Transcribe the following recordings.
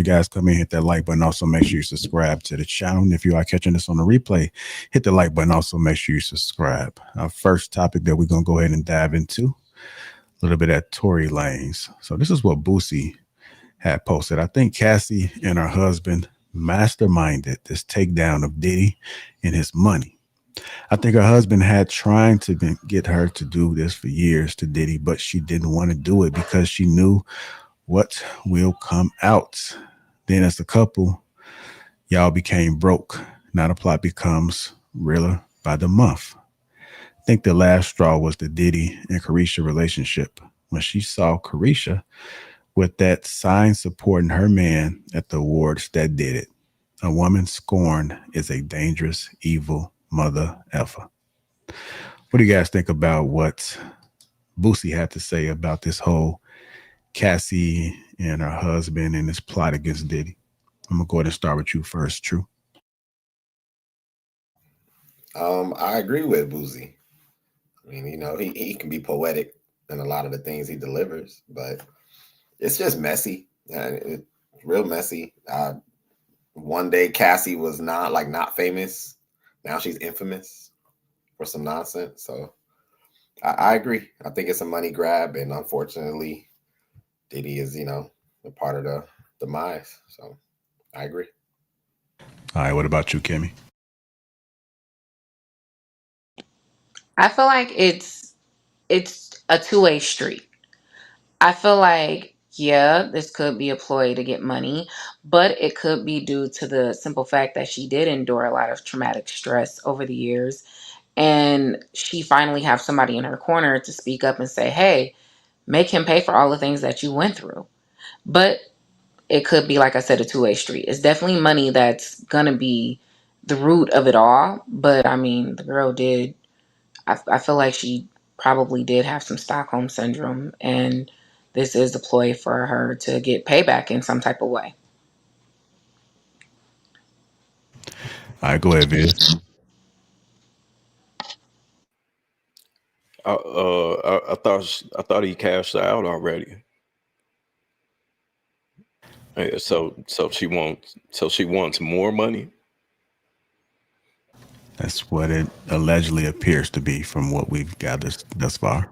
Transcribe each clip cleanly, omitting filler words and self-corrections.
You guys come in, hit that like button. Also, make sure you subscribe to the channel. And if you are catching this on the replay, hit the like button. Also, make sure you subscribe. Our first topic that we're going to go ahead and dive into a little bit at Tory Lanez. So, this is what Boosie had posted. I think Cassie and her husband masterminded this takedown of Diddy and his money. I think her husband had trying to get her to do this for years to Diddy, but she didn't want to do it because she knew what will come out. Then, as a couple, y'all became broke. Now the plot becomes realer by the month. I think the last straw was the Diddy and Carisha relationship. When she saw Carisha with that sign supporting her man at the awards, that did it. A woman scorned is a dangerous, evil mother effer. What do you guys think about what Boosie had to say about this whole Cassie and her husband and this plot against Diddy? I'm gonna go ahead and start with you first, True. I agree with Boozy. I mean, he can be poetic in a lot of the things he delivers, but it's just messy. It's real messy. One day Cassie was not famous. Now she's infamous for some nonsense. So I agree. I think it's a money grab, and unfortunately, Diddy is, a part of the demise. So I agree. All right, what about you, Kimmy? I feel like it's a two-way street. I feel like, yeah, this could be a ploy to get money, but it could be due to the simple fact that she did endure a lot of traumatic stress over the years, and she finally have somebody in her corner to speak up and say, "Hey, make him pay for all the things that you went through." But it could be, like I said, a two-way street. It's definitely money that's gonna be the root of it all. But I mean, the girl did. I feel like she probably did have some Stockholm syndrome, and this is a ploy for her to get payback in some type of way. All right, go ahead, Viz. I thought he cashed out already. Yeah, so she wants more money. That's what it allegedly appears to be from what we've gathered thus far.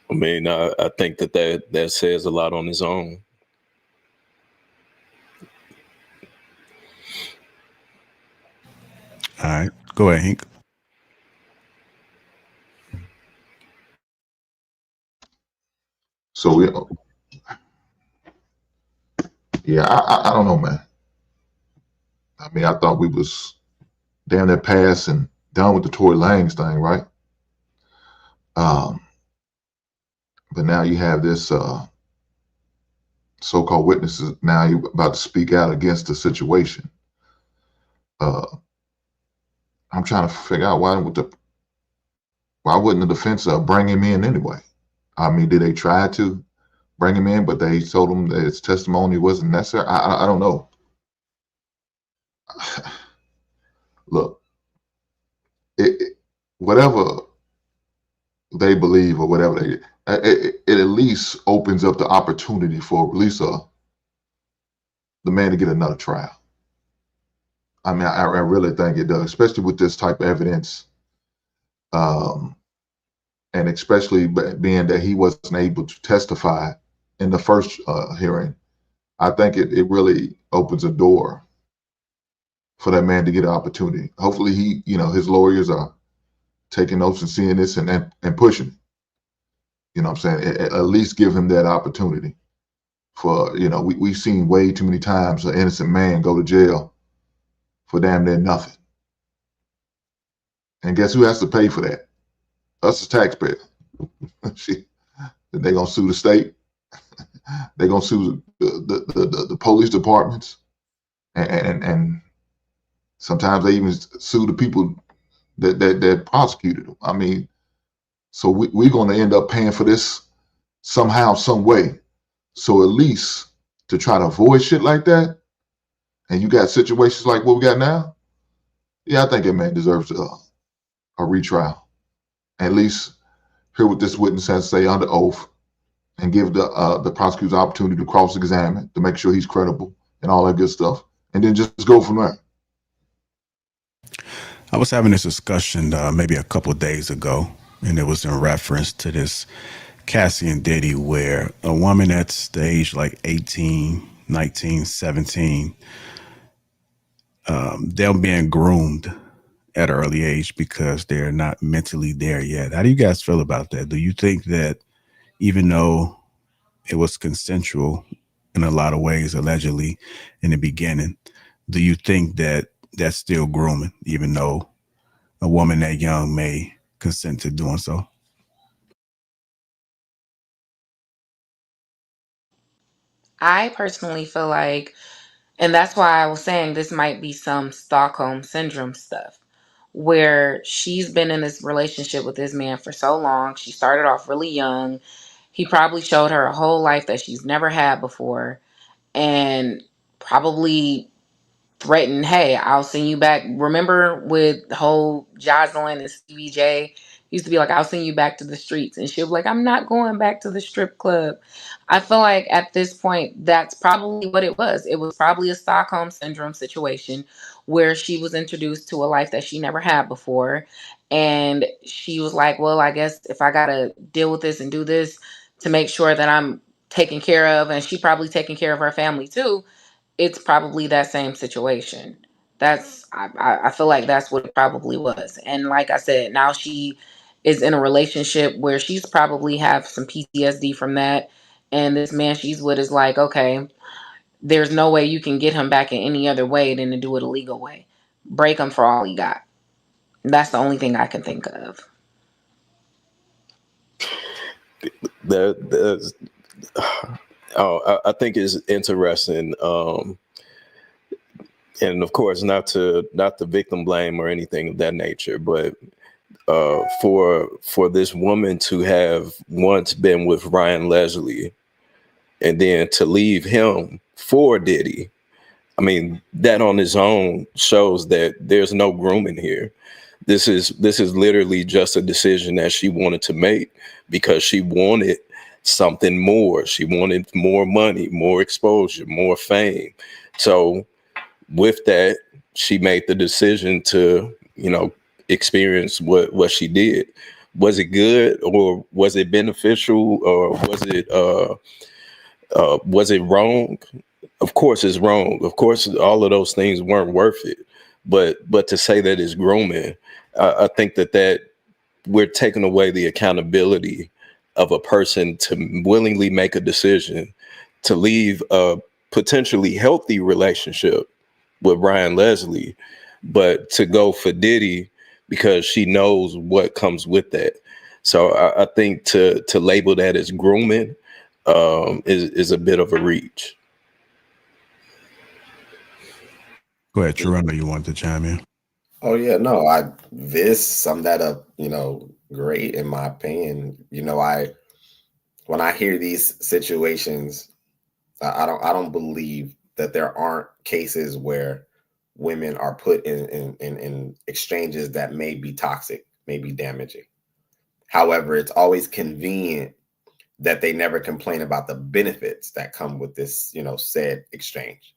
I mean, I think that says a lot on his own. All right, go ahead, Hank. So yeah, I don't know, man. I mean, I thought we was damn near past and done with the Tory Lanez thing, right? Um, but now you have this so-called witnesses. Now you about to speak out against the situation. Uh, I'm trying to figure out why wouldn't the defense bring him in anyway? I mean, did they try to bring him in, but they told him that his testimony wasn't necessary? I don't know. Look, whatever they believe or whatever it at least opens up the opportunity for at least the man to get another trial. I mean, I really think it does, especially with this type of evidence, and especially being that he wasn't able to testify in the first hearing. I think it really opens a door for that man to get an opportunity. Hopefully, his lawyers are taking notes and seeing this and pushing it. You know what I'm saying? At least give him that opportunity. For we've seen way too many times an innocent man go to jail for damn near nothing. And guess who has to pay for that? Us as taxpayers. They're gonna sue the state. They're gonna sue the police departments, and sometimes they even sue the people that prosecuted them. I mean, so we're gonna end up paying for this somehow, some way. So at least to try to avoid shit like that, and you got situations like what we got now, yeah, I think that man deserves a retrial. At least hear what this witness has to say under oath, and give the prosecutor the opportunity to cross-examine to make sure he's credible and all that good stuff, and then just go from there. I was having this discussion maybe a couple of days ago, and it was in reference to this Cassie and Diddy, where a woman that's the age like 18, 19, 17, they're being groomed at an early age because they're not mentally there yet. How do you guys feel about that? Do you think that even though it was consensual in a lot of ways, allegedly, in the beginning, do you think that that's still grooming, even though a woman that young may consent to doing so? I personally feel like, and that's why I was saying this might be some Stockholm syndrome stuff, where she's been in this relationship with this man for so long. She started off really young. He probably showed her a whole life that she's never had before, and probably threatened, hey, I'll send you back. Remember with the whole Jocelyn and Stevie J? Used to be like, I'll send you back to the streets. And she'll be like, I'm not going back to the strip club. I feel like at this point, that's probably what it was. It was probably a Stockholm Syndrome situation where she was introduced to a life that she never had before. And she was like, well, I guess if I got to deal with this and do this to make sure that I'm taken care of, and she probably taking care of her family too, it's probably that same situation. I feel like that's what it probably was. And like I said, now she is in a relationship where she's probably have some PTSD from that. And this man she's with is like, okay, there's no way you can get him back in any other way than to do it a legal way. Break him for all he got. That's the only thing I can think of. There's, I think it's interesting, and of course, not to victim blame or anything of that nature, but for this woman to have once been with Ryan Leslie and then to leave him for Diddy, I mean, that on its own shows that there's no grooming here. This is literally just a decision that she wanted to make because she wanted something more. She wanted more money, more exposure, more fame. So with that, she made the decision to, experience what she did. Was it good, or was it beneficial, or was it wrong? Of course it's wrong. Of course, all of those things weren't worth it. But to say that it's grooming, I think that we're taking away the accountability of a person to willingly make a decision to leave a potentially healthy relationship with Ryan Leslie, but to go for Diddy because she knows what comes with that. So I think to label that as grooming is a bit of a reach. Go ahead, True. I know you want to chime in. Oh yeah, no, Viz summed that up, great in my opinion. When I hear these situations, I don't believe that there aren't cases where women are put in exchanges that may be toxic, may be damaging. However, it's always convenient that they never complain about the benefits that come with this, said exchange.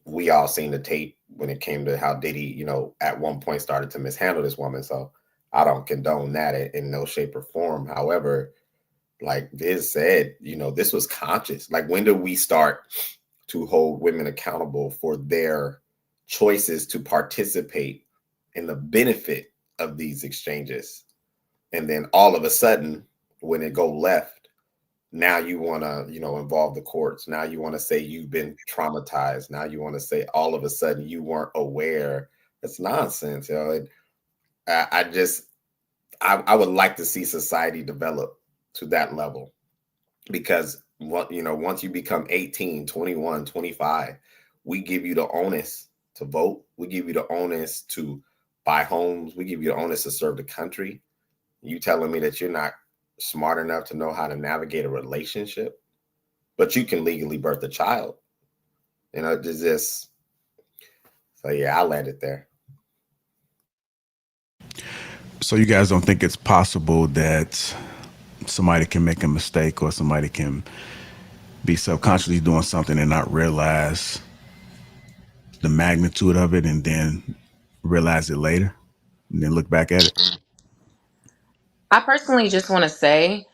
We all seen the tape when it came to how Diddy, at one point started to mishandle this woman. So I don't condone that in no shape or form. However, like Viz said, this was conscious. Like, when do we start to hold women accountable for their choices to participate in the benefit of these exchanges? And then all of a sudden, when it go left, now you want to, involve the courts. Now you want to say you've been traumatized. Now you want to say all of a sudden you weren't aware. It's nonsense, I would like to see society develop to that level, because once you become 18, 21, 25, we give you the onus to vote. We give you the onus to buy homes. We give you the onus to serve the country. You telling me that you're not smart enough to know how to navigate a relationship, but you can legally birth a child? Does this? So yeah, I landed there. So you guys don't think it's possible that somebody can make a mistake or somebody can be subconsciously doing something and not realize the magnitude of it and then realize it later and then look back at it. I personally just want to say,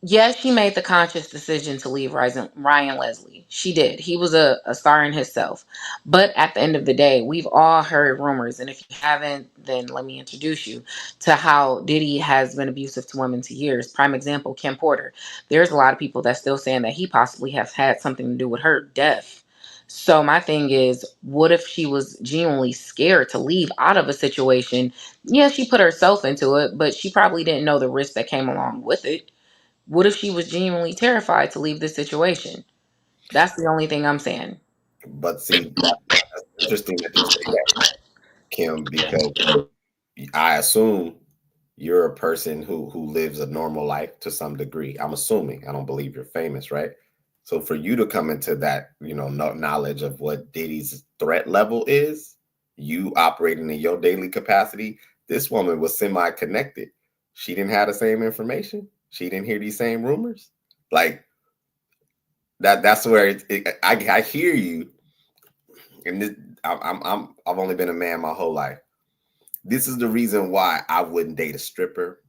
yes, she made the conscious decision to leave Ryan Leslie. She did. He was a star in himself. But at the end of the day, we've all heard rumors. And if you haven't, then let me introduce you to how Diddy has been abusive to women to years. Prime example, Kim Porter. There's a lot of people that's still saying that he possibly has had something to do with her death. So my thing is, what if she was genuinely scared to leave out of a situation? Yeah, she put herself into it, but she probably didn't know the risk that came along with it. What if she was genuinely terrified to leave this situation? That's the only thing I'm saying. But see, that's interesting that you say that, Kim, because I assume you're a person who lives a normal life to some degree. I'm assuming. I don't believe you're famous, right? So for you to come into that, knowledge of what Diddy's threat level is, you operating in your daily capacity, this woman was semi-connected. She didn't have the same information. She didn't hear these same rumors. Like that. That's where I hear you. And this, I've only been a man my whole life. This is the reason why I wouldn't date a stripper.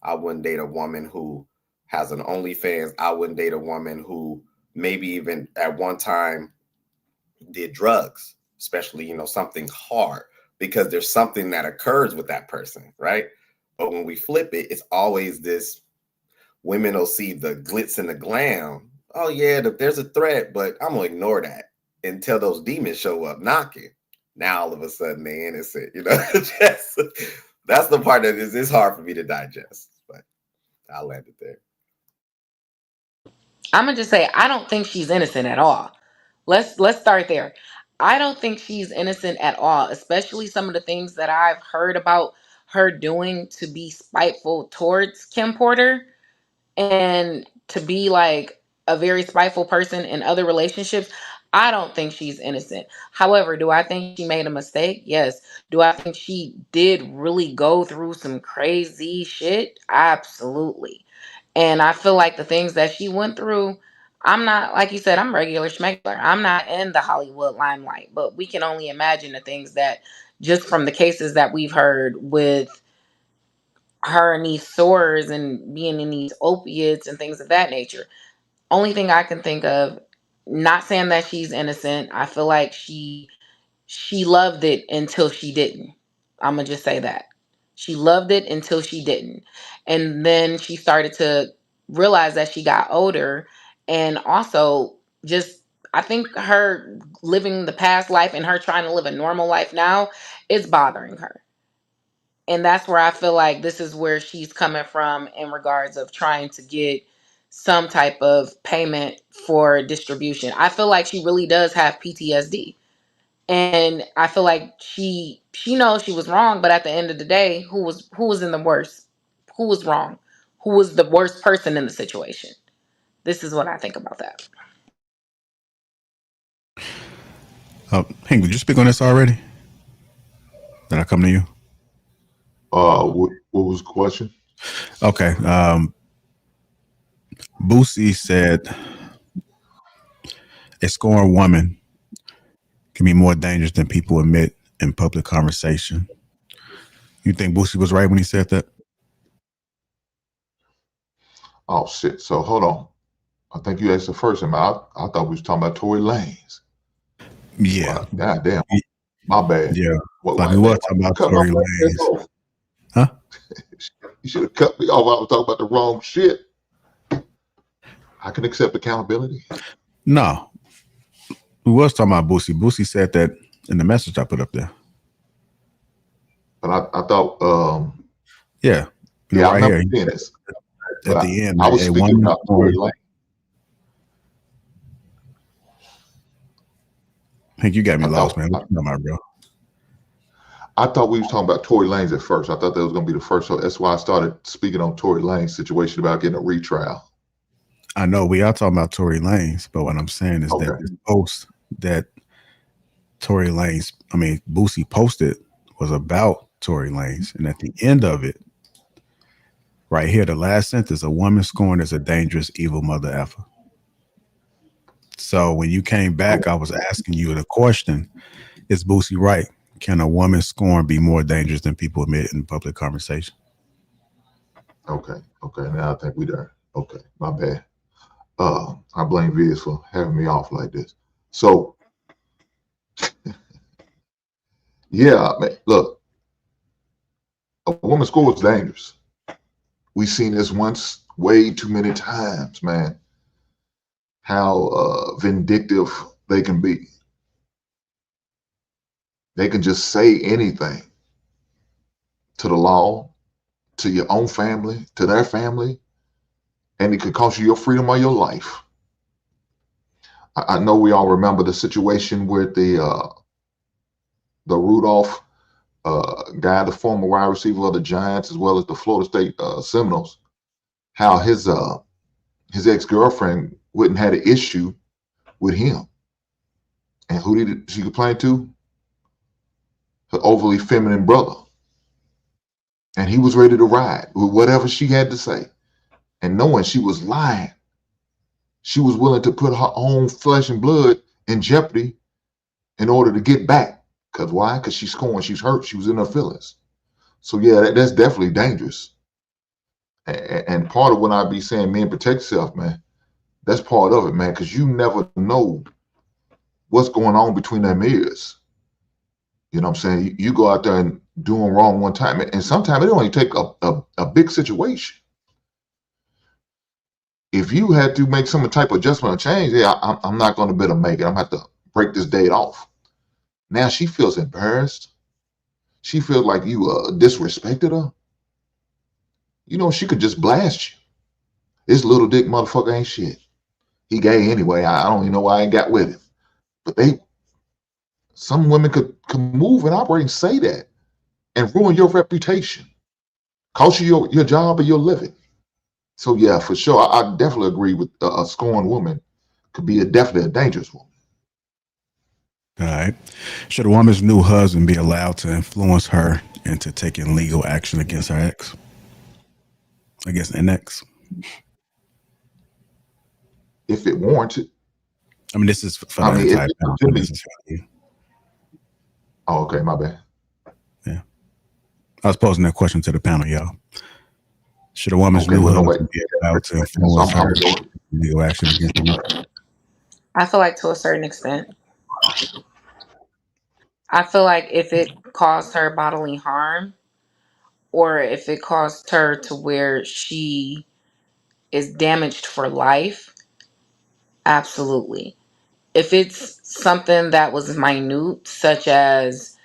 I wouldn't date a woman who has an OnlyFans. I wouldn't date a woman who maybe even at one time did drugs, especially, something hard, because there's something that occurs with that person, right? But when we flip it, it's always this, women will see the glitz and the glam. Oh yeah, there's a threat, but I'm gonna ignore that until those demons show up knocking. Now all of a sudden they innocent, that's the part that is hard for me to digest. But I'll land it there. I'm gonna just say I don't think she's innocent at all. Let's start there. I don't think she's innocent at all, especially some of the things that I've heard about her doing to be spiteful towards Kim Porter and to be like a very spiteful person in other relationships. I don't think she's innocent. However, do I think she made a mistake? Yes. Do I think she did really go through some crazy shit? Absolutely. And I feel like the things that she went through, I'm not, like you said, I'm regular schmegular. I'm not in the Hollywood limelight, but we can only imagine the things that, just from the cases that we've heard with her and these sores and being in these opiates and things of that nature. Only thing I can think of, not saying that she's innocent. I feel like she loved it until she didn't. I'm gonna just say that. She loved it until she didn't. And then she started to realize that she got older, and also just, I think her living the past life and her trying to live a normal life now is bothering her. And that's where I feel like this is where she's coming from in regards of trying to get some type of payment for distribution. I feel like she really does have PTSD. And I feel like she knows she was wrong, but at the end of the day, who was in the worst? Who was wrong? Who was the worst person in the situation? This is what I think about that. Hank, did you speak on this already? Did I come to you? What was the question? Okay. Boosie said a scorned woman can be more dangerous than people admit in public conversation. You think Boosie was right when he said that? Oh shit. So hold on. I think you asked the first time. I thought we was talking about Tory Lanez. Yeah. Wow, God damn. My bad. Yeah. What, Like we were talking about Tory Lanez. Huh? You should have cut me off. I was talking about the wrong shit. I can accept accountability. No. We was talking about Boosie. Boosie said that in the message I put up there. But I thought yeah. Yeah, I right remember here. seeing this. At the end, I was speaking about Tory Lanez. I think you got me lost, man. What you talking about, bro? I thought we was talking about Tory Lanez at first. I thought that was going to be the first. So that's why I started speaking on Tory Lanez's situation about getting a retrial. I know we are talking about Tory Lanez, but what I'm saying is that this post that Tory Lanez, Boosie posted was about Tory Lanez. And at the end of it, Right here, the last sentence: a woman scorned is a dangerous, evil mother effer. So when you came back, I was asking you the question: is Boosie right? Can a woman scorn be more dangerous than people admit in public conversation? Okay. Now I think we there. Okay, my bad. I blame Viz for having me off like this. So yeah, man, look, a woman score is dangerous. We've seen this once way too many times, man. How vindictive they can be. They can just say anything to the law, to your own family, to their family, and it could cost you your freedom or your life. I know we all remember the situation with the Rudolph guy, the former wide receiver of the Giants, as well as the Florida State Seminoles, how his ex-girlfriend wouldn't had an issue with him. And who did she complain to? Her overly feminine brother. And he was ready to ride with whatever she had to say. And knowing she was lying, she was willing to put her own flesh and blood in jeopardy in order to get back. Because why? Because she's scorned, she's hurt, she was in her feelings. So yeah, that's definitely dangerous. And part of what I be saying, men, protect yourself, man. That's part of it, man, because you never know what's going on between them ears. You know what I'm saying? You go out there and doing wrong one time, and sometimes it only take a big situation. If you had to make some type of adjustment or change, yeah, I'm not going to be able to make it. I'm going to have to break this date off. Now she feels embarrassed. She feels like you disrespected her. You know, she could just blast you. This little dick motherfucker ain't shit. He gay anyway. I don't even know why I ain't got with him. But some women could move and operate and say that and ruin your reputation, cost you your job or your living. So yeah, for sure, I definitely agree with a scorned woman could be definitely a dangerous woman. All right. Should a woman's new husband be allowed to influence her into taking legal action against her ex? Against an ex? If it warranted. I mean, this is for the entire panel. This is for you. Oh, okay, my bad. Yeah. I was posing that question to the panel, y'all. Should a woman's new husband be allowed to influence her legal action against her? I feel like to a certain extent. I feel like if it caused her bodily harm, or if it caused her to where she is damaged for life, absolutely. If it's something that was minute, such as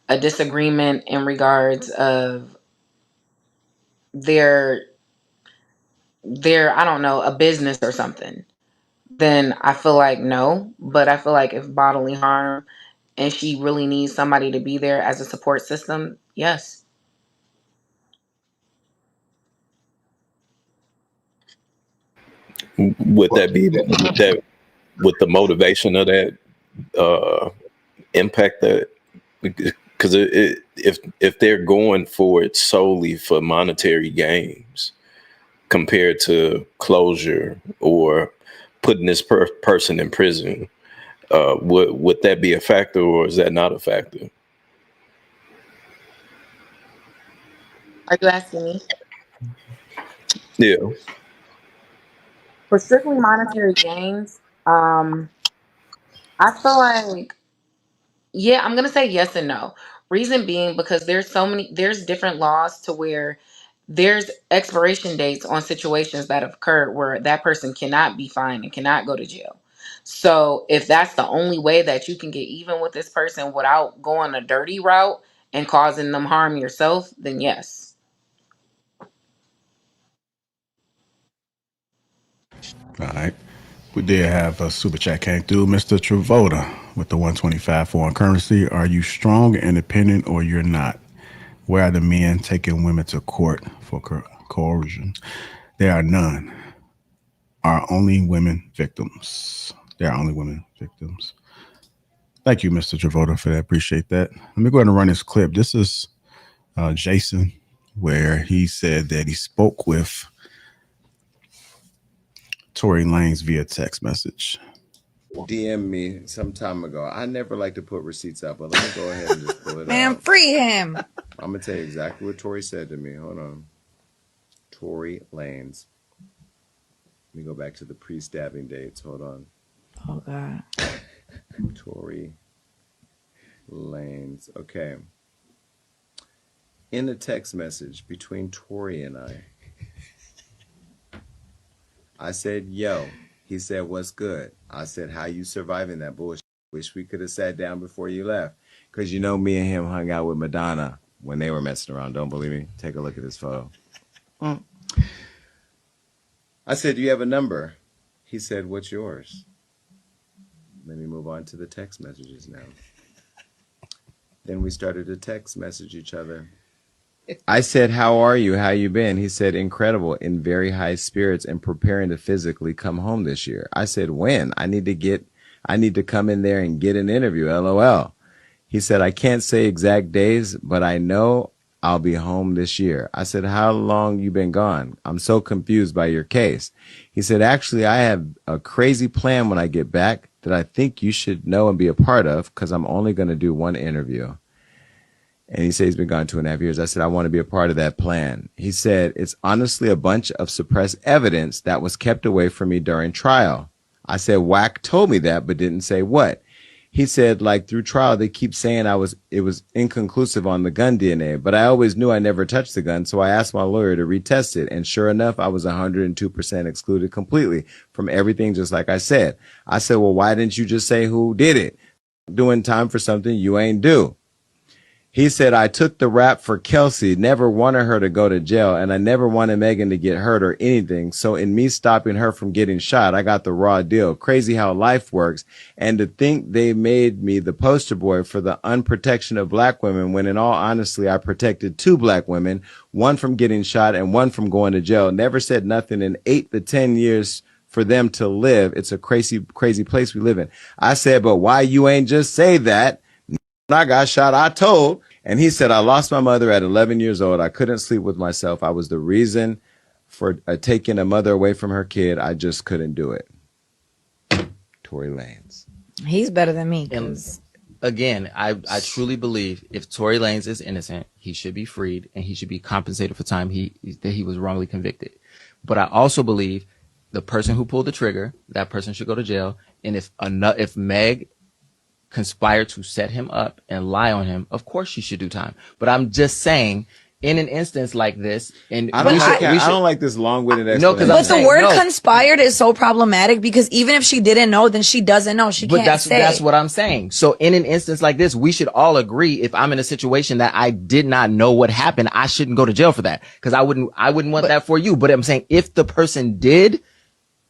a disagreement in regards of their I don't know, a business or something, then I feel like no. But I feel like if bodily harm and she really needs somebody to be there as a support system, yes. Would that be would the motivation of that impact that? Because if they're going for it solely for monetary gains compared to closure or putting this person in prison, would that be a factor, or is that not a factor? Are you asking me? Yeah. For strictly monetary gains, I feel like, yeah, I'm gonna say yes and no. Reason being because there's different laws to where there's expiration dates on situations that have occurred where that person cannot be fined and cannot go to jail. So if that's the only way that you can get even with this person without going a dirty route and causing them harm yourself, then yes. All right. We did have a super chat came through. Mr. Travolta with the 125 foreign currency. Are you strong and independent or you're not? Where are the men taking women to court for coercion? There are none. Are only women victims. There are only women victims. Thank you, Mr. Travolta, for that. Appreciate that. Let me go ahead and run this clip. This is Jason where he said that he spoke with Tory Lanez via text message. DM me some time ago. I never like to put receipts up, but let me go ahead and just pull it Man, out. free him. I'm gonna tell you exactly what Tory said to me. Hold on. Tory Lanez. Let me go back to the pre-stabbing dates. Hold on. Oh God. Tory Lanez. Okay. In a text message between Tory and I said, yo. He said, what's good? I said, how you surviving that bullshit? Wish we could have sat down before you left. Because you know me and him hung out with Madonna when they were messing around. Don't believe me? Take a look at this photo. I said, do you have a number? He said, what's yours? Let me move on to the text messages now. Then we started to text message each other. I said, how are you? How you been? He said, incredible, in very high spirits and preparing to physically come home this year. I said, when? I need to come in there and get an interview, LOL. He said, I can't say exact days, but I know I'll be home this year. I said, how long you been gone? I'm so confused by your case. He said, actually, I have a crazy plan when I get back that I think you should know and be a part of because I'm only going to do one interview. And he said he's been gone 2.5 years. I said, I want to be a part of that plan. He said, it's honestly a bunch of suppressed evidence that was kept away from me during trial. I said, Wack told me that, but didn't say what. He said, like through trial, they keep saying it was inconclusive on the gun DNA, but I always knew I never touched the gun. So I asked my lawyer to retest it. And sure enough, I was 102% excluded completely from everything, just like I said. I said, well, why didn't you just say who did it? Doing time for something you ain't do. He said, I took the rap for Kelsey, never wanted her to go to jail, and I never wanted Megan to get hurt or anything. So in me stopping her from getting shot, I got the raw deal. Crazy how life works. And to think they made me the poster boy for the unprotection of black women, when in all honesty, I protected 2 black women, one from getting shot and one from going to jail. Never said nothing in 8 to 10 years for them to live. It's a crazy, crazy place we live in. I said, but why you ain't just say that? When I got shot, I told. And he said, I lost my mother at 11 years old. I couldn't sleep with myself. I was the reason for taking a mother away from her kid. I just couldn't do it. Tory Lanez. He's better than me. And again, I truly believe if Tory Lanez is innocent, he should be freed and he should be compensated for time that he was wrongly convicted. But I also believe the person who pulled the trigger, that person should go to jail. And if Meg conspired to set him up and lie on him, of course she should do time. But I'm just saying, in an instance like this, and I don't like this long-winded explanation. No, because but the word conspired is so problematic because even if she didn't know, then she doesn't know. She can't say. That's what I'm saying. So in an instance like this, we should all agree, if I'm in a situation that I did not know what happened, I shouldn't go to jail for that. Because I wouldn't want that for you. But I'm saying if the person did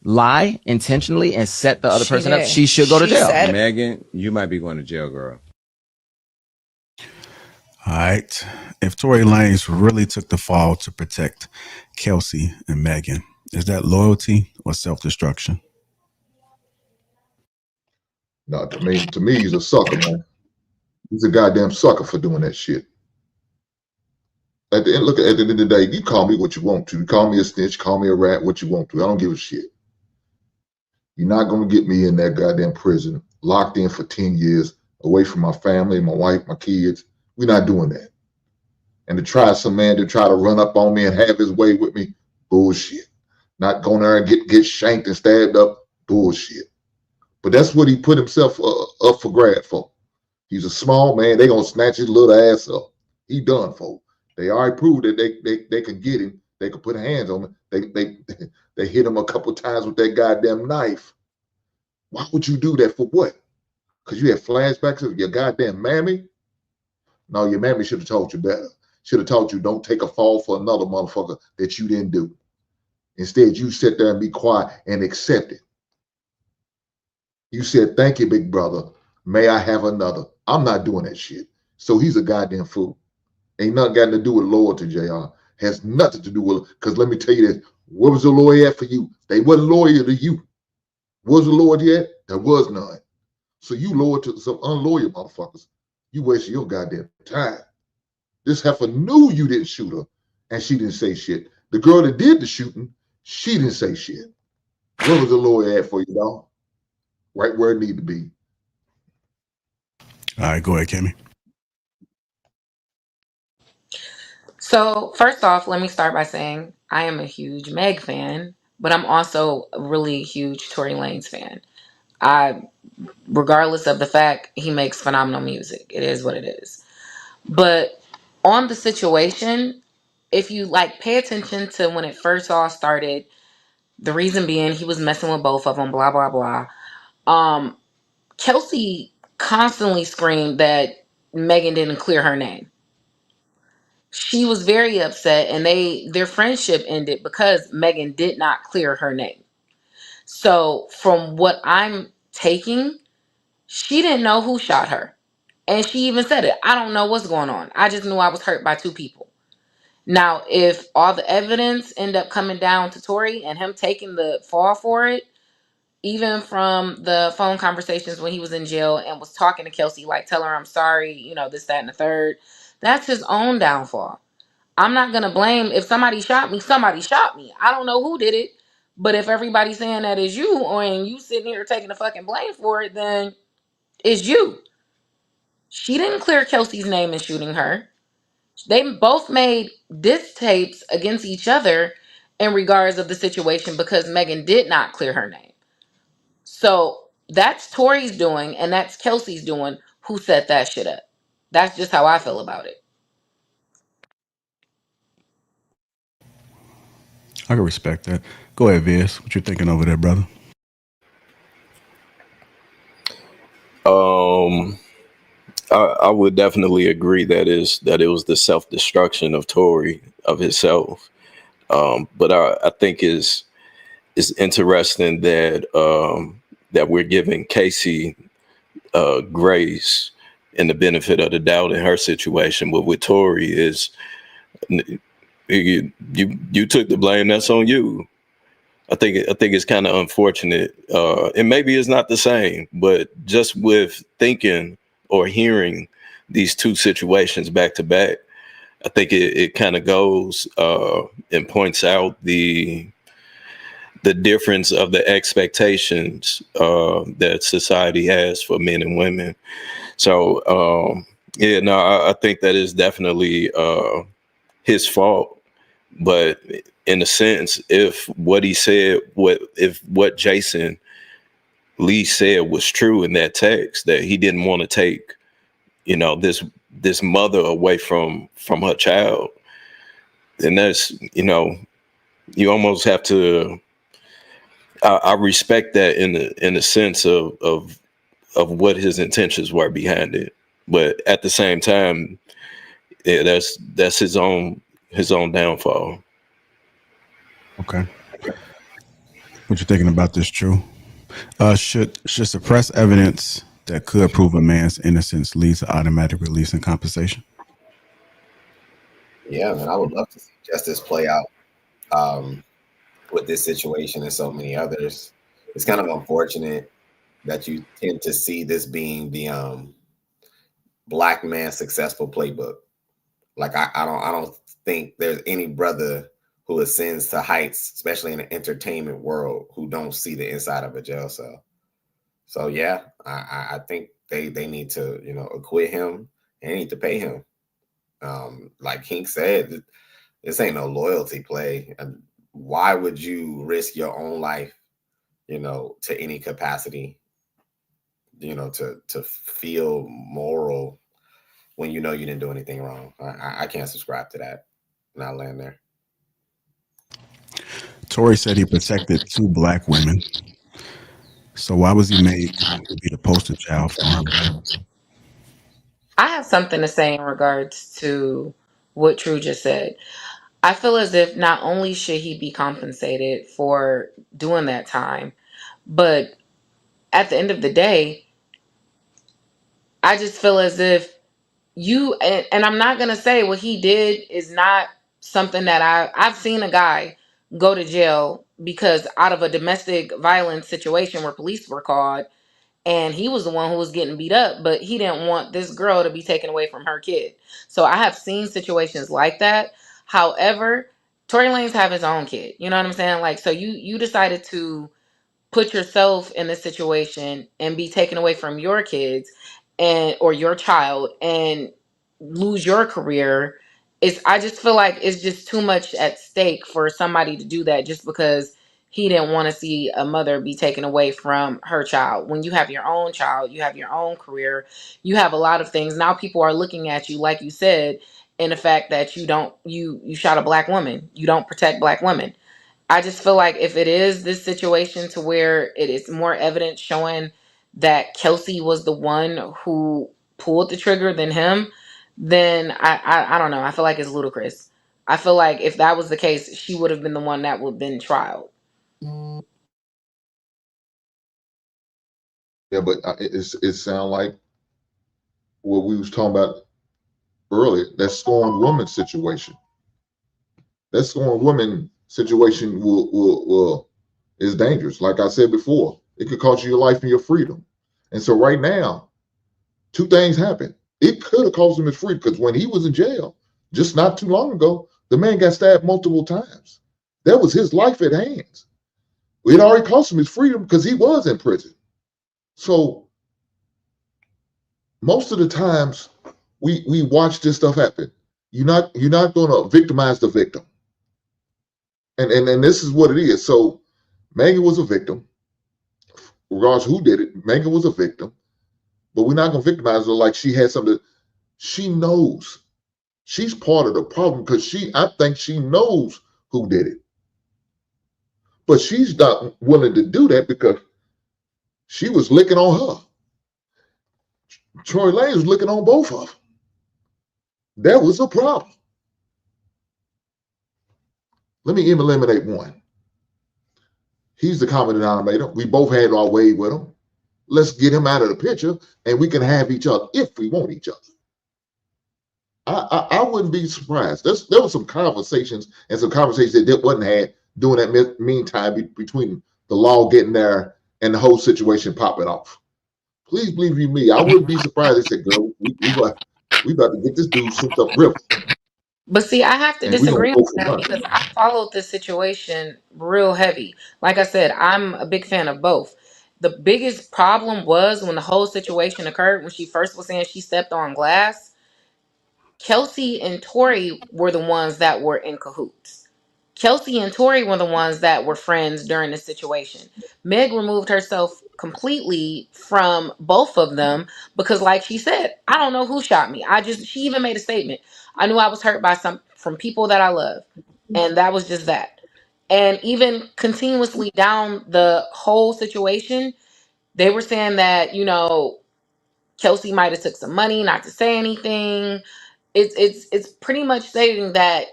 lie intentionally and set the other person up, she should go to jail. Megan, you might be going to jail, girl. All right. If Tory Lanez really took the fall to protect Kelsey and Megan, is that loyalty or self-destruction? No, to me, he's a sucker, man. He's a goddamn sucker for doing that shit. At the end of the day, you call me what you want to. You call me a snitch, call me a rat, what you want to. I don't give a shit. You're not going to get me in that goddamn prison, locked in for 10 years, away from my family, my wife, my kids. We're not doing that. And to try some man to try to run up on me and have his way with me, bullshit. Not going there and get shanked and stabbed up, bullshit. But that's what he put himself up for grab for. He's a small man. They going to snatch his little ass up. He done for. They already proved that they could get him. They could put hands on him. They hit him a couple times with that goddamn knife. Why would you do that for what? Because you had flashbacks of your goddamn mammy? No, your mammy should have told you better. Should have told you don't take a fall for another motherfucker that you didn't do. Instead, you sit there and be quiet and accept it. You said, thank you, big brother. May I have another? I'm not doing that shit. So he's a goddamn fool. Ain't nothing got to do with loyalty, JR. Has nothing to do with it. Because let me tell you this. Where was the lawyer at for you? They wasn't loyal to you. Was the lawyer at? There was none. So you loyal to some unloyal motherfuckers. You wasted your goddamn time. This heifer knew you didn't shoot her. and she didn't say shit. The girl that did the shooting, she didn't say shit. When was the lawyer at for you, dog? Right where it need to be. All right, go ahead, Kimmy. So, first off, let me start by saying I am a huge Meg fan, but I'm also a really huge Tory Lanez fan. Regardless of the fact he makes phenomenal music, it is what it is. But on the situation, if you like pay attention to when it first all started, the reason being he was messing with both of them, blah blah blah. Kelsey constantly screamed that Megan didn't clear her name. She was very upset, and their friendship ended because Megan did not clear her name. So from what I'm taking, she didn't know who shot her. And she even said it. I don't know what's going on. I just knew I was hurt by two people. Now, if all the evidence end up coming down to Tory and him taking the fall for it, even from the phone conversations when he was in jail and was talking to Kelsey, like, tell her I'm sorry, this, that, and the third, that's his own downfall. I'm not going to blame, if somebody shot me, somebody shot me. I don't know who did it. But if everybody's saying that is you, and you sitting here taking the fucking blame for it, then it's you. She didn't clear Kelsey's name in shooting her. They both made diss tapes against each other in regards of the situation because Megan did not clear her name. So that's Tory's doing and that's Kelsey's doing, who set that shit up. That's just how I feel about it. I can respect that. Go ahead, Viz. What you thinking over there, brother? I would definitely agree that it was the self-destruction of Tory of himself. But I think it's interesting that that we're giving Casey grace and the benefit of the doubt in her situation. But with Tory is you took the blame. That's on you. I think it's kind of unfortunate, and maybe it's not the same, but just with thinking or hearing these two situations back to back, I think it kind of goes and points out the difference of the expectations that society has for men and women. So I think that is definitely his fault. But in a sense, if what he said, if what Jason Lee said was true in that text, that he didn't want to take, this mother away from her child, then that's, you almost have to. I respect that in the sense of what his intentions were behind it, but at the same time, yeah, that's his own downfall. Okay. What you thinking about this, True? Should suppress evidence that could prove a man's innocence lead to automatic release and compensation? Yeah, man, I would love to see justice play out with this situation and so many others. It's kind of unfortunate that you tend to see this being the black man successful playbook. Like I don't think there's any brother who ascends to heights, especially in the entertainment world, who don't see the inside of a jail cell. So yeah, I think they need to acquit him and they need to pay him. Like King said, this ain't no loyalty play. Why would you risk your own life, to any capacity, to feel moral when you didn't do anything wrong? I can't subscribe to that. And I'll land there. Tory said he protected two black women. So why was he made to be the poster child for murder? I have something to say in regards to what True just said. I feel as if not only should he be compensated for doing that time, but at the end of the day, I just feel as if and I'm not going to say what he did is not something that I've seen a guy go to jail because out of a domestic violence situation where police were called and he was the one who was getting beat up, but he didn't want this girl to be taken away from her kid. So I have seen situations like that. However, Tory Lanez have his own kid. You know what I'm saying? Like, so you decided to put yourself in this situation and be taken away from your kids and or your child and lose your career. It's I just feel like it's just too much at stake for somebody to do that just because he didn't want to see a mother be taken away from her child. When you have your own child, you have your own career, you have a lot of things. Now people are looking at you, like you said, in the fact that you shot a black woman. You don't protect black women. I just feel like if it is this situation to where it is more evidence showing that Kelsey was the one who pulled the trigger than him, then I don't know. I feel like it's ludicrous. I feel like if that was the case, she would have been the one that would have been trialed. Yeah, but it sounds like what we was talking about earlier. That scorned woman situation. That scorned woman situation will is dangerous. Like I said before, it could cost you your life and your freedom. And so right now, two things happened. It could have cost him his freedom because when he was in jail, just not too long ago, the man got stabbed multiple times. That was his life at hands. It already cost him his freedom because he was in prison. So most of the times we watch this stuff happen. You're not going to victimize the victim, and this is what it is. So Megan was a victim, regardless who did it. Megan was a victim, but we're not going to victimize her like she had something. She knows she's part of the problem because I think she knows who did it, but she's not willing to do that because she was licking on her. Tory Lanez was looking on both of them. That was a problem. Let me eliminate one. He's the common denominator. We both had our way with him. Let's get him out of the picture and we can have each other if we want each other. I wouldn't be surprised. There were some conversations that wasn't had during that meantime between the law getting there and the whole situation popping off. Please believe you me. I wouldn't be surprised. They said, girl, we about to get this dude sent up river. But see, I have to And we're going disagree to go with for that one. because I followed this situation real heavy. Like I said, I'm a big fan of both. The biggest problem was when the whole situation occurred, when she first was saying she stepped on glass. Kelsey and Tory were the ones that were in cahoots. Kelsey and Tory were the ones that were friends during the situation. Meg removed herself completely from both of them because, like she said, I don't know who shot me. She even made a statement. I knew I was hurt by some from people that I love. And that was just that. And even continuously down the whole situation, they were saying that, Kelsey might have took some money not to say anything. It's pretty much stating that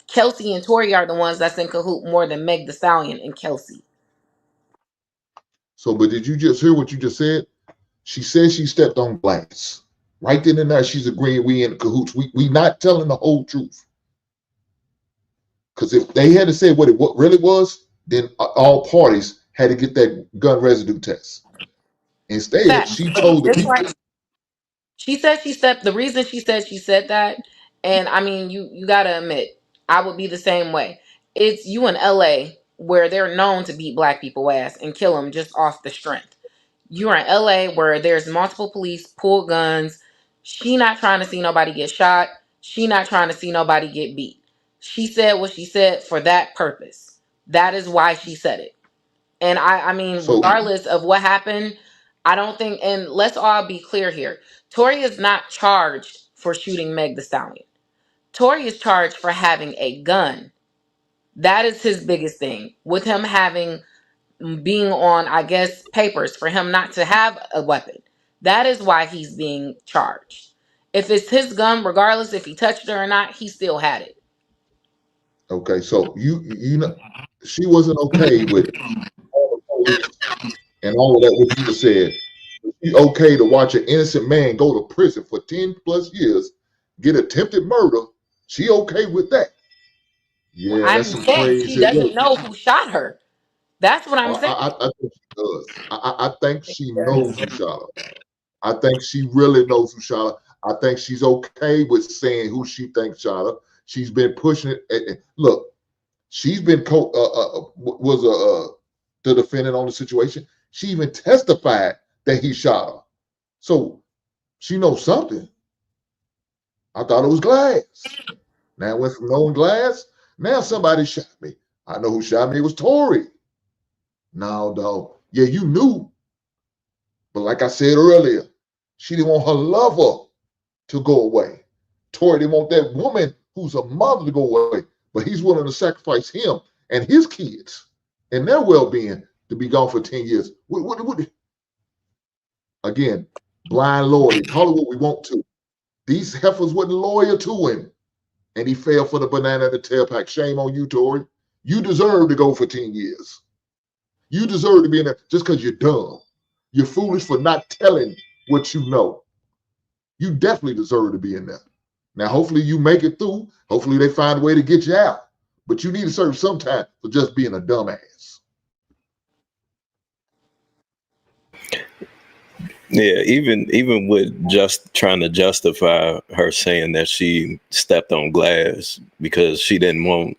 Kelsey and Tori are the ones that's in cahoot more than Meg the Stallion and Kelsey. So, but did you just hear what you just said? She said she stepped on glass. Right then and there, she's agreeing we in cahoots. We not telling the whole truth. Because if they had to say what really was, then all parties had to get that gun residue test. Instead, Fact. she told the Just people. like she said she stepped the reason she said that, and I mean you gotta admit, I would be the same way. It's you in LA where they're known to beat black people ass and kill them just off the strength. You're in LA where there's multiple police pull guns. She not trying to see nobody get shot. She not trying to see nobody get beat. She said what she said for that purpose. That is why she said it. And I mean, So, regardless of what happened, I don't think, and let's all be clear here. Tory is not charged for shooting Meg the Stallion. Tory is charged for having a gun. That is his biggest thing. With him being on, I guess, papers for him not to have a weapon. That is why he's being charged. If it's his gun, regardless if he touched her or not, he still had it. okay, so you know, she wasn't okay with all the police and all of that. What you just said. She okay to watch an innocent man go to prison for 10 plus years, get attempted murder. She okay with that? Yeah, I'm that's some saying she crazy work. doesn't know who shot her. That's what I'm saying. I think she does. I think she knows who shot her. I think she really knows who shot her. I think she's okay with saying who she thinks shot her. She's been pushing it. Look, she's been the defendant on the situation. She even testified that he shot her. So she knows something. I thought it was Glass. Now it went from knowing Glass. Now somebody shot me. I know who shot me. It was Tory. No, dog. Yeah, you knew. But like I said earlier, she didn't want her lover to go away. Tory didn't want that woman who's a mother to go away. But he's willing to sacrifice him and his kids and their well-being to be gone for 10 years. Again, blind loyalty. Call it what we want to. These heifers wasn't loyal to him. And he fell for the banana in the tailpipe. Shame on you, Tory. You deserve to go for 10 years. You deserve to be in there just because you're dumb. You're foolish for not telling what you know. You definitely deserve to be in there. Now, hopefully you make it through. Hopefully they find a way to get you out. But you need to serve some time for just being a dumbass. Yeah, even with just trying to justify her saying that she stepped on glass because she didn't want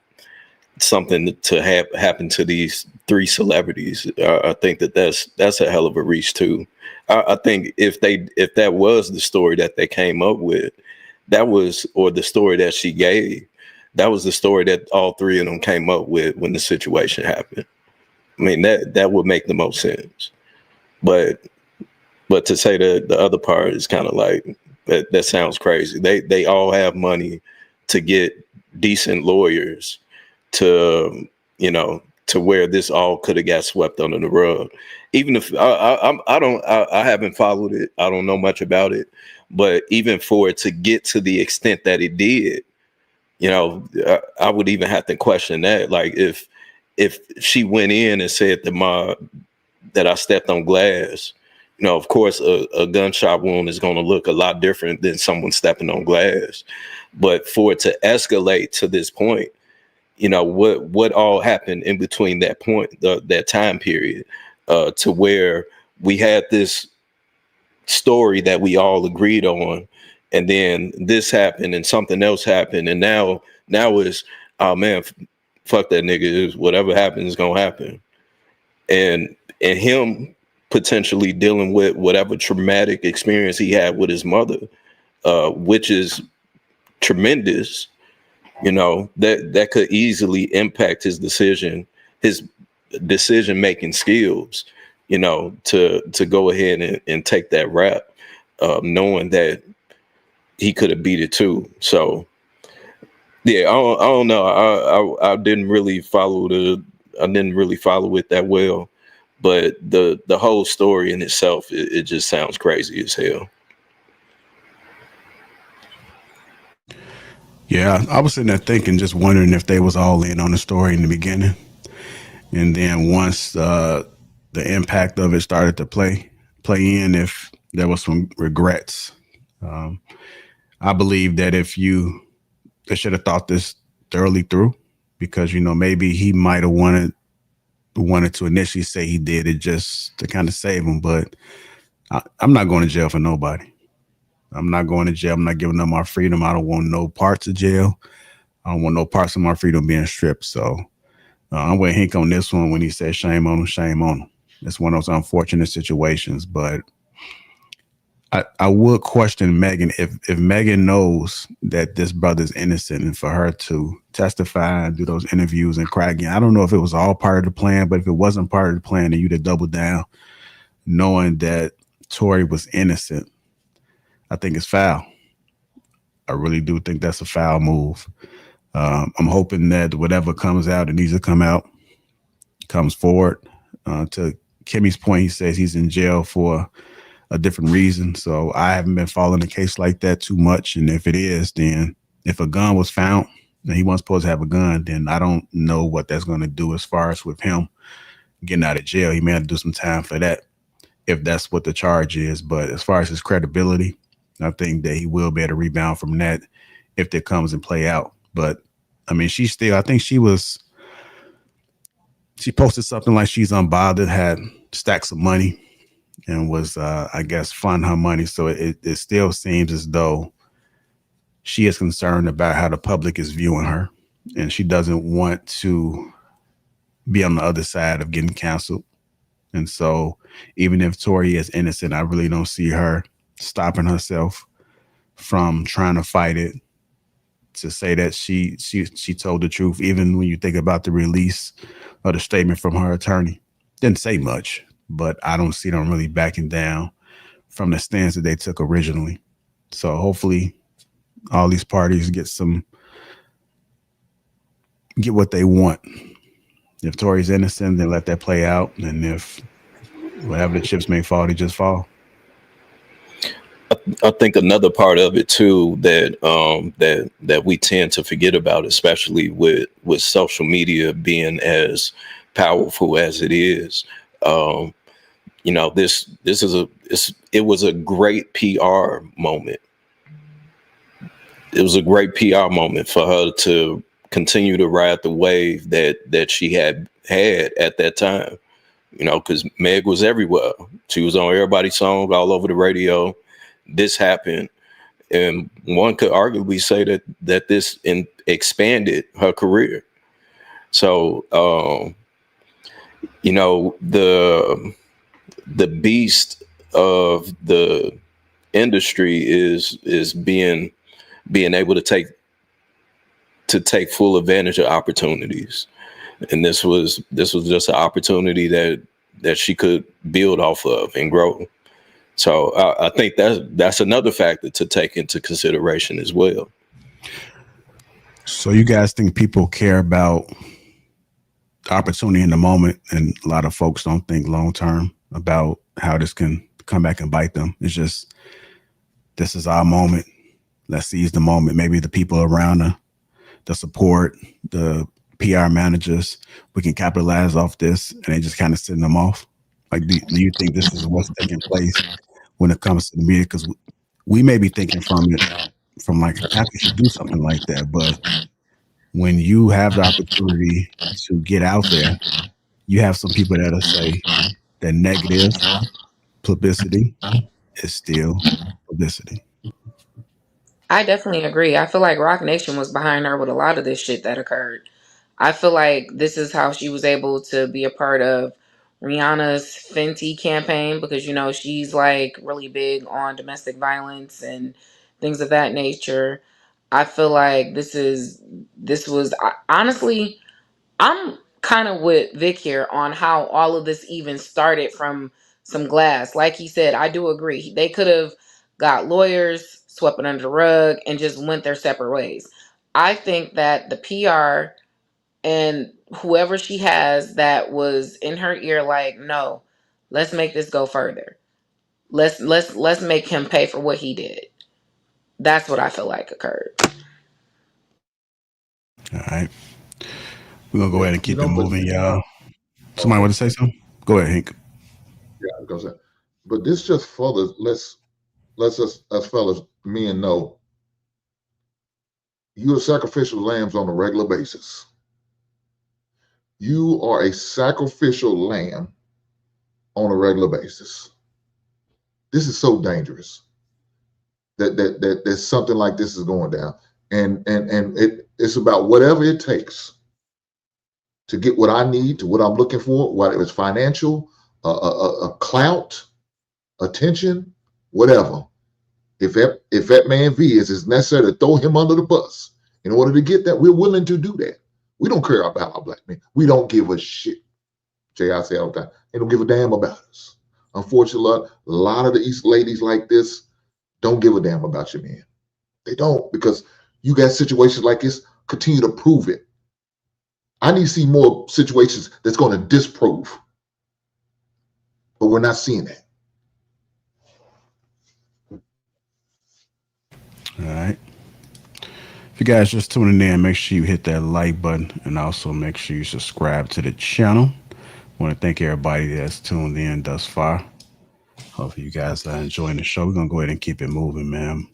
something to happen to these three celebrities, I think that's a hell of a reach too. I think if that was the story that they came up with, or the story that she gave, that was the story that all three of them came up with when the situation happened. I mean, that would make the most sense. But to say the other part is kind of like that sounds crazy. They all have money to get decent lawyers to where this all could have got swept under the rug. Even if I haven't followed it, I don't know much about it, but even for it to get to the extent that it did, I would even have to question that. Like if she went in and said that I stepped on glass, of course a gunshot wound is going to look a lot different than someone stepping on glass. But for it to escalate to this point, what all happened in between that point, that time period, to where we had this story that we all agreed on, and then this happened and something else happened, and now it's, oh man, fuck that nigga, whatever happens is gonna happen, and him potentially dealing with whatever traumatic experience he had with his mother, which is tremendous. That could easily impact his decision making skills, to go ahead and take that rap, knowing that he could have beat it too. So yeah, I don't know. I didn't really follow it that well, but the whole story in itself, it just sounds crazy as hell. Yeah, I was sitting there thinking, just wondering if they was all in on the story in the beginning, and then once the impact of it started to play in, if there was some regrets. I believe that they should have thought this thoroughly through, because maybe he might have wanted to initially say he did it just to kind of save him, but I'm not going to jail for nobody. I'm not going to jail. I'm not giving up my freedom. I don't want no parts of jail. I don't want no parts of my freedom being stripped. So I'm with Hink on this one when he says shame on him, shame on him. It's one of those unfortunate situations. But I would question Megan if Megan knows that this brother's innocent, and for her to testify and do those interviews and cry again. I don't know if it was all part of the plan, but if it wasn't part of the plan, then you'd have doubled down knowing that Tory was innocent. I think it's foul. I really do think that's a foul move. I'm hoping that whatever comes out, it needs to come out, comes forward. To Kimmy's point, he says he's in jail for a different reason. So I haven't been following a case like that too much. And if it is, then if a gun was found and he wasn't supposed to have a gun, then I don't know what that's going to do as far as with him getting out of jail. He may have to do some time for that if that's what the charge is. But as far as his credibility, I think that he will be able to rebound from that if that comes and play out. But I mean, I think she posted something like she's unbothered, had stacks of money, and was, I guess, funding her money. So it still seems as though she is concerned about how the public is viewing her, and she doesn't want to be on the other side of getting canceled. And so, even if Tory is innocent, I really don't see her stopping herself from trying to fight it, to say that she told the truth. Even when you think about the release of the statement from her attorney, didn't say much, but I don't see them really backing down from the stance that they took originally. So hopefully all these parties get what they want. If Tory's innocent, then let that play out. And if whatever the chips may fall, they just fall. I think another part of it too that that we tend to forget about, especially with social media being as powerful as it is, you know, it was a great PR moment. It was a great PR moment for her to continue to ride the wave that she had at that time. You know, because Meg was everywhere. She was on everybody's song, all over the radio. This happened, and one could arguably say that this expanded her career. So, you know, the beast of the industry is being able to take full advantage of opportunities, and this was just an opportunity that she could build off of and grow. So I think that's another factor to take into consideration as well. So you guys think people care about the opportunity in the moment, and a lot of folks don't think long term about how this can come back and bite them? It's just, this is our moment. Let's seize the moment. Maybe the people around her, the support, the PR managers, we can capitalize off this, and they just kind of sitting them off. Like, do you think this is what's taking place when it comes to the media? Because we may be thinking from like, how could you do something like that? But when you have the opportunity to get out there, you have some people that'll say that negative publicity is still publicity. I definitely agree. I feel like Rock Nation was behind her with a lot of this shit that occurred. I feel like this is how she was able to be a part of Rihanna's Fenty campaign, because, you know, she's like really big on domestic violence and things of that nature. I feel like honestly, I'm kind of with Vic here on how all of this even started from some glass. Like he said, I do agree. They could have got lawyers, swept it under the rug, and just went their separate ways. I think that the PR and whoever she has that was in her ear, like, no, let's make this go further. Let's make him pay for what he did. That's what I feel like occurred. All right. We're going to go ahead and keep it moving, y'all. Somebody want to say something? Go ahead, Hank. Yeah, because but this just further let's us fellas, men know you're sacrificial lambs on a regular basis. You are a sacrificial lamb on a regular basis. This is so dangerous that something like this is going down, and it's about whatever it takes to get what I need, to what I'm looking for, whether it's financial, clout, attention, whatever. If that man V is necessary to throw him under the bus in order to get that, we're willing to do that. We don't care about our black men. We don't give a shit. Jay, I say all the time, they don't give a damn about us. Unfortunately, a lot of these ladies like this don't give a damn about your men. They don't, because you got situations like this, continue to prove it. I need to see more situations that's going to disprove. But we're not seeing that. All right. If you guys just tuning in, make sure you hit that like button, and also make sure you subscribe to the channel. I want to thank everybody that's tuned in thus far. Hopefully you guys are enjoying the show. We're going to go ahead and keep it moving, man.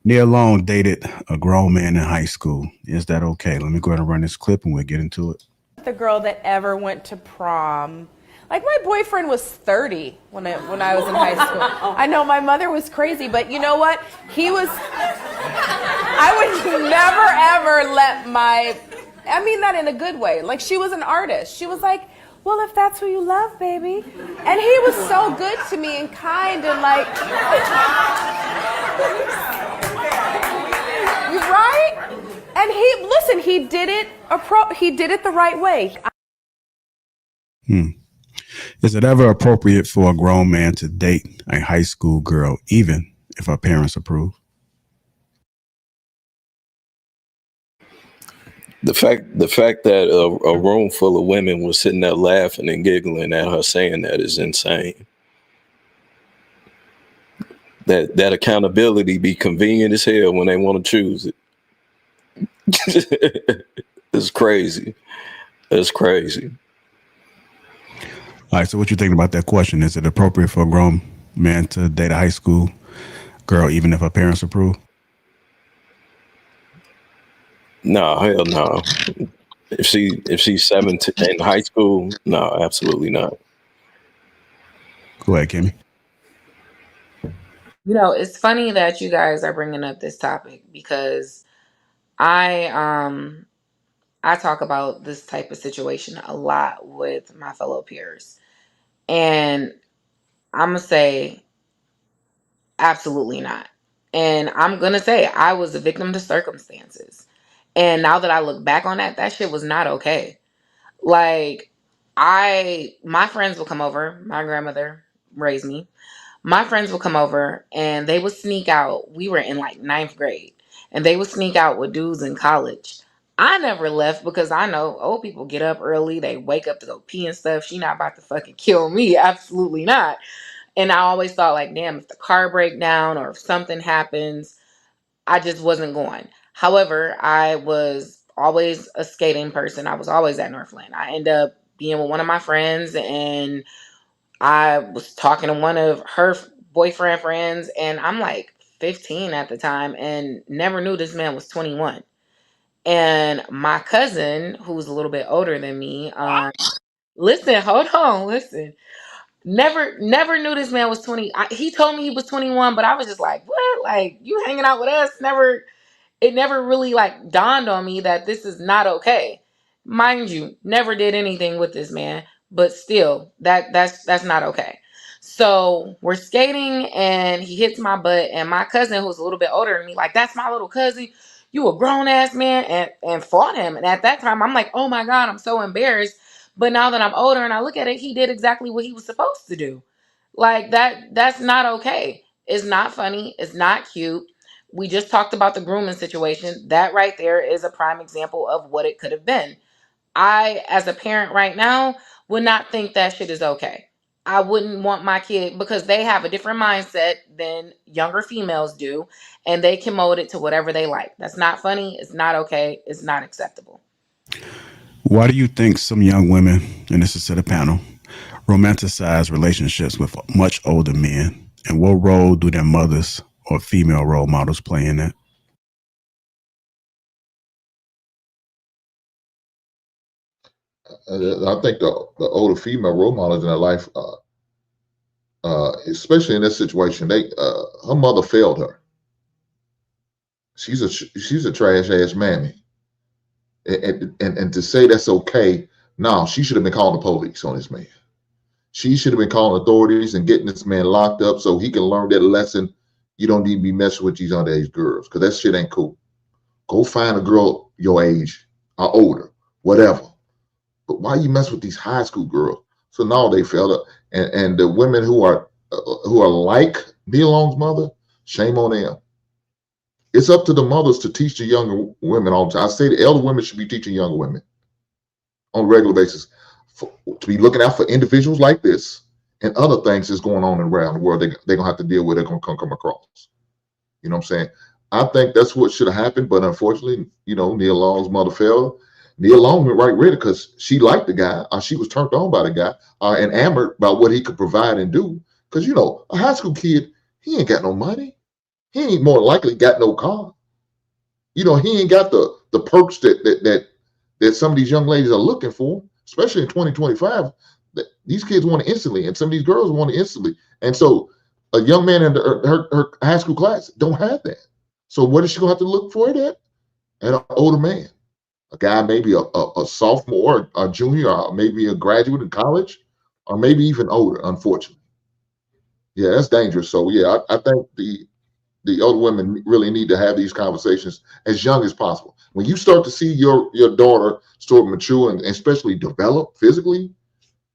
Nia Long dated a grown man in high school. Is that okay? Let me go ahead and run this clip and we'll get into it. The girl that ever went to prom. Like, my boyfriend was 30 when I was in high school. I know my mother was crazy, but you know what? He was I would never ever let I mean that in a good way. Like, she was an artist. She was like, well, if that's who you love, baby. And he was so good to me and kind and like, right? And he did it the right way. Is it ever appropriate for a grown man to date a high school girl, even if her parents approve? The fact that a room full of women was sitting there laughing and giggling at her saying that is insane. That accountability be convenient as hell when they want to choose it. It's crazy. It's crazy. All right, so what you think about that question? Is it appropriate for a grown man to date a high school girl, even if her parents approve? No, hell no. If she's 17 in high school, no, absolutely not. Go ahead, Kimmy. You know, it's funny that you guys are bringing up this topic because I talk about this type of situation a lot with my fellow peers. And I'm going to say absolutely not. And I'm going to say I was a victim to circumstances. And now that I look back on that shit was not okay. Like, my friends would come over. My grandmother raised me. My friends would come over and they would sneak out. We were in like 9th grade and they would sneak out with dudes in college. I never left because I know old people get up early. They wake up to go pee and stuff. She not about to fucking kill me. Absolutely not. And I always thought like, damn, if the car break down or if something happens, I just wasn't going. However, I was always a skating person. I was always at Northland. I ended up being with one of my friends and I was talking to one of her boyfriend friends, and I'm like 15 at the time and never knew this man was 21. And my cousin, who's a little bit older than me, listen, hold on, listen. Never knew this man was 20. He told me he was 21, but I was just like, what? Like, you hanging out with us? It never really like dawned on me that this is not okay. Mind you, never did anything with this man, but still, that's not okay. So we're skating and he hits my butt, and my cousin, who's a little bit older than me, like, that's my little cousin. You a grown ass man, and fought him. And at that time, I'm like, oh my God, I'm so embarrassed. But now that I'm older and I look at it, he did exactly what he was supposed to do. Like, that's not okay. It's not funny. It's not cute. We just talked about the grooming situation. That right there is a prime example of what it could have been. I, as a parent right now, would not think that shit is okay. I wouldn't want my kid, because they have a different mindset than younger females do, and they can mold it to whatever they like. That's not funny. It's not okay. It's not acceptable. Why do you think some young women, and this is to the panel, romanticize relationships with much older men? And what role do their mothers or female role models play in that? I think the older female role models in her life, especially in this situation, her mother failed her. She's a trash ass mammy, and to say that's okay, no, she should have been calling the police on this man. She should have been calling authorities and getting this man locked up so he can learn that lesson. You don't need to be messing with these underage girls, because that shit ain't cool. Go find a girl your age or older, whatever. But why you mess with these high school girls? So now they failed up, and the women who are like Neil Long's mother, shame on them. It's up to the mothers to teach the younger women all the time. I say the elder women should be teaching younger women on a regular basis to be looking out for individuals like this and other things that's going on around the world. They're going to have to deal with. They're going to come across. You know what I'm saying? I think that's what should have happened, but unfortunately, Neil Long's mother failed. Neil Long went right with it because she liked the guy, or she was turned on by the guy, and enamored by what he could provide and do. Because a high school kid, he ain't got no money. He ain't more likely got no car. He ain't got the perks that some of these young ladies are looking for, especially in 2025. These kids want it instantly, and some of these girls want it instantly. And so a young man in her high school class don't have that. So what is she gonna have to look for it at? At an older man, a guy maybe a sophomore, a junior, or maybe a graduate in college, or maybe even older. Unfortunately, yeah, that's dangerous. So yeah, I think the older women really need to have these conversations as young as possible. When you start to see your daughter start to mature and especially develop physically,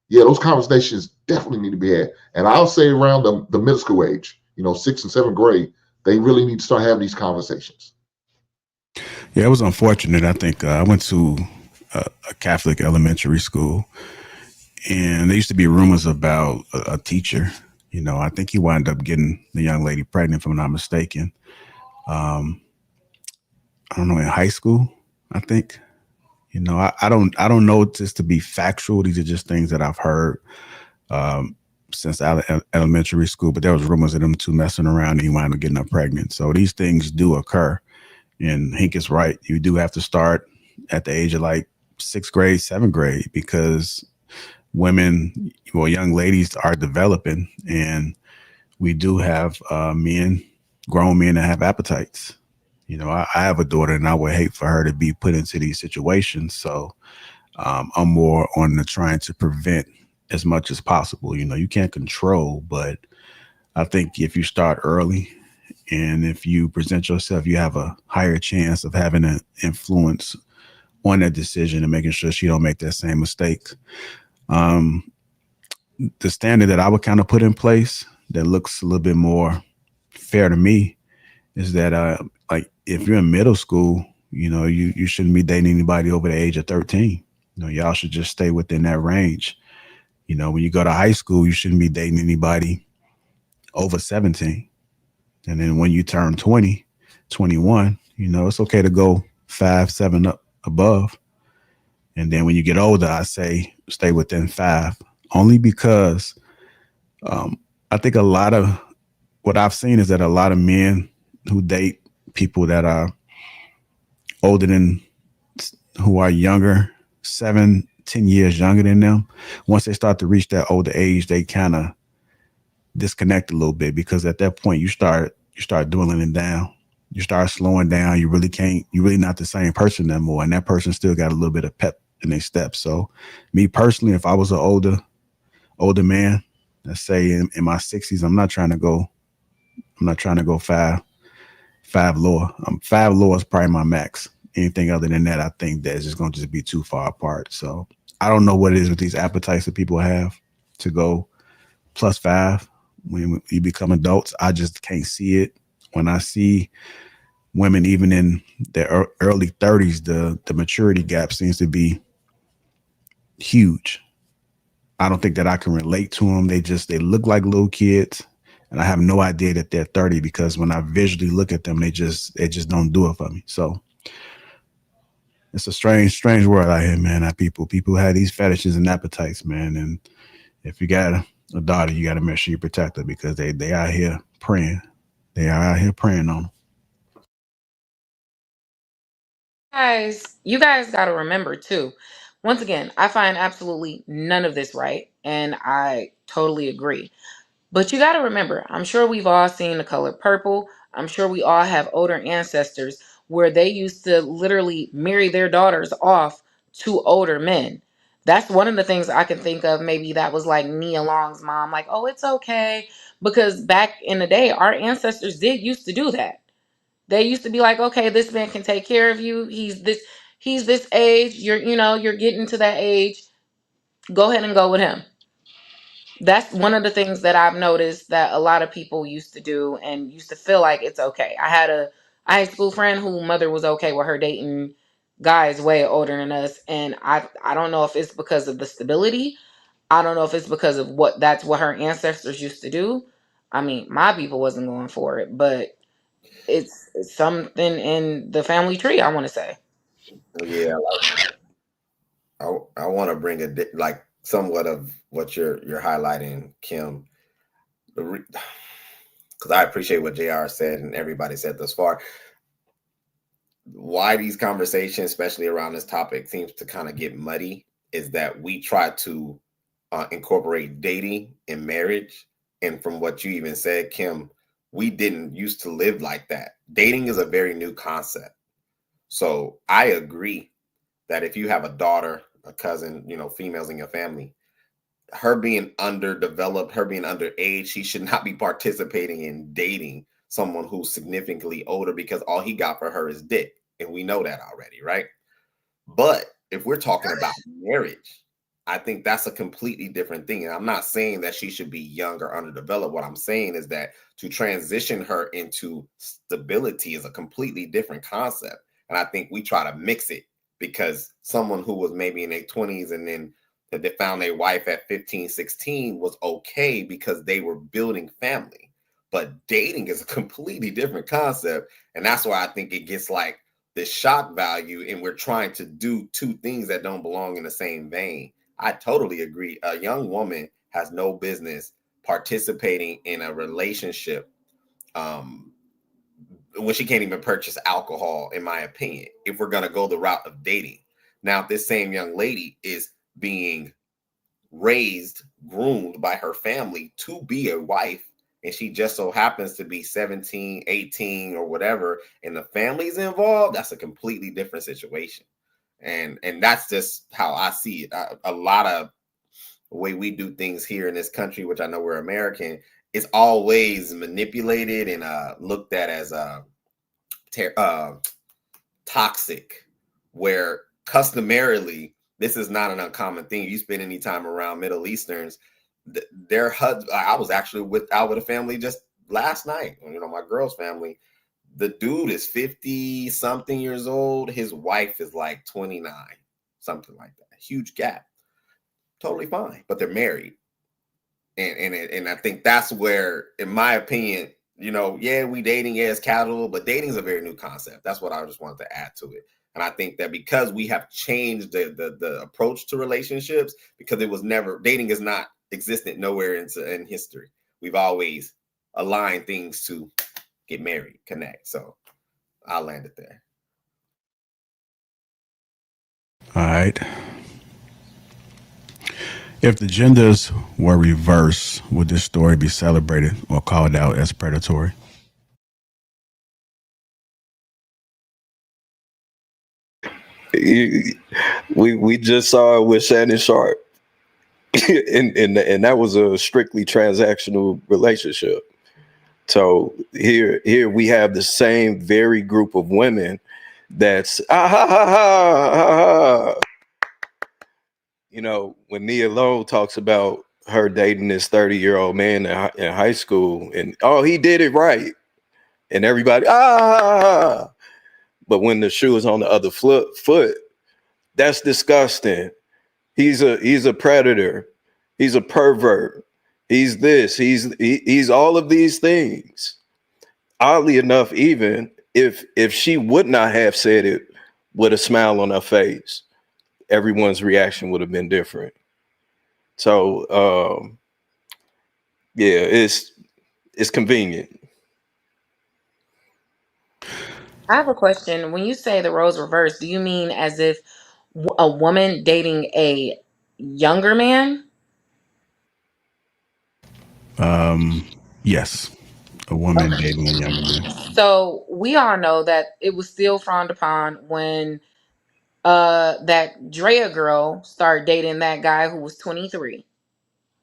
yeah, those conversations definitely need to be had. And I'll say around the middle school age, 6th and 7th grade, they really need to start having these conversations. Yeah, it was unfortunate. I think I went to a Catholic elementary school, and there used to be rumors about a teacher. I think he wound up getting the young lady pregnant, if I'm not mistaken. I don't know, in high school, I think. I don't know this to be factual. These are just things that I've heard since elementary school. But there was rumors of them two messing around, and he wound up getting her pregnant. So these things do occur. And Hank is right. You do have to start at the age of like 6th grade, 7th grade, because women, well, young ladies are developing, and we do have grown men that have appetites. I have a daughter, and I would hate for her to be put into these situations. So I'm more on the trying to prevent as much as possible. You can't control, but I think if you start early and if you present yourself, you have a higher chance of having an influence on that decision and making sure she don't make that same mistake. Um, the standard that I would kind of put in place that looks a little bit more fair to me is that like if you're in middle school, you shouldn't be dating anybody over the age of 13. Y'all should just stay within that range. When you go to high school, you shouldn't be dating anybody over 17. And then when you turn 20, 21, it's okay to go 5, 7 up above. And then when you get older, I say stay within 5, only because I think a lot of what I've seen is that a lot of men who date people that are older than, who are younger, 7, 10 years younger than them, once they start to reach that older age, they kind of disconnect a little bit, because at that point you start dwindling down. You start slowing down. You're really not the same person anymore. And that person still got a little bit of pep in their steps. So me personally, if I was an older man, let's say in my 60s, I'm not trying to go 5 lower. 5 lower is probably my max. Anything other than that, I think that's just going to be too far apart. So I don't know what it is with these appetites that people have to go +5 when you become adults. I just can't see it. When I see women, even in their early 30s, the maturity gap seems to be huge. I don't think that I can relate to them. They look like little kids, and I have no idea that they're 30, because when I visually look at them, they just don't do it for me. So it's a strange world out here, man. People have these fetishes and appetites, man. And if you got a daughter, you got to make sure you protect her, because they out here preying. They are out here preying on them. You guys got to remember too. Once again, I find absolutely none of this right, and I totally agree. But you got to remember, I'm sure we've all seen The Color Purple. I'm sure we all have older ancestors where they used to literally marry their daughters off to older men. That's one of the things I can think of. Maybe that was like Nia Long's mom, like, oh, it's okay. Because back in the day, our ancestors did used to do that. They used to be like, okay, this man can take care of you. He's this age. You're getting to that age. Go ahead and go with him. That's one of the things that I've noticed that a lot of people used to do and used to feel like it's okay. I had a high school friend whose mother was okay with her dating guys way older than us. And I don't know if it's because of the stability. I don't know if it's because of that's what her ancestors used to do. I mean, my people wasn't going for it, but it's something in the family tree, I want to say. Yeah, I want to bring like somewhat of what you're highlighting, Kim, because I appreciate what JR said and everybody said thus far. Why these conversations, especially around this topic, seems to kind of get muddy is that we try to incorporate dating in marriage. And from what you even said, Kim, we didn't used to live like that. Dating is a very new concept. So I agree that if you have a daughter, a cousin, females in your family, her being underdeveloped, her being underage, she should not be participating in dating someone who's significantly older, because all he got for her is dick. And we know that already, right? But if we're talking about marriage, I think that's a completely different thing. And I'm not saying that she should be young or underdeveloped. What I'm saying is that to transition her into stability is a completely different concept. And I think we try to mix it, because someone who was maybe in their 20s and then they found their wife at 15, 16 was okay because they were building family. But dating is a completely different concept. And that's why I think it gets like the shock value, and we're trying to do two things that don't belong in the same vein. I totally agree. A young woman has no business participating in a relationship when she can't even purchase alcohol, in my opinion, if we're going to go the route of dating. Now, if this same young lady is being raised, groomed by her family to be a wife, and she just so happens to be 17, 18 or whatever, and the family's involved, that's a completely different situation. And that's just how I see it. A lot of the way we do things here in this country, which I know we're American, is always manipulated and looked at as toxic, where customarily, this is not an uncommon thing. You spend any time around Middle Easterns, their husband. I was actually out with a family just last night. My girl's family. The dude is 50 something years old. His wife is like 29, something like that. Huge gap. Totally fine, but they're married. And I think that's where, in my opinion, we dating, it's casual, but dating is a very new concept. That's what I just wanted to add to it. And I think that because we have changed the approach to relationships, because it was never, dating is not existent nowhere in history. We've always aligned things to get married, connect. So I'll land it there. All right. If the genders were reversed, would this story be celebrated or called out as predatory? We just saw it with Shannon Sharp, and that was a strictly transactional relationship. So here we have the same very group of women that's when Nia Long talks about her dating this 30-year-old man in high school, and he did it right, and everybody but when the shoe is on the other foot, that's disgusting. He's a predator. He's a pervert. He's this. He's all of these things. Oddly enough, even if she would not have said it with a smile on her face, everyone's reaction would have been different. So it's convenient. I have a question. When you say the roles reversed, do you mean as if a woman dating a younger man? Yes. A woman dating a younger man. So we all know that it was still frowned upon when that Drea girl started dating that guy who was 23.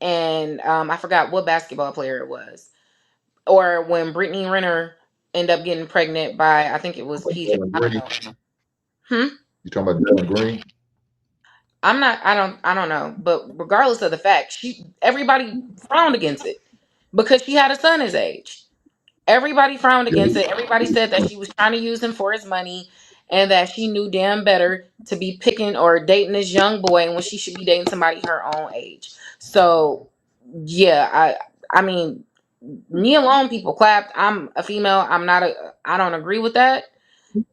And I forgot what basketball player it was. Or when Brittany Renner ended up getting pregnant by, I think it was PJ. I don't know. You talking about Dylan Green? I don't know. But regardless of the fact, everybody frowned against it because she had a son his age. Everybody frowned against it. Everybody said that she was trying to use him for his money and that she knew damn better to be picking or dating this young boy when she should be dating somebody her own age. So, yeah, I mean, me alone, people clapped. I'm a female. I don't agree with that.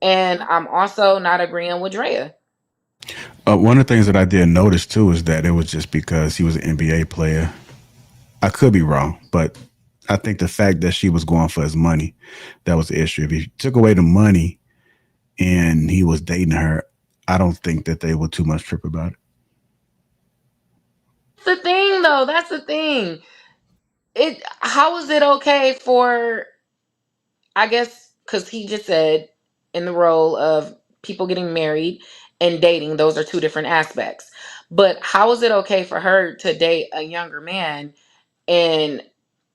And I'm also not agreeing with Drea. One of the things that I did notice too is that it was just because he was an NBA player. I could be wrong, but I think the fact that she was going for his money, that was the issue. If he took away the money and he was dating her, I don't think that they would too much trip about it. That's the thing, though. That's the thing. How is it okay for I guess because he just said in the role of people getting married and dating, those are two different aspects. But how is it okay for her to date a younger man? And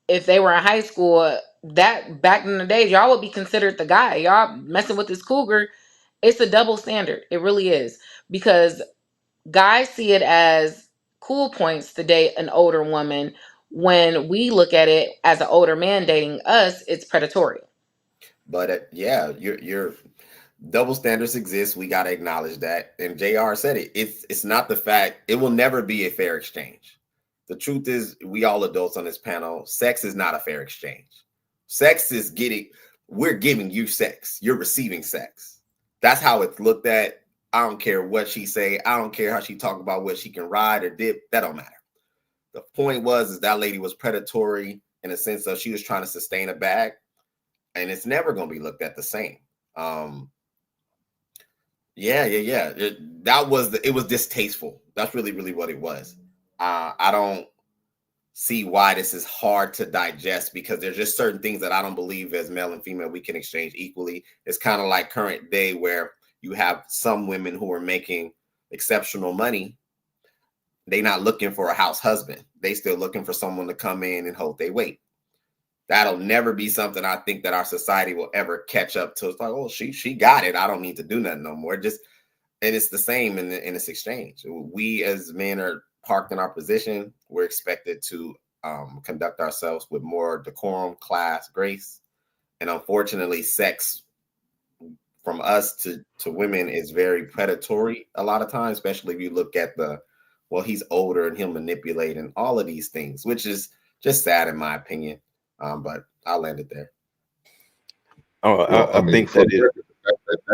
if they were in high school, that back in the days, y'all would be considered the guy. Y'all messing with this cougar. It's a double standard. It really is. Because guys see it as cool points to date an older woman. When we look at it as an older man dating us, it's predatory. But yeah, you're double standards exist. We got to acknowledge that. And JR said it. It's not the fact. It will never be a fair exchange. The truth is, we all adults on this panel, sex is not a fair exchange. Sex is we're giving you sex. You're receiving sex. That's how it's looked at. I don't care what she say. I don't care how she talk about what she can ride or dip. That don't matter. The point is that lady was predatory in a sense of she was trying to sustain a bag, and it's never going to be looked at the same. Yeah. It was distasteful. That's really, really what it was. I don't see why this is hard to digest, because there's just certain things that I don't believe as male and female we can exchange equally. It's kind of like current day where you have some women who are making exceptional money. They're not looking for a house husband. They still looking for someone to come in and hold their weight. That'll never be something I think that our society will ever catch up to. It's like, oh, she got it. I don't need to do nothing no more. And it's the same in this exchange. We as men are parked in our position. We're expected to conduct ourselves with more decorum, class, grace. And unfortunately, sex from us to women is very predatory a lot of times, especially if you look at he's older and he'll manipulate and all of these things, which is just sad in my opinion. But I'll end it there. Oh, I mean, think that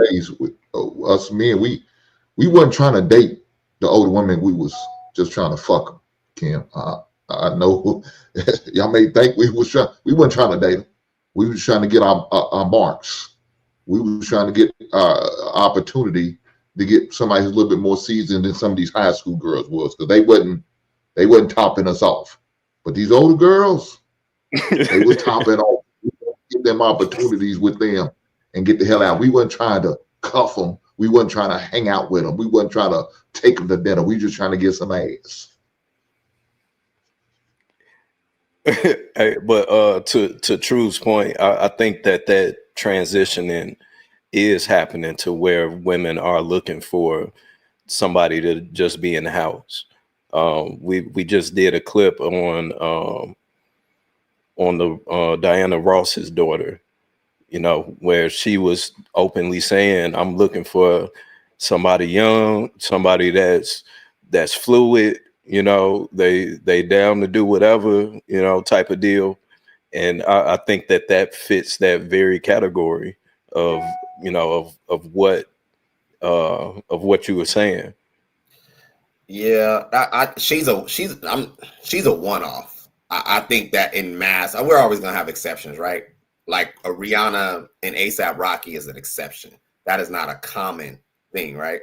days with us men, we wasn't trying to date the older women. We was just trying to fuck them, Kim. I know y'all may think we wasn't trying to date them. We was trying to get our marks. We was trying to get opportunity to get somebody who's a little bit more seasoned than some of these high school girls was, because they wasn't topping us off. But these older girls, they was topping off. Give them opportunities with them and get the hell out. We wasn't trying to cuff them. We wasn't trying to hang out with them. We wasn't trying to take them to dinner. We just trying to get some ass. Hey, but to True's point, I think that transitioning is happening to where women are looking for somebody to just be in the house. We just did a clip on the Diana Ross's daughter, where she was openly saying, I'm looking for somebody young, somebody that's fluid, they down to do whatever, type of deal. And I think that fits that very category of what you were saying. Yeah, she's a one-off. I think that in mass, we're always gonna have exceptions, right? Like a Rihanna and ASAP Rocky is an exception. That is not a common thing, right?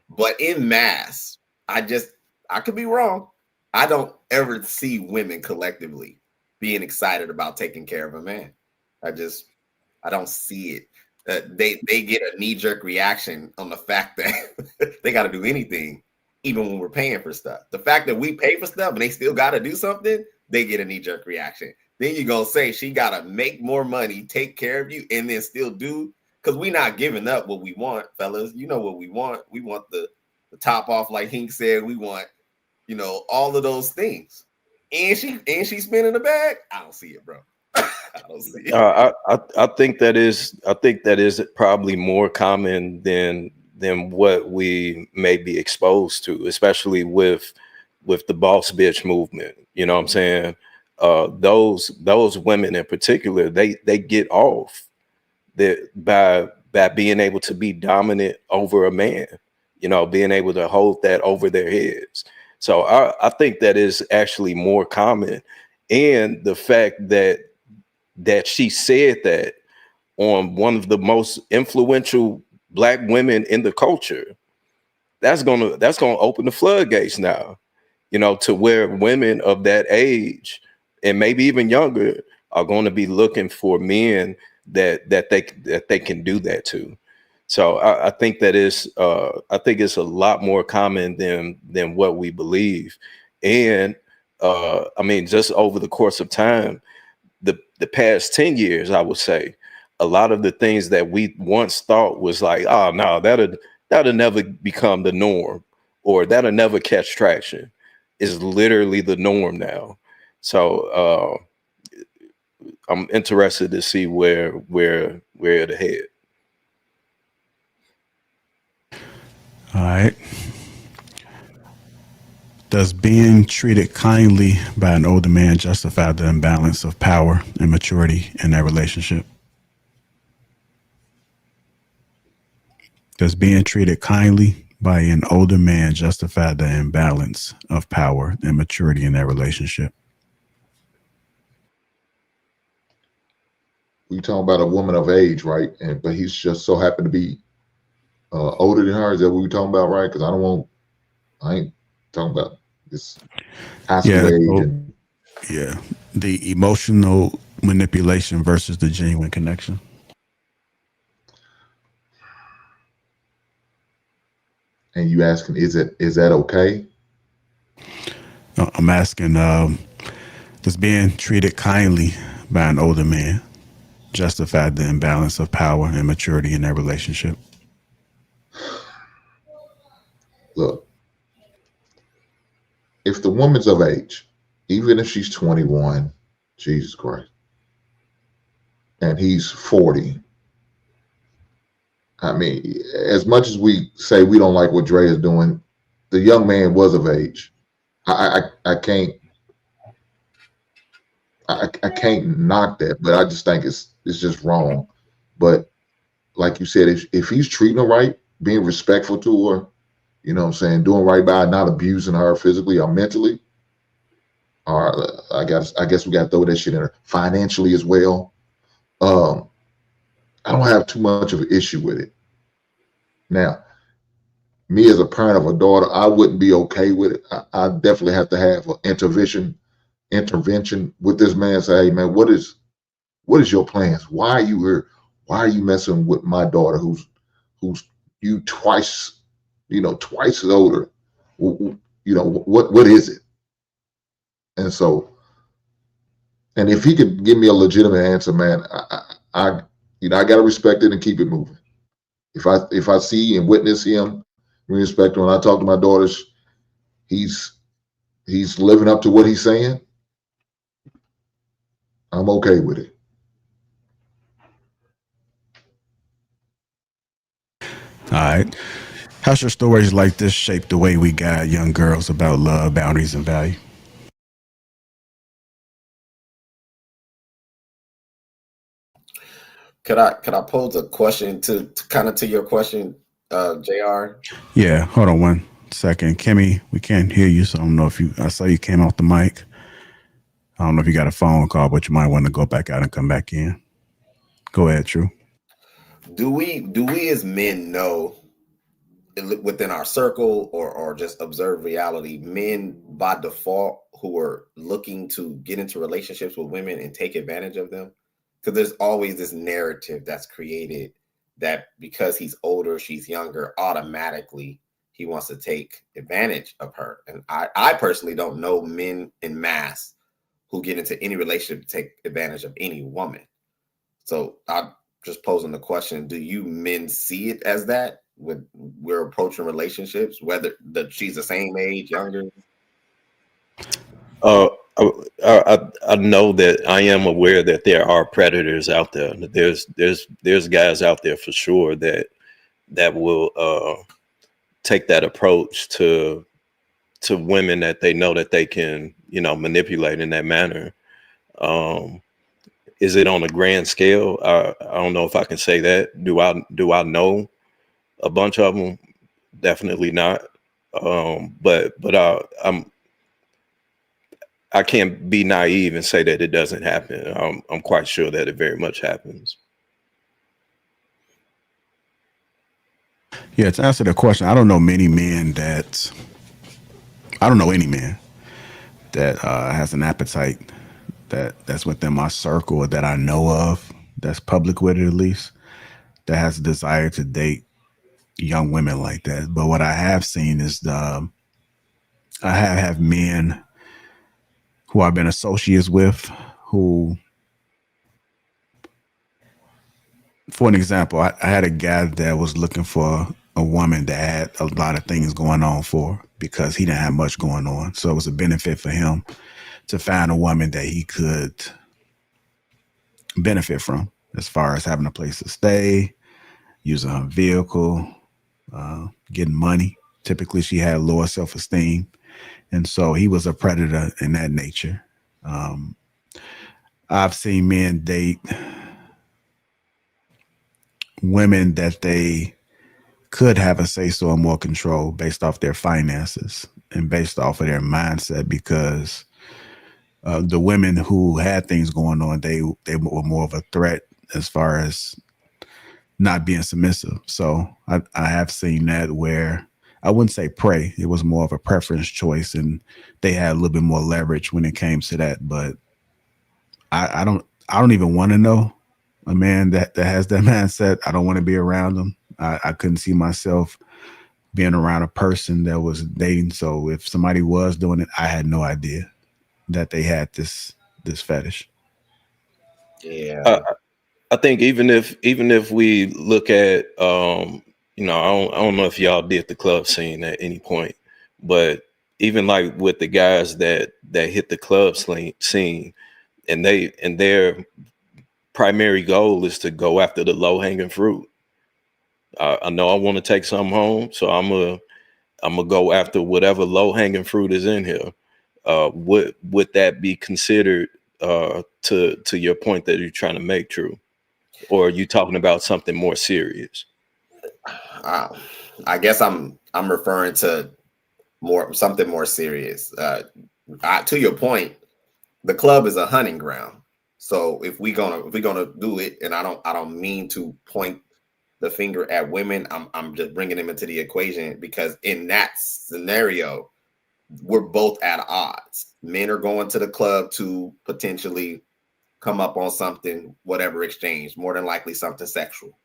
But in mass, I could be wrong. I don't ever see women collectively being excited about taking care of a man. I don't see it. They get a knee-jerk reaction on the fact that they got to do anything, even when we're paying for stuff. The fact that we pay for stuff and they still got to do something, they get a knee-jerk reaction. Then you're going to say she got to make more money, take care of you, and then still do, because we're not giving up what we want, fellas. You know what we want. We want the top off, like Hink said. We want, all of those things. And she's spinning the bag. I don't see it, bro. I don't see it. I think that is probably more common than what we may be exposed to, especially with the boss bitch movement. You know what I'm saying? Those women in particular, they get off that by being able to be dominant over a man, being able to hold that over their heads. So I think that is actually more common. And the fact that she said that on one of the most influential Black women in the culture, that's gonna open the floodgates now, to where women of that age and maybe even younger are going to be looking for men that they can do that to. So I think that is I think it's a lot more common than what we believe. And I mean, just over the course of time, the past 10 years, I would say, a lot of the things that we once thought was like, oh no, that'll never become the norm, or that'll never catch traction, is literally the norm now. So I'm interested to see where it'll head. All right. Does being treated kindly by an older man justify the imbalance of power and maturity in that relationship? Does being treated kindly by an older man justify the imbalance of power and maturity in that relationship? We talking about a woman of age, right? But he's just so happened to be older than her. Is that what we talking about, right? Because I ain't talking about this high school age. Yeah, the emotional manipulation versus the genuine connection. And you asking, is that okay? I'm asking, does being treated kindly by an older man justify the imbalance of power and maturity in that relationship? Look, if the woman's of age, even if she's 21, Jesus Christ, and he's 40, I mean, as much as we say we don't like what Dre is doing, the young man was of age. I can't knock that, but I just think it's just wrong. But like you said, if he's treating her right, being respectful to her, you know what I'm saying, doing right by her, not abusing her physically or mentally, or I guess we got to throw that shit in her financially as well. I don't have too much of an issue with it. Now, me as a parent of a daughter, I wouldn't be okay with it. I definitely have to have an intervention with this man. Say, hey man, what is your plans? Why are you here? Why are you messing with my daughter who's you twice as older? What is it? And so, and if he could give me a legitimate answer, man, I gotta respect it and keep it moving. If I see and witness him, respect him, when I talk to my daughters, he's living up to what he's saying, I'm okay with it. All right. How should stories like this shape the way we guide young girls about love, boundaries, and value? Could I pose a question to kind of to your question, JR? Yeah, hold on one second. Kimmy, we can't hear you, so I don't know if I saw you came off the mic. I don't know if you got a phone call, but you might want to go back out and come back in. Go ahead, True. Do we as men know within our circle or just observe reality, men by default who are looking to get into relationships with women and take advantage of them? Because there's always this narrative that's created that because he's older, she's younger, automatically he wants to take advantage of her. And I personally don't know men in mass who get into any relationship to take advantage of any woman. So I'm just posing the question, do you men see it as that when we're approaching relationships, whether she's the same age, younger? I know that I am aware that there are predators out there. There's guys out there for sure that will take that approach to women that they know that they can, manipulate in that manner. Is it on a grand scale? I don't know if I can say that. Do I know a bunch of them? Definitely not. But I can't be naive and say that it doesn't happen. I'm quite sure that it very much happens. Yeah, to answer the question, I don't know any man that has an appetite that's within my circle that I know of that's public with it at least, that has a desire to date young women like that. But what I have seen is I have men who I've been associates with who, for an example, I had a guy that was looking for a woman that had a lot of things going on for her because he didn't have much going on. So it was a benefit for him to find a woman that he could benefit from as far as having a place to stay, using her vehicle, getting money. Typically, she had lower self esteem. And so he was a predator in that nature. I've seen men date women that they could have a say so and more control based off their finances and based off of their mindset because the women who had things going on, they were more of a threat as far as not being submissive. So I have seen that where I wouldn't say prey. It was more of a preference choice, and they had a little bit more leverage when it came to that. But I don't even want to know a man that has that mindset. I don't want to be around them. I couldn't see myself being around a person that was dating. So if somebody was doing it, I had no idea that they had this fetish. Yeah. I think even if we look at you know, I don't know if y'all did the club scene at any point, but even like with the guys that hit the club scene and their primary goal is to go after the low hanging fruit. I know I want to take some home, so I'm gonna go after whatever low hanging fruit is in here. Would that be considered to your point that you're trying to make, True? Or are you talking about something more serious? I guess I'm referring to something more serious. To your point, the club is a hunting ground. So if we're gonna do it, and I don't mean to point the finger at women, I'm just bringing them into the equation because in that scenario, we're both at odds. Men are going to the club to potentially come up on something, whatever exchange, more than likely something sexual.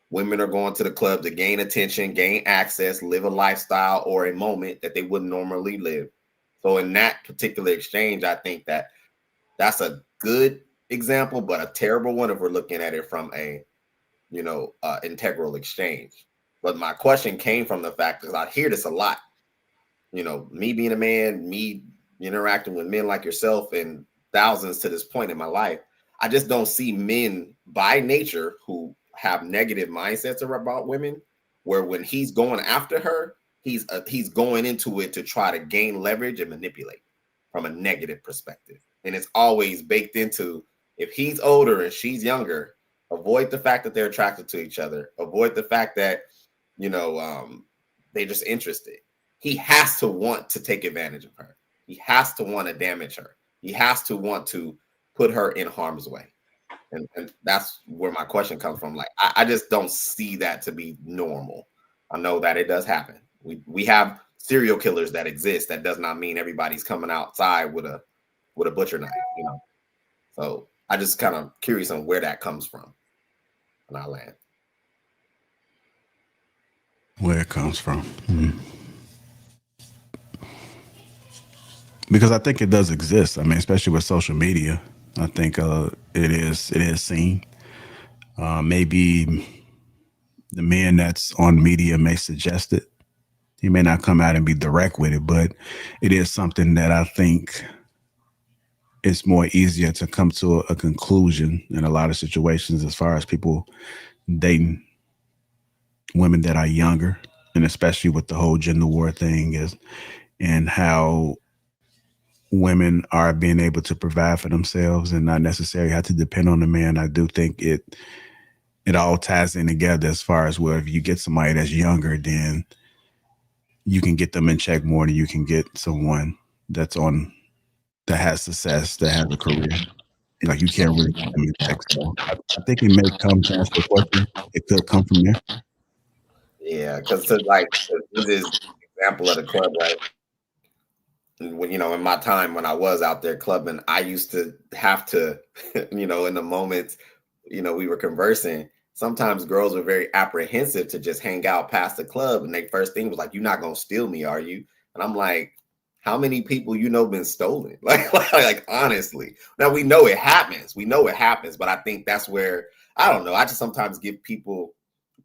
Women are going to the club to gain attention, gain access, live a lifestyle or a moment that they wouldn't normally live. So in that particular exchange, I think that's a good example, but a terrible one if we're looking at it from a, integral exchange. But my question came from the fact that I hear this a lot. Me being a man, me interacting with men like yourself and thousands to this point in my life, I just don't see men by nature who have negative mindsets about women, where when he's going after her, he's going into it to try to gain leverage and manipulate from a negative perspective. And it's always baked into, if he's older and she's younger, avoid the fact that they're attracted to each other. Avoid the fact that, they're just interested. He has to want to take advantage of her. He has to want to damage her. He has to want to put her in harm's way. And that's where my question comes from. Like, I just don't see that to be normal. I know that it does happen. We have serial killers that exist. That does not mean everybody's coming outside with a butcher knife, So I just kind of curious on where that comes from in our land. Where it comes from. Because I think it does exist. I mean, especially with social media, I think it is seen. Maybe the man that's on media may suggest it. He may not come out and be direct with it, but it is something that I think it's more easier to come to a conclusion in a lot of situations as far as people dating women that are younger, and especially with the whole gender war thing and how women are being able to provide for themselves and not necessarily have to depend on the man. I do think it all ties in together as far as where if you get somebody that's younger, then you can get them in check more than you can get someone that has success, that has a career. Like, you can't really get them in check. So I think it may come to answer the question. It could come from there. Yeah, because this example of the club, right? When, in my time when I was out there clubbing, I used to have to, in the moments, we were conversing. Sometimes girls were very apprehensive to just hang out past the club, and their first thing was like, "You're not gonna steal me, are you?" And I'm like, "How many people been stolen?" Like honestly. Now we know it happens. But I think that's where I don't know. I just sometimes give people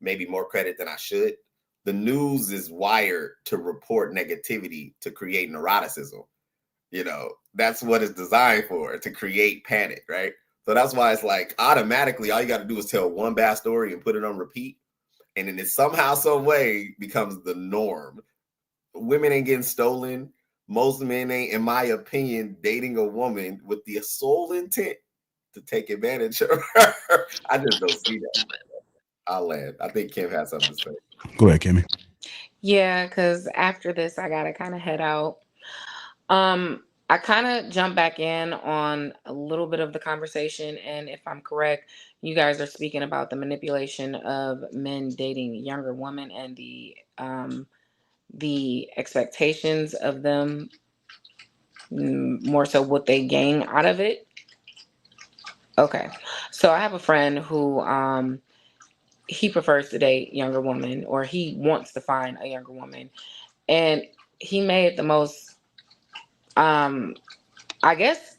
maybe more credit than I should. The news is wired to report negativity to create neuroticism. That's what it's designed for, to create panic, right? So that's why it's like automatically all you got to do is tell one bad story and put it on repeat. And then it somehow, some way becomes the norm. Women ain't getting stolen. Most men ain't, in my opinion, dating a woman with the sole intent to take advantage of her. I just don't see that. I'll land. I think Kim has something to say. Go ahead, Kimmy. Yeah, because after this, I gotta kind of head out. I kind of jump back in on a little bit of the conversation, and if I'm correct, you guys are speaking about the manipulation of men dating younger women and the expectations of them, more so what they gain out of it. Okay, so I have a friend who he prefers to date younger women, or he wants to find a younger woman, and he made the most I guess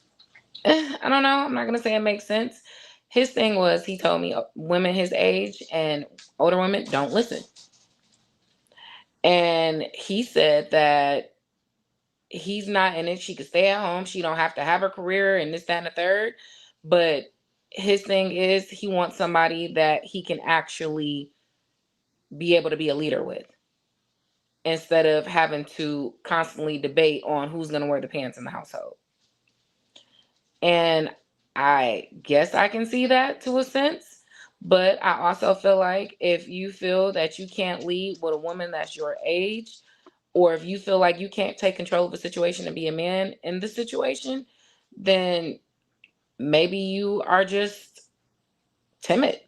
I don't know. I'm not gonna say it makes sense. His thing was, he told me women his age and older women don't listen. And he said that he's not in it. She could stay at home. She don't have to have a career and this, that, and the third. But his thing is, he wants somebody that he can actually be able to be a leader with, instead of having to constantly debate on who's gonna wear the pants in the household. And I guess I can see that to a sense. But I also feel like if you feel that you can't lead with a woman that's your age, or if you feel like you can't take control of a situation and be a man in the situation, then maybe you are just timid.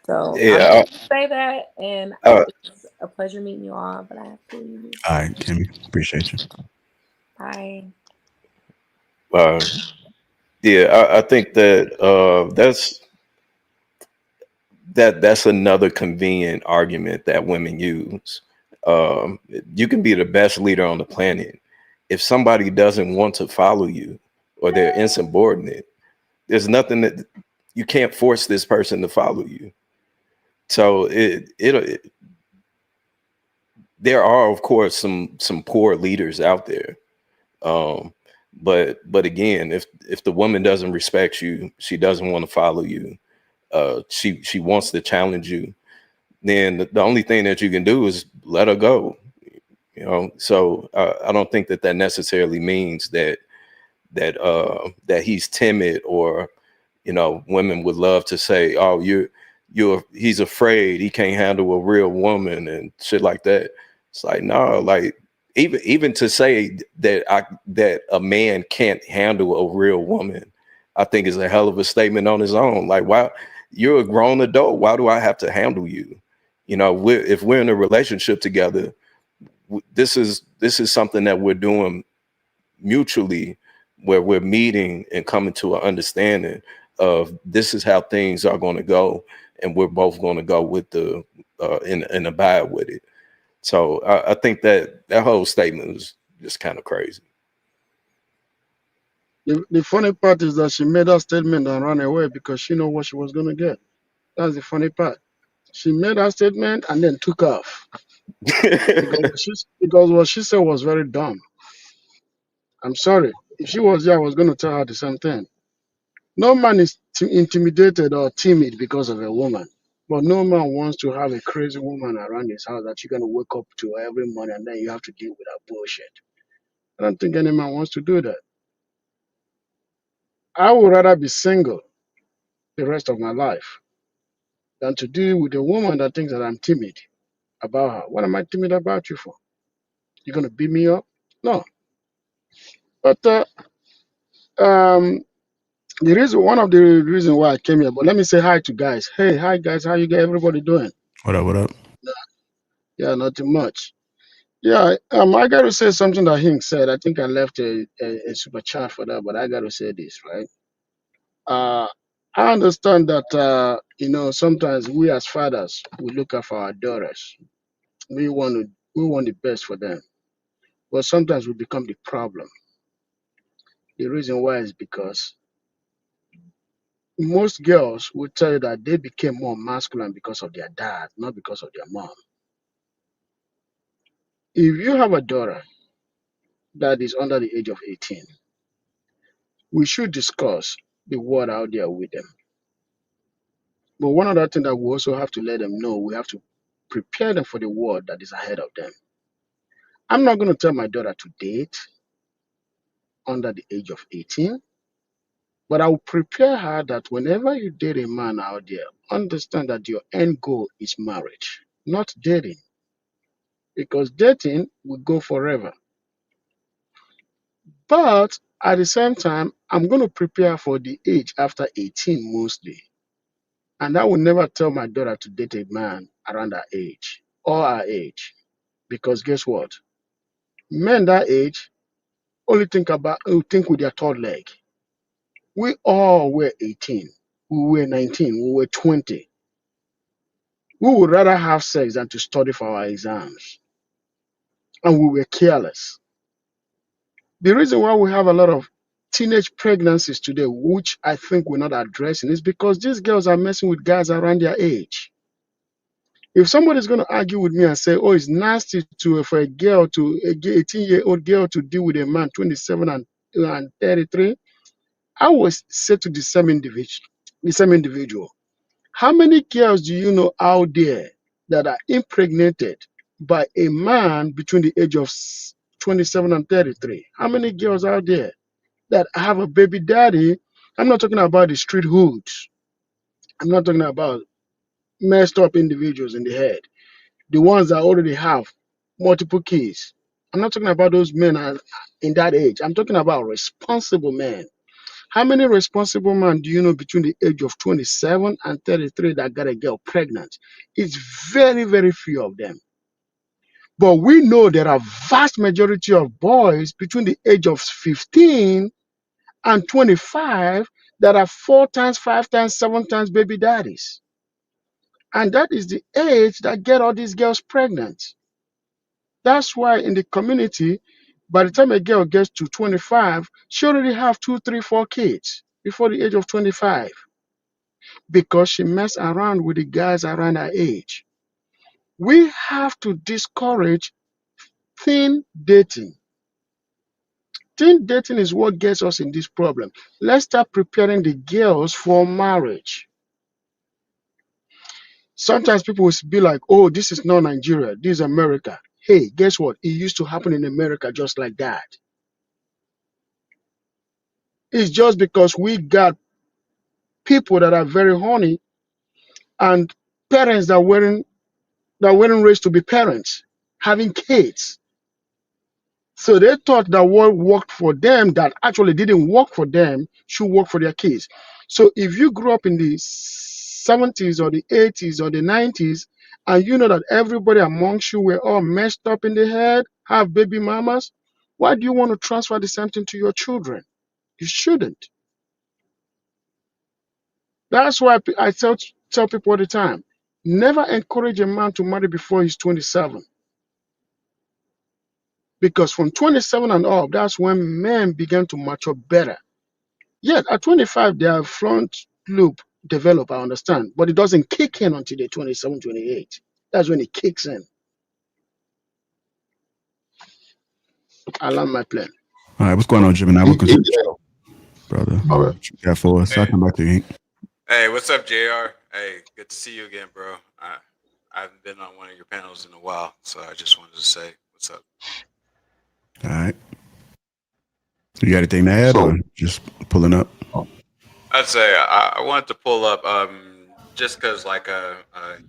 So I'm Yeah. going to say that. And I, it's a pleasure meeting you all, but I have to leave. All right, Kimmy. Appreciate you. Bye. uh, yeah, I think that that's another convenient argument that women use. You can be the best leader on the planet. If somebody doesn't want to follow you, or they're insubordinate, there's nothing that you can't force this person to follow you. So there are, of course, some poor leaders out there. Um, but again, if the woman doesn't respect you, she doesn't want to follow you, she wants to challenge you, then the only thing that you can do is let her go. So I don't think that necessarily means that he's timid, or women would love to say, oh, he's afraid, he can't handle a real woman and shit like that. It's like, no, like even to say that a man can't handle a real woman, I think is a hell of a statement on his own. Like, why? You're a grown adult, why do I have to handle you? If we're in a relationship together, this is something that we're doing mutually, where we're meeting and coming to an understanding of this is how things are going to go, and we're both going to go with the and abide with it. So I think that whole statement was just kind of crazy. The funny part is that she made that statement and ran away because she know what she was going to get. That's the funny part. She made that statement and then took off because what she said was very dumb. I'm sorry. If she was there, I was going to tell her the same thing. No man is intimidated or timid because of a woman. But no man wants to have a crazy woman around his house that you're going to wake up to every morning and then you have to deal with that bullshit. I don't think any man wants to do that. I would rather be single the rest of my life than to deal with a woman that thinks that I'm timid about her. What am I timid about you for? You gonna beat me up? No. But um, one of the reasons why I came here. But let me say hi to guys. Hey, hi guys. How you guys? Everybody doing? What up? What up? Yeah, not too much. Yeah, I got to say something that Hink said. I think I left a super chat for that, but I got to say this, right? I understand that sometimes we as fathers we look after our daughters. We want the best for them, but sometimes we become the problem. The reason why is because most girls will tell you that they became more masculine because of their dad, not because of their mom. If you have a daughter that is under the age of 18, we should discuss the world out there with them. But one other thing that we also have to let them know, we have to prepare them for the world that is ahead of them. I'm not going to tell my daughter to date under the age of 18, but I will prepare her that whenever you date a man out there, understand that your end goal is marriage, not dating, because dating will go forever. But at the same time, I'm going to prepare for the age after 18 mostly. And I will never tell my daughter to date a man around her age or her age. Because guess what? Men that age only think with their third leg. We all were 18. We were 19. We were 20. We would rather have sex than to study for our exams. And we were careless. The reason why we have a lot of teenage pregnancies today, which I think we're not addressing, is because these girls are messing with guys around their age. If somebody's going to argue with me and say, "Oh, it's nasty for a 18-year-old girl to deal with a man 27 and 33," I will say to the same individual, how many girls do you know out there that are impregnated by a man between the age of 27 and 33? How many girls out there that have a baby daddy? I'm not talking about the street hoods. I'm not talking about messed up individuals in the head, the ones that already have multiple kids. I'm not talking about those men in that age. I'm talking about responsible men. How many responsible men do you know between the age of 27 and 33 that got a girl pregnant? It's very, very few of them. But we know there are vast majority of boys between the age of 15 and 25 that are 4 times, 5 times, 7 times baby daddies. And that is the age that get all these girls pregnant. That's why in the community, by the time a girl gets to 25, she already have 2, 3, 4 kids before the age of 25 because she messed around with the guys around her age. We have to discourage teen dating. Teen dating is what gets us in this problem. Let's start preparing the girls for marriage. Sometimes people will be like, "Oh, this is not Nigeria, this is America." Hey, guess what? It used to happen in America just like that. It's just because we got people that are very horny and parents that weren't raised to be parents, having kids. So they thought that what worked for them that actually didn't work for them should work for their kids. So if you grew up in the 70s or the 80s or the 90s, and you know that everybody amongst you were all messed up in the head, have baby mamas, why do you want to transfer the same thing to your children? You shouldn't. That's why I tell people all the time, never encourage a man to marry before he's 27. Because from 27 and up, that's when men begin to mature better. Yet at 25, their front loop develop, I understand, but it doesn't kick in until they're 27, 28. That's when it kicks in. I land my plane. All right, what's going on, Jimmy? Now we'll continue, brother. All right. What you got for us? I'll come back to you. Hey, what's up, JR? Hey, good to see you again, bro. I haven't been on one of your panels in a while, so I just wanted to say what's up. All right. You got anything to add or just pulling up? I'd say I wanted to pull up just because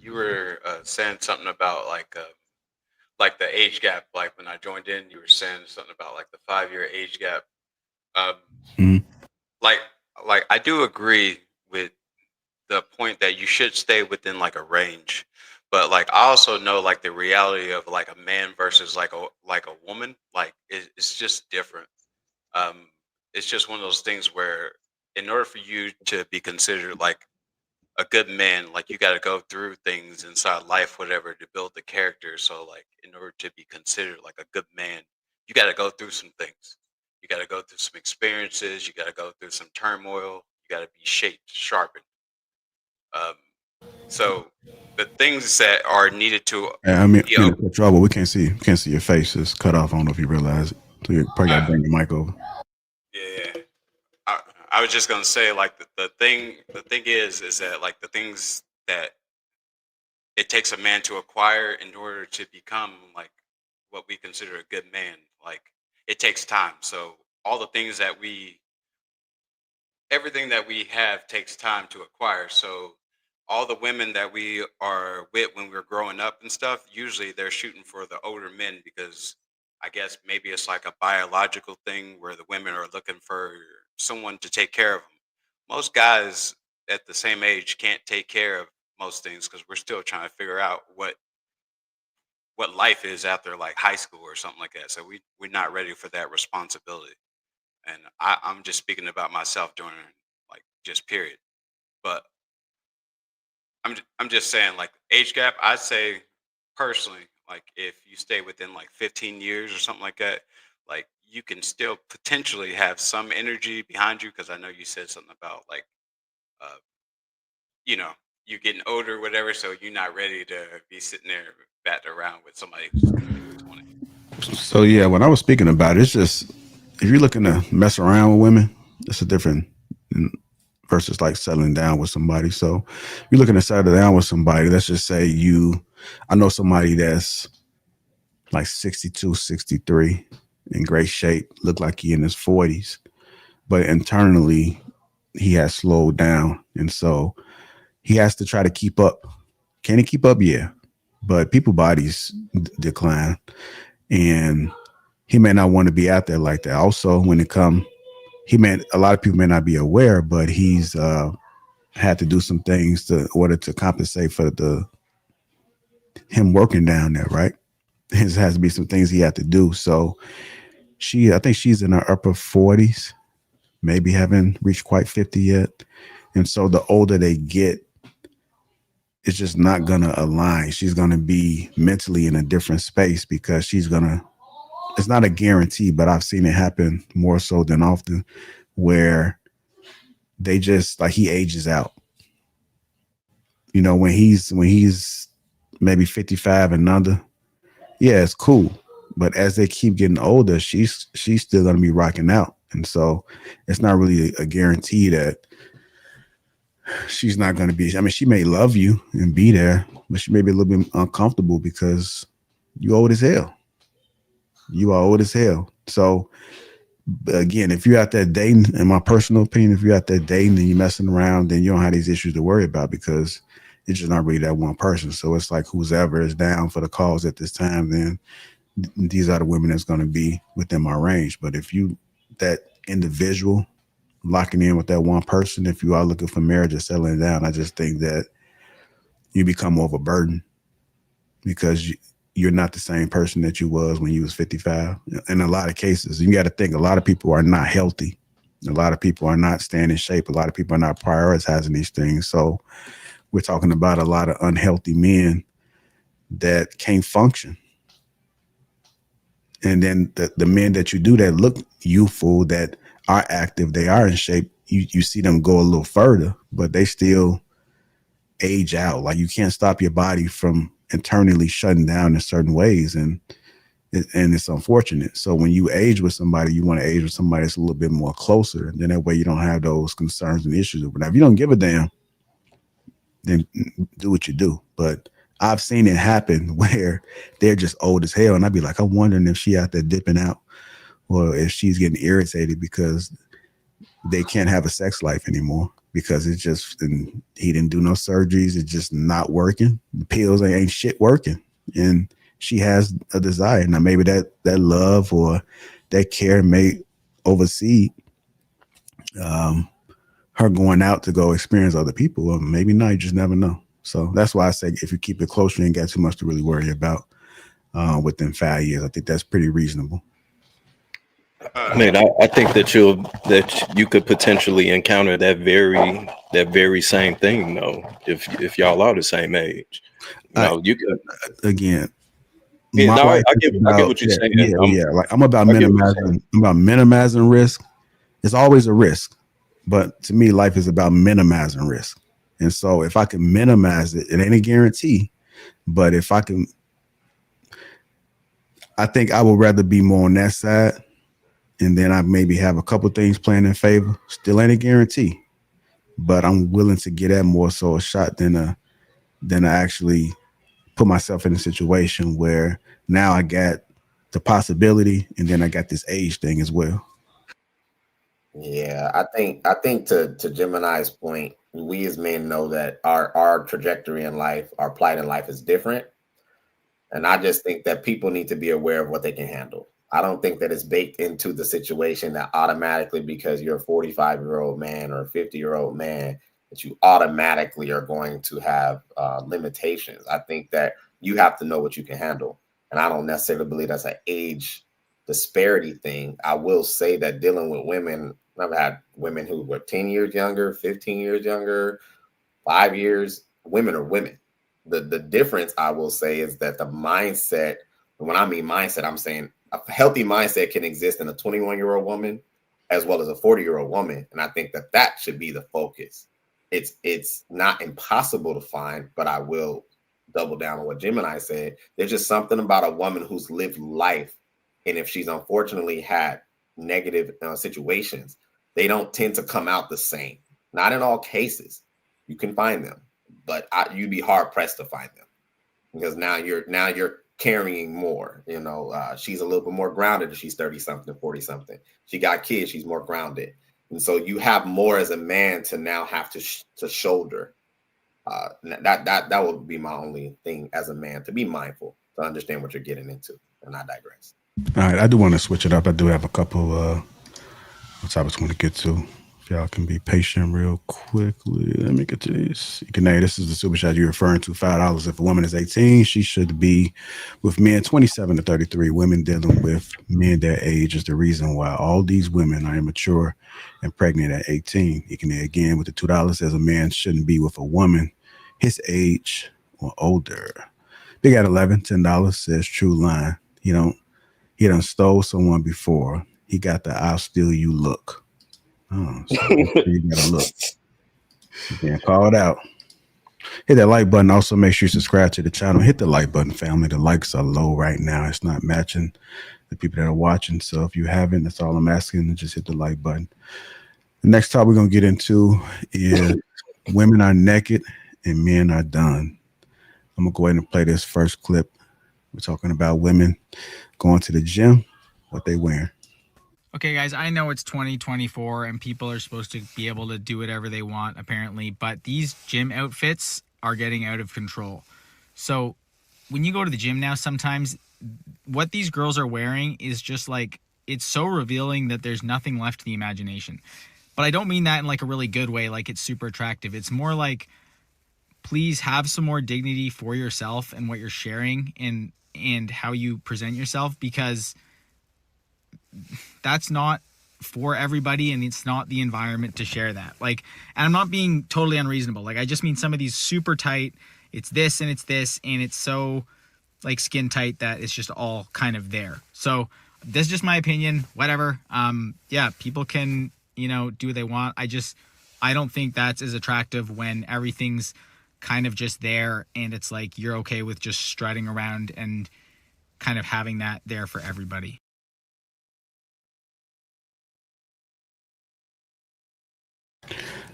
you were saying something about like the age gap. Like when I joined in, you were saying something about like the 5-year age gap. Like I do agree with the point that you should stay within like a range, but like I also know like the reality of like a man versus like a woman, like it's just different. It's just one of those things where in order for you to be considered like a good man, like you got to go through things inside life, whatever, to build the character. So, like, in order to be considered like a good man, you got to go through some things. You got to go through some experiences. You got to go through some turmoil. You got to be shaped, sharpened. So, the things that are needed to, I mean, trouble. We can't see your face. It's cut off. I don't know if you realize it. So you probably got to bring your mic over. Yeah. I was just gonna say, like, the thing is that, like, the things that it takes a man to acquire in order to become like what we consider a good man, like, it takes time. So all the things that everything that we have takes time to acquire. So all the women that we are with when we're growing up and stuff, usually they're shooting for the older men because I guess maybe it's like a biological thing where the women are looking for someone to take care of them. Most guys at the same age can't take care of most things because we're still trying to figure out what life is after like high school or something like that. So we're not ready for that responsibility. And I'm just speaking about myself during like just period. But I'm just saying, like, age gap, I'd say personally, like, if you stay within like 15 years or something like that, like, you can still potentially have some energy behind you because I know you said something about like uh you know, you getting older or whatever, so you're not ready to be sitting there batting around with somebody who's just coming in 20. So yeah, when I was speaking about it, it's just if you're looking to mess around with women, it's a different versus like settling down with somebody. So if you're looking to settle down with somebody, let's just say I know somebody that's like 62, 63, in great shape, look like he in his 40s, but internally he has slowed down. And so he has to try to keep up. Can he keep up? Yeah. But people bodies decline. And he may not want to be out there like that. Also, when it comes, a lot of people may not be aware, but he's had to do some things in order to compensate for him working down there, right? There has to be some things he had to do. So I think she's in her upper 40s, maybe haven't reached quite 50 yet. And so the older they get, it's just not going to align. She's going to be mentally in a different space because it's not a guarantee, but I've seen it happen more so than often where they just like he ages out. You know, when he's maybe 55 and under, yeah, it's cool. But as they keep getting older, she's still going to be rocking out. And so it's not really a guarantee that she's not going to be. I mean, she may love you and be there, but she may be a little bit uncomfortable because you old as hell. You are old as hell. So again, if you're out there dating, in my personal opinion, if you're out there dating and you're messing around, then you don't have these issues to worry about because it's just not really that one person. So it's like whoever is down for the cause at this time, then these are the women that's going to be within my range. But if you, that individual locking in with that one person, if you are looking for marriage or settling down, I just think that you become more of a burden because you're not the same person that you was when you was 55. In a lot of cases, you got to think a lot of people are not healthy. A lot of people are not staying in shape. A lot of people are not prioritizing these things. So we're talking about a lot of unhealthy men that can't function. And then the men that you do that look youthful, that are active, they are in shape, you see them go a little further, but they still age out. Like you can't stop your body from internally shutting down in certain ways. And it's unfortunate. So when you age with somebody, you want to age with somebody that's a little bit more closer. And then that way you don't have those concerns and issues. But if you don't give a damn, then do what you do. But I've seen it happen where they're just old as hell. And I'd be like, I'm wondering if she out there dipping out or if she's getting irritated because they can't have a sex life anymore because it's just, and he didn't do no surgeries. It's just not working. The pills ain't shit working. And she has a desire. Now, maybe that love or that care may oversee her going out to go experience other people. Or maybe not. You just never know. So that's why I say if you keep it close, you ain't got too much to really worry about within 5 years. I think that's pretty reasonable. I mean, I think that you could potentially encounter that very same thing though, if y'all are the same age. You could Again, yeah, my no, life I is get about what you're saying. Like I'm about I get what you're saying. minimizing risk. It's always a risk, but to me, life is about minimizing risk. And so, if I can minimize it, it ain't a guarantee. But if I can, I think I would rather be more on that side, and then I maybe have a couple things playing in favor. Still ain't a guarantee, but I'm willing to get that more so a shot than I actually put myself in a situation where now I got the possibility, and then I got this age thing as well. Yeah, I think to Gemini's point, we as men know that our trajectory in life, our plight in life is different. And I just think that people need to be aware of what they can handle. I don't think that it's baked into the situation that automatically, because you're a 45-year-old man or a 50-year-old man, that you automatically are going to have limitations. I think that you have to know what you can handle. And I don't necessarily believe that's an age disparity thing. I will say that dealing with women, I've had women who were 10 years younger, 15 years younger, 5 years. Women are women. The difference, I will say, is that the mindset, and when I mean mindset, I'm saying a healthy mindset can exist in a 21-year-old woman as well as a 40-year-old woman. And I think that that should be the focus. It's not impossible to find, but I will double down on what Gemini said. There's just something about a woman who's lived life. And if she's unfortunately had negative situations, they don't tend to come out the same. Not in all cases. You can find them, but you'd be hard pressed to find them, because now you're carrying more. She's a little bit more grounded if she's 30 something, 40 something. She got kids, she's more grounded, and so you have more as a man to now have to shoulder. That would be my only thing as a man, to be mindful, to understand what you're getting into. And I digress. All right, I do want to switch it up. I do have a couple topics I want to get to. If y'all can be patient real quickly. Let me get to this. You can name this is the super chat you're referring to. $5. If a woman is 18, she should be with men 27 to 33. Women dealing with men their age is the reason why all these women are immature and pregnant at 18. You can again with the $2 says a man shouldn't be with a woman his age or older. Big at 11, $10 says true line. He done stole someone before. He got the I'll steal you look. Oh, so you gotta look. Yeah, call it out. Hit that like button. Also, make sure you subscribe to the channel. Hit the like button, family. The likes are low right now. It's not matching the people that are watching. So if you haven't, that's all I'm asking. Just hit the like button. The next topic we're gonna get into is women are naked and men are done. I'm gonna go ahead and play this first clip. We're talking about women going to the gym, what they wearing. Okay, guys, I know it's 2024 and people are supposed to be able to do whatever they want, apparently, but these gym outfits are getting out of control. So when you go to the gym now, sometimes what these girls are wearing is just like, it's so revealing that there's nothing left to the imagination. But I don't mean that in like a really good way, like it's super attractive. It's more like, please have some more dignity for yourself and what you're sharing and how you present yourself, because that's not for everybody and it's not the environment to share that. Like, and I'm not being totally unreasonable. Like, I just mean some of these super tight, it's this and it's this, and it's so like skin tight that it's just all kind of there. So this is just my opinion, whatever. Yeah, people can, do what they want. I don't think that's as attractive when everything's kind of just there and it's like you're okay with just strutting around and kind of having that there for everybody.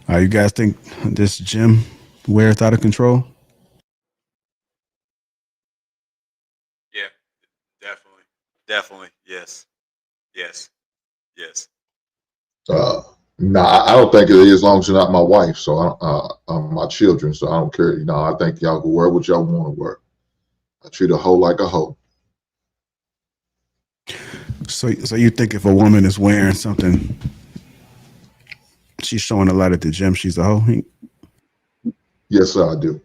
You guys think this gym wear is out of control? Yeah, definitely. Yes. No, I don't think it is, as long as you're not my wife. So my children. So I don't care. I think y'all can wear what y'all want to wear. I treat a hoe like a hoe. So you think if a woman is wearing something, she's showing a lot at the gym, she's a hoe? Yes, sir, I do.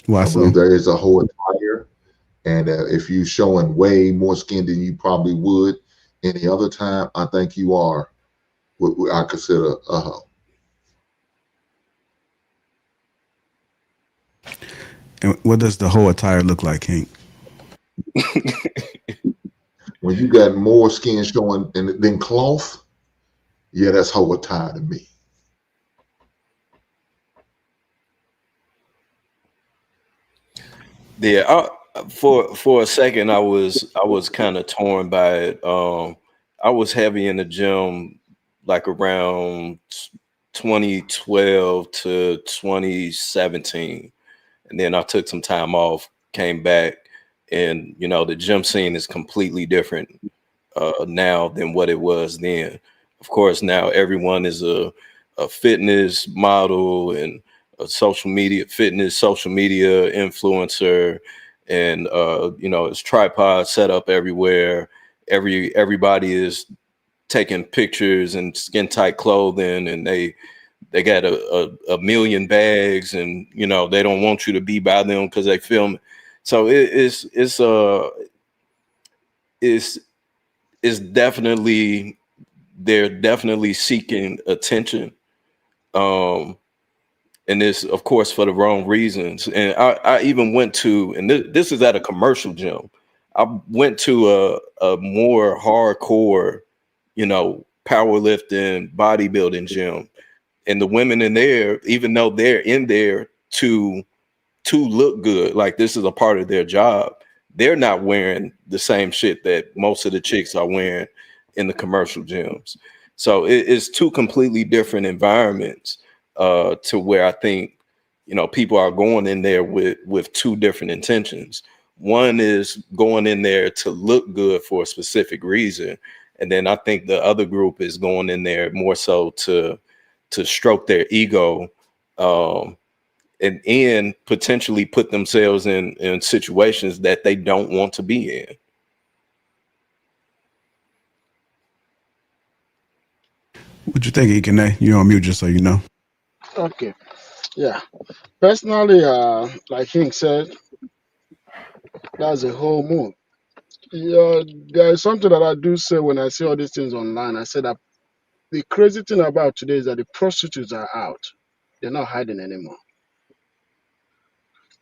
Why I so? believe there is a hoe attire, and if you're showing way more skin than you probably would, Any other time, I think you are what I consider a hoe. And what does the whole attire look like, Hank? When you got more skin showing than cloth, yeah, that's hoe attire to me. Yeah, for a second I was kind of torn by it. I was heavy in the gym like around 2012 to 2017, and then I took some time off, came back, and the gym scene is completely different now than what it was then. Of course, now everyone is a fitness model and a social media influencer, and it's tripod set up everywhere. Everybody is taking pictures in skin tight clothing, and they got a million bags, and they don't want you to be by them because they film. So it's definitely, they're definitely seeking attention, and this, of course, for the wrong reasons. And I even went to, and this is at a commercial gym, I went to a more hardcore, powerlifting, bodybuilding gym, and the women in there, even though they're in there to look good, like this is a part of their job, they're not wearing the same shit that most of the chicks are wearing in the commercial gyms. So it's two completely different environments, to where I think people are going in there with two different intentions. One is going in there to look good for a specific reason, and then I think the other group is going in there more so to stroke their ego, and potentially put themselves in situations that they don't want to be in. What you think, Ikene? You're on mute, just so you know. Okay. Yeah. Personally, like King said, that's a whole move. Yeah, there is something that I do say when I see all these things online. I said that the crazy thing about today is that the prostitutes are out. They're not hiding anymore.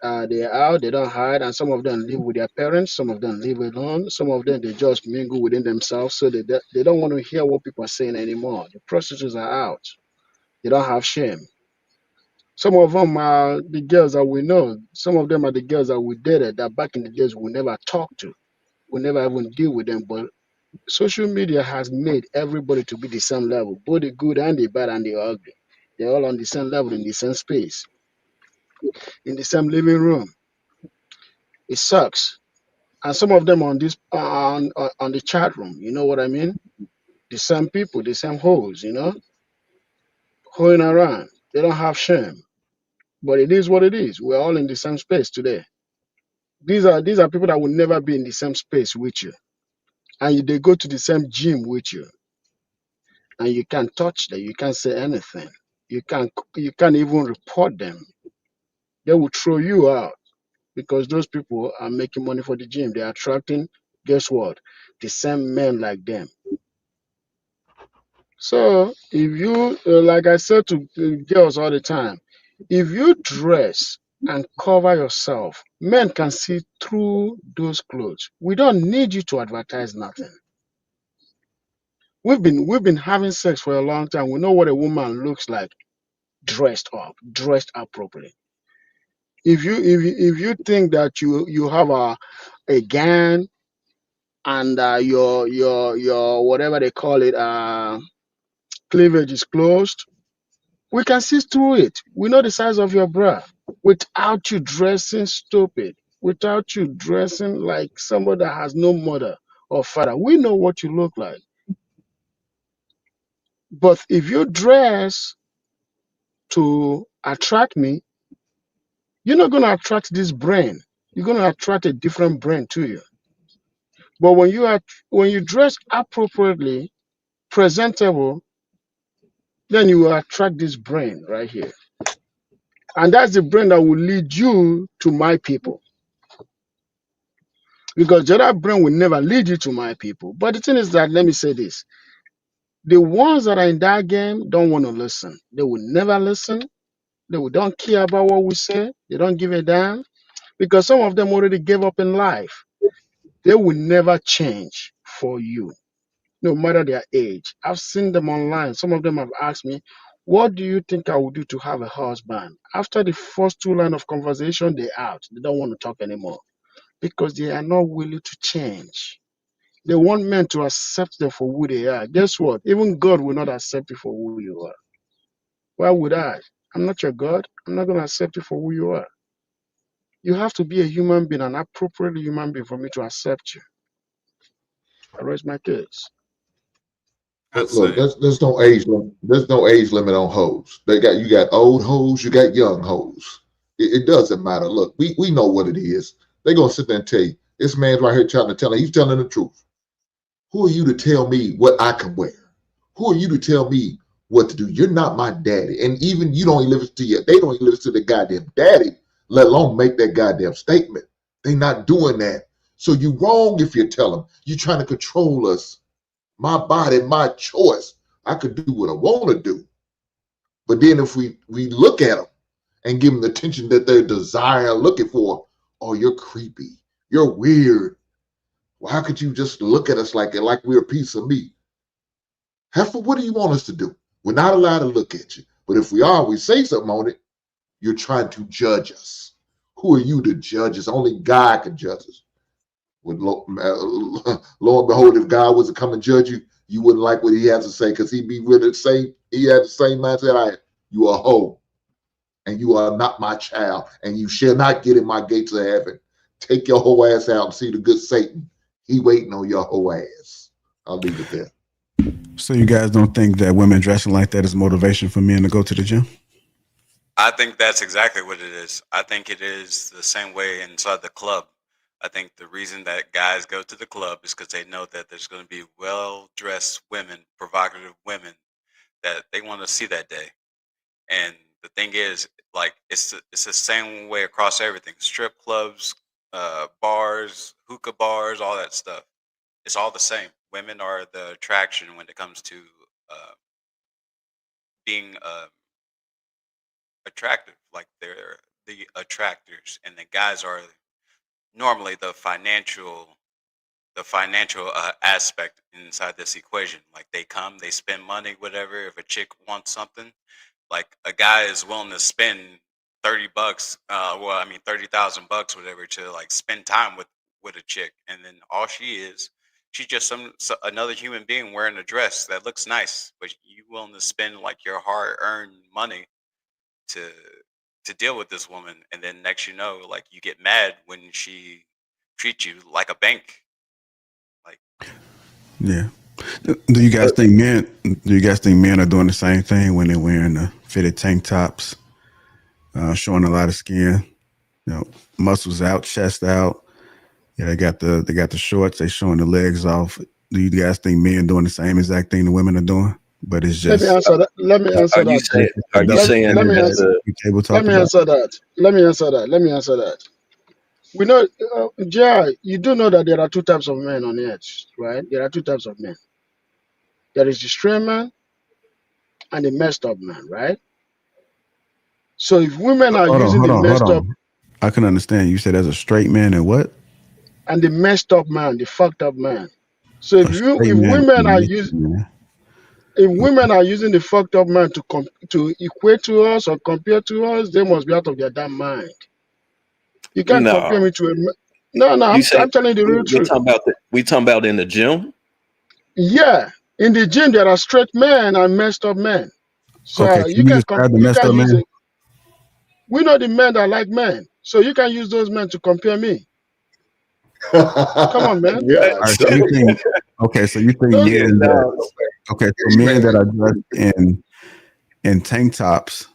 They're out, they don't hide, and some of them live with their parents, some of them live alone, some of them they just mingle within themselves, so they don't want to hear what people are saying anymore. The prostitutes are out. They don't have shame. Some of them are the girls that we know. Some of them are the girls that we dated that back in the days we never talk to. We never even deal with them. But social media has made everybody to be the same level, both the good and the bad and the ugly. They're all on the same level, in the same space, in the same living room. It sucks. And some of them on this on the chat room, you know what I mean? The same people, the same hoes, hoeing around. They don't have shame. But it is what it is. We're all in the same space today. These are people that will never be in the same space with you. And they go to the same gym with you. And you can't touch them. You can't say anything. You can't even report them. They will throw you out because those people are making money for the gym. They're attracting, guess what? The same men like them. So if you, like I said to girls all the time, if you dress and cover yourself, men can see through those clothes. We don't need you to advertise nothing. We've been having sex for a long time. We know what a woman looks like dressed up, dressed appropriately. If you think that you have a gown and your whatever they call it cleavage is closed, we can see through it. We know the size of your bra without you dressing stupid, without you dressing like somebody that has no mother or father. We know what you look like. But if you dress to attract me, you're not going to attract this brain. You're going to attract a different brain to you. But when you dress appropriately, presentable, then you will attract this brain right here. And that's the brain that will lead you to my people. Because the other brain will never lead you to my people. But the thing is that, let me say this. The ones that are in that game don't want to listen. They will never listen. Don't care about what we say. They don't give a damn. Because some of them already gave up in life. They will never change for you, no matter their age. I've seen them online. Some of them have asked me, what do you think I would do to have a husband? After the first two lines of conversation, they're out. They don't want to talk anymore because they are not willing to change. They want men to accept them for who they are. Guess what? Even God will not accept you for who you are. Why would I? I'm not your God. I'm not going to accept you for who you are. You have to be a human being, an appropriate human being for me to accept you. I raise my kids. Look, there's no age limit. There's no age limit on hoes. You got old hoes, you got young hoes. It doesn't matter. Look, we know what it is. They're gonna sit there and tell you, this man's right here trying to tell you, he's telling the truth. Who are you to tell me what I can wear? Who are you to tell me what to do? You're not my daddy. And even you don't even listen to they don't even listen to the goddamn daddy, let alone make that goddamn statement. They're not doing that. So you're wrong if you tell them you're trying to control us. My body, my choice. I could do what I want to do. But then if we look at them and give them the attention that they desire looking for, oh, you're creepy. You're weird. Well, how could you just look at us like we're a piece of meat? Heifer, what do you want us to do? We're not allowed to look at you. But if we say something on it, you're trying to judge us. Who are you to judge us? Only God can judge us. Lo and behold, if God was to come and judge you, you wouldn't like what he has to say because he'd be with the same. He had the same mindset I had. You are a hoe, and you are not my child, and you shall not get in my gates of heaven. Take your whole ass out and see the good Satan. He waiting on your whole ass. I'll leave it there. So you guys don't think that women dressing like that is motivation for men to go to the gym? I think that's exactly what it is. I think it is the same way inside the club. I think the reason that guys go to the club is because they know that there's going to be well-dressed women, provocative women that they want to see that day. And the thing is, like, it's the same way across everything. Strip clubs, bars, hookah bars, all that stuff. It's all the same. Women are the attraction when it comes to being attractive. Like, they're the attractors, and the guys are normally the financial aspect inside this equation. Like, they come, they spend money, whatever. If a chick wants something, like, a guy is willing to spend $30, $30,000, whatever, to like spend time with a chick, and then all she's just another human being wearing a dress that looks nice, but you willing to spend like your hard-earned money to deal with this woman, and then next you know, like, you get mad when she treats you like a bank. Like, yeah. Do you guys think men are doing the same thing when they're wearing the fitted tank tops, showing a lot of skin, muscles out, chest out? Yeah, they got the shorts, they showing the legs off. Do you guys think men doing the same exact thing the women are doing? But it's just. Let me answer that. Let me answer that. We know, JR, you do know that there are two types of men on earth, right? There are two types of men. There is the straight man and the messed up man, right? So if women are using the messed up, I can understand. You said there's a straight man and what? And the messed up man, the fucked up man. So if women are using the fucked up man to equate to us or compare to us, they must be out of their damn mind. You can't compare me to a man. No, I'm telling you the real truth. We talking about in the gym? Yeah, in the gym there are straight men and messed up men. So okay, you can use it. We know the men that like men, so you can use those men to compare me. Come on, man. Yeah. Right, so you think men that are dressed in tank tops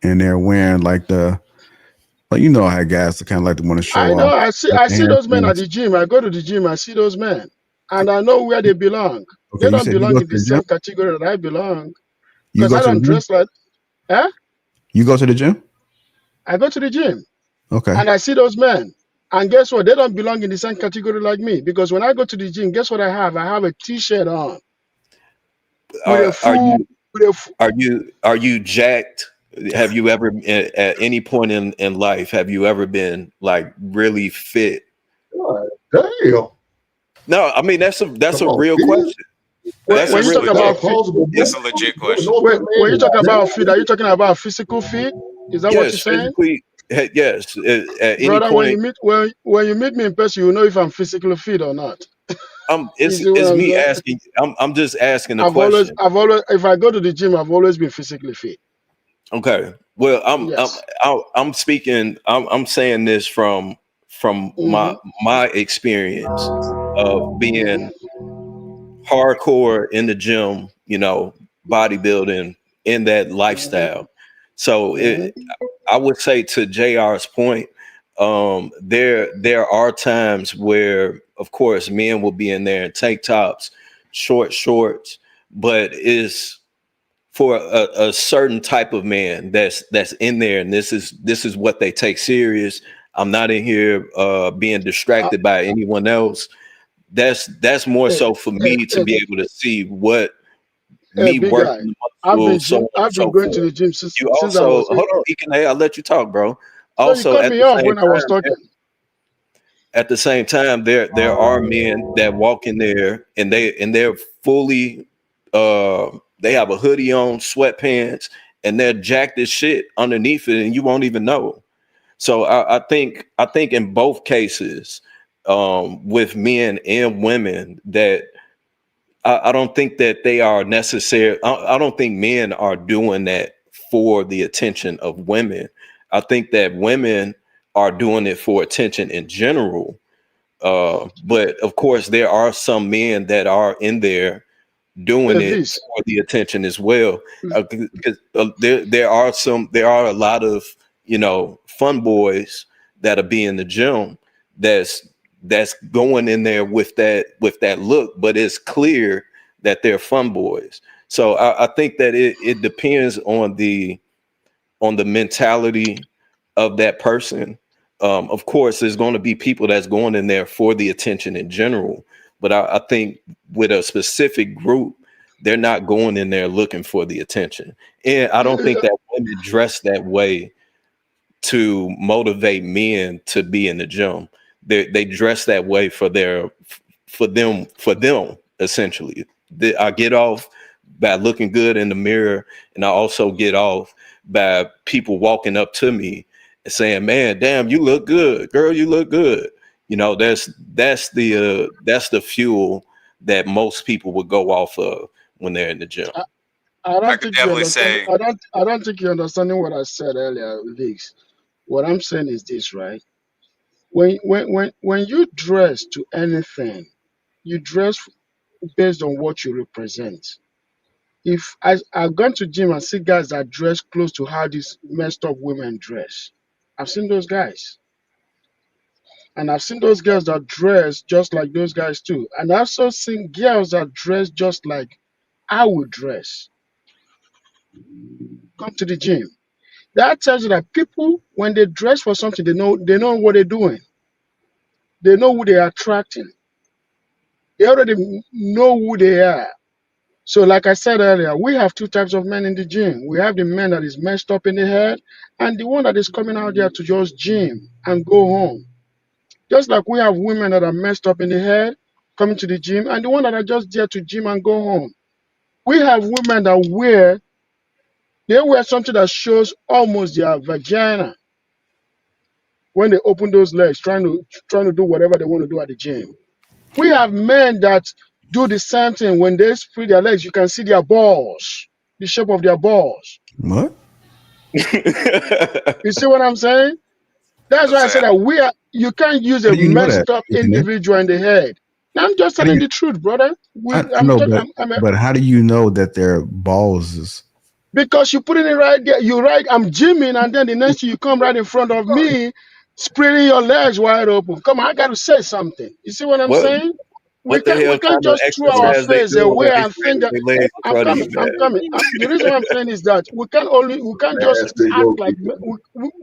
and they're wearing like you know how guys are kind of like to want to show off. I know. I see those men at the gym. I go to the gym. I see those men, and I know where they belong. Okay, they don't belong in the same category that I belong. Because I don't dress like. You go to the gym? I go to the gym. Okay. And I see those men, And guess what? They don't belong in the same category like me. Because when I go to the gym, guess what I have? I have a T-shirt on with a Are full, you with a full, are you jacked? Have you ever at any point in life have you ever been like really fit? God damn. No, I mean that's Come a on, real kid. question. That's when a you Real talk legit. That's a about fit, plausible It's point. a legit Wouldn't question. know if that when you man talk is about fit, are you jacked. talking about physical fit? Is that what you're Yes, saying? physically. Yes, at any Brother, when point. you meet me in person, you know if I'm physically fit or not. You see what It's I'm me saying? asking. I'm just asking a I've always, question. if I go to the gym, I've always been physically fit. Okay. Well, Yes. I'm speaking. I'm saying this from Mm-hmm. my experience of Mm-hmm. being hardcore in the gym. Bodybuilding in that Mm-hmm. lifestyle. So Mm-hmm. I would say to JR's point, there are times where, of course, men will be in there in tank tops, short shorts, but is for a certain type of man that's in there, and this is what they take serious. I'm not in here being Uh, distracted by anyone else. That's more hey, so for hey, me to hey, be able to see what hey, me big guy. working the muscle, so on and I've been so going to forth. the gym You since I also was. hold on, Ikane, I'll let you talk, bro. No, you Also, cut at me the off same when I was time, talking. there are men that walk in there and they're fully they have a hoodie on, sweatpants, and they're jacked as shit underneath it, and you won't even know. So I think in both cases, with men and women, that I don't think that they are necessary. I don't think men are doing that for the attention of women. I think that women are doing it for attention in general. But of course, there are some men that are in there doing Hey, it Viz. for the attention as well. Because there are a lot of fun boys that'll be in the gym that's that's going in there with that look, but it's clear that they're fun boys. So I think that it depends on the mentality of that person. Of course, there's going to be people that's going in there for the attention in general, but I think with a specific group, they're not going in there looking for the attention. And I don't think that women dress that way to motivate men to be in the gym. They dress that way for them essentially. I get off by looking good in the mirror, and I also get off by people walking up to me and saying, "Man, damn, you look good, girl, you look good." That's the fuel that most people would go off of when they're in the gym. I I don't could think you definitely understand. say I don't think you're understanding what I said earlier, Vix. What I'm saying is this, right? When you dress to anything, you dress based on what you represent. If I've gone to gym and see guys that dress close to how these messed up women dress, I've seen those guys, and I've seen those girls that dress just like those guys too, and I've also seen girls that dress just like I would dress. Come to the gym. That tells you that people, when they dress for something, they know what they're doing. They know who they are attracting. They already know who they are. So, like I said earlier, we have two types of men in the gym. We have the man that is messed up in the head, and the one that is coming out there to just gym and go home. Just like we have women that are messed up in the head coming to the gym, and the one that are just there to gym and go home. We have women that wear something that shows almost their vagina when they open those legs, trying to do whatever they want to do at the gym. We have men that do the same thing. When they spread their legs, you can see their balls, the shape of their balls. What? You see what I'm saying? That's let's why I say said that you can't use How a do you know that? messed up Ethan? individual in the head. I'm just How do telling you? the truth, brother. I know, but how do you know that their balls is? Because you put it in right there. You right, I'm gymming, and then the next thing you come right in front of me, spreading your legs wide open. Come on, I got to say something. You see what I'm What saying? What the hell we can't kind of just throw our exercise they face doing away when they and think spreading that their legs in I'm front of coming, you, I'm man? coming. The reason why I'm saying is that we can't just Nasty act yoke like people.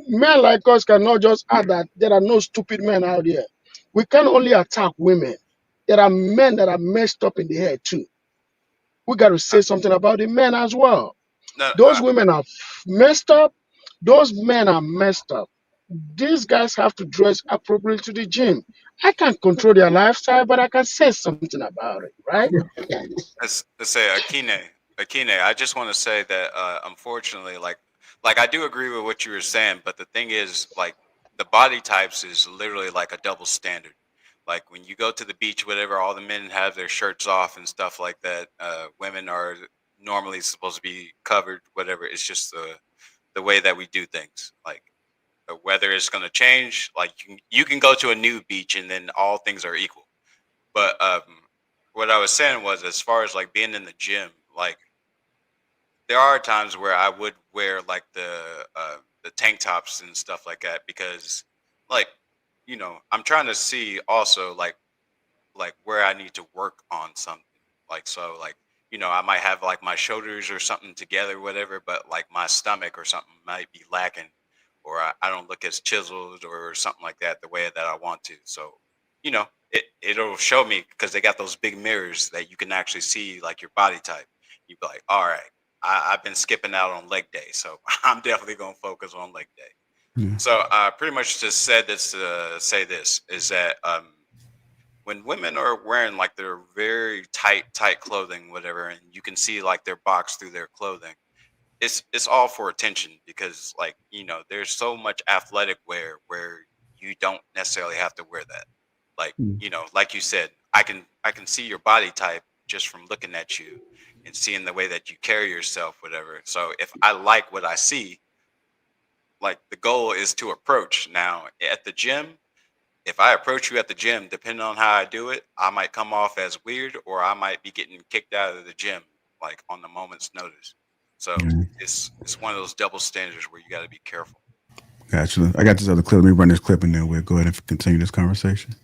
men like us cannot just act that there are no stupid men out there. We can only attack women. There are men that are messed up in the head too. We got to say something about the men as well. No, Those women are messed up. Those men are messed up. These guys have to dress appropriately to the gym. I can't control their lifestyle, but I can say something about it, right? let's say Akine, I just want to say that unfortunately, like I do agree with what you were saying, but the thing is, like the body types is literally like a double standard. Like when you go to the beach, whatever, all the men have their shirts off and stuff like that. Women are normally supposed to be covered, whatever. It's just the way that we do things. Like the weather is going to change. Like you can go to a new beach and then all things are equal. But what I was saying was, as far as like being in the gym, like there are times where I would wear like the tank tops and stuff like that because, like, I'm trying to see also like where I need to work on something. Like so, like I might have like my shoulders or something together, whatever, but like my stomach or something might be lacking, or I don't look as chiseled or something like that the way that I want to. So, it'll show me because they got those big mirrors that you can actually see like your body type. You'd be like, all right, I've been skipping out on leg day, so I'm definitely gonna focus on leg day. Yeah. So I pretty much just said this to say this is that when women are wearing like their very tight clothing, whatever, and you can see like their box through their clothing, it's all for attention because like there's so much athletic wear where you don't necessarily have to wear that. Like Mm. like you said, I can see your body type just from looking at you and seeing the way that you carry yourself, whatever. So if I like what I see, like the goal is to approach. Now at the gym, if I approach you at the gym, depending on how I do it, I might come off as weird or I might be getting kicked out of the gym like on the moment's notice. So Yeah. it's one of those double standards where you got to be careful. Gotcha. I got this other clip. Let me run this clip and then we'll go ahead and continue this conversation.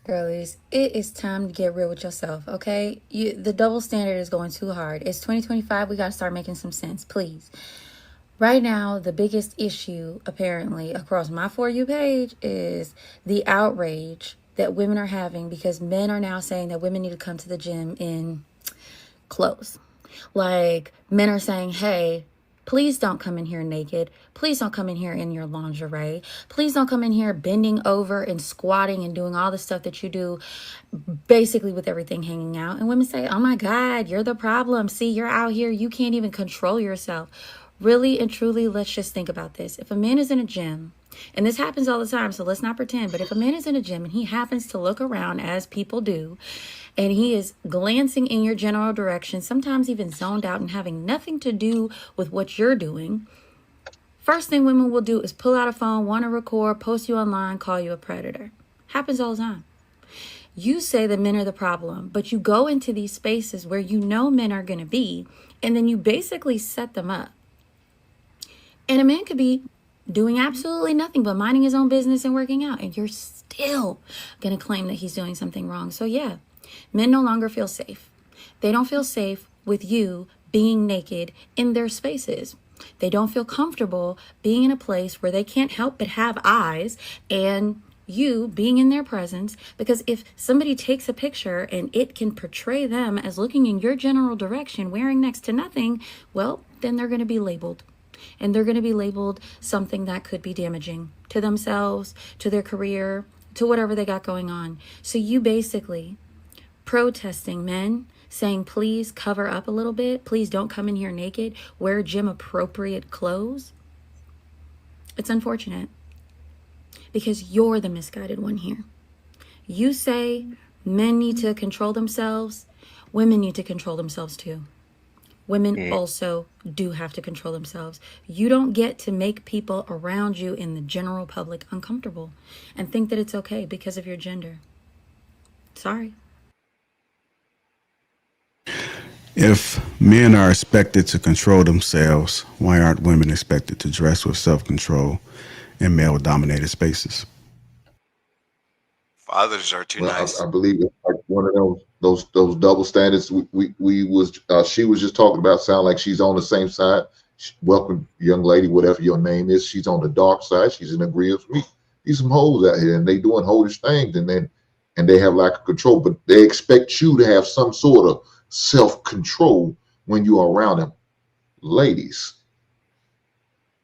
Girlies, it is time to get real with yourself, okay? The double standard is going too hard. It's 2025. We got to start making some sense, please. Right now, the biggest issue, apparently, across my For You page is the outrage that women are having because men are now saying that women need to come to the gym in clothes. Like, men are saying, hey, please don't come in here naked. Please don't come in here in your lingerie. Please don't come in here bending over and squatting and doing all the stuff that you do, basically with everything hanging out. And women say, oh my God, you're the problem. See, you're out here. You can't even control yourself. Really and truly, let's just think about this. If a man is in a gym, and this happens all the time, so let's not pretend, but if a man is in a gym and he happens to look around as people do, and he is glancing in your general direction, sometimes even zoned out and having nothing to do with what you're doing, first thing women will do is pull out a phone, want to record, post you online, call you a predator. Happens all the time. You say that men are the problem, but you go into these spaces where you know men are going to be, and then you basically set them up. And a man could be doing absolutely nothing but minding his own business and working out, and you're still going to claim that he's doing something wrong. So yeah, men no longer feel safe. They don't feel safe with you being naked in their spaces. They don't feel comfortable being in a place where they can't help but have eyes and you being in their presence, because if somebody takes a picture and it can portray them as looking in your general direction, wearing next to nothing, well, then they're going to be labeled. And they're going to be labeled something that could be damaging to themselves, to their career, to whatever they got going on. So you basically protesting men, saying, please cover up a little bit. Please don't come in here naked. Wear gym appropriate clothes. It's unfortunate because you're the misguided one here. You say men need to control themselves. Women need to control themselves too. Women also do have to control themselves. You don't get to make people around you in the general public uncomfortable and think that it's okay because of your gender. Sorry. If men are expected to control themselves, why aren't women expected to dress with self-control in male-dominated spaces? others are too nice. I believe it's like one of those double standards she was just talking about. Sound like she's on the same side. Welcome, young lady, whatever your name is. She's on the dark side. She's in agreement with me. These some hoes out here, and they doing holish things, and they have lack of control. But they expect you to have some sort of self-control when you are around them. Ladies,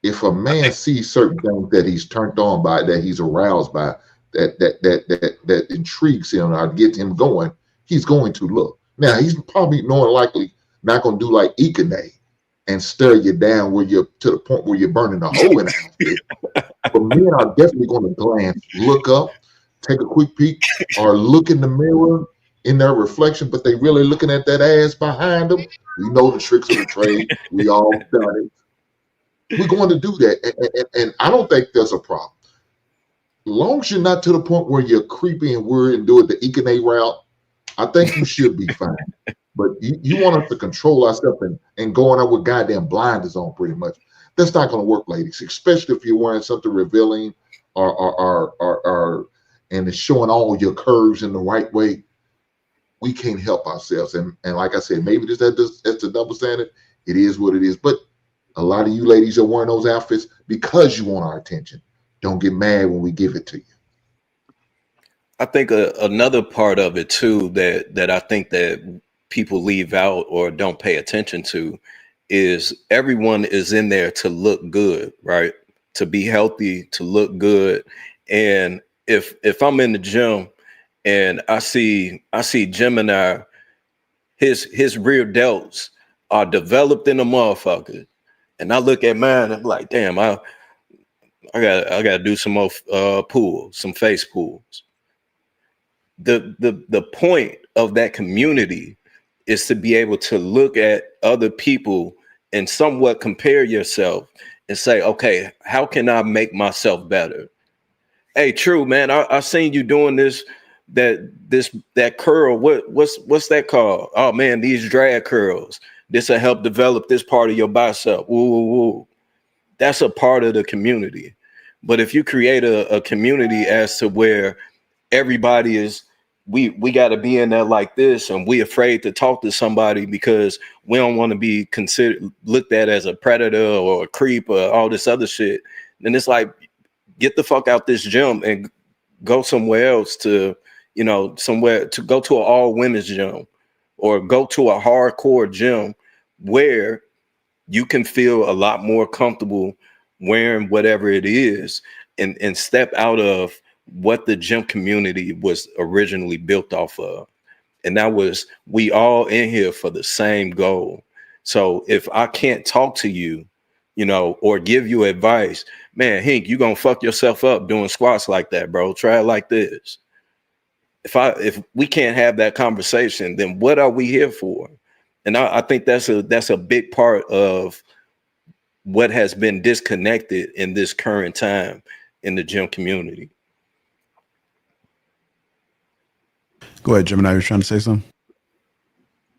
if a man sees certain things that he's turned on by, that he's aroused by, that intrigues him or gets him going, he's going to look. Now he's probably more likely not going to do like Ikane and stare you down where you're to the point where you're burning a hole in the outfit. But men are definitely going to glance, look up, take a quick peek, or look in the mirror in their reflection, but they really looking at that ass behind them. We know the tricks of the trade. We all done it. We're going to do that. And I don't think there's a problem. Long as you're not to the point where you're creepy and weird and doing the Ikane route, I think you should be fine. But you want us to control ourselves and going out with goddamn blinders on pretty much. That's not going to work, ladies, especially if you're wearing something revealing or and it's showing all your curves in the right way. We can't help ourselves. And like I said, maybe that's the double standard. It is what it is. But a lot of you ladies are wearing those outfits because you want our attention. Don't get mad when we give it to you. I think another part of it too that I think that people leave out or don't pay attention to is everyone is in there to look good, right? To be healthy, to look good. And if I'm in the gym and I see Gemini, his rear delts are developed in a motherfucker. And I look at mine, I'm like, damn, I gotta do some more pulls, some face pulls. The point of that community is to be able to look at other people and somewhat compare yourself and say, okay, how can I make myself better? Hey, true, man, I seen you doing that curl. What's that called? Oh man, these drag curls. This will help develop this part of your bicep. Woo. That's a part of the community. But if you create a community as to where everybody is, we got to be in there like this, and we afraid to talk to somebody because we don't want to be looked at as a predator or a creep or all this other shit, then it's like, get the fuck out this gym and go somewhere else to, somewhere to go to an all women's gym or go to a hardcore gym where you can feel a lot more comfortable wearing whatever it is and step out of what the gym community was originally built off of. And that was, we all in here for the same goal. So if I can't talk to you, or give you advice, man, Hink, you gonna fuck yourself up doing squats like that, bro. Try it like this. If we can't have that conversation, then what are we here for? And I think that's a big part of what has been disconnected in this current time in the gym community. Go ahead, Gemini. You're trying to say something?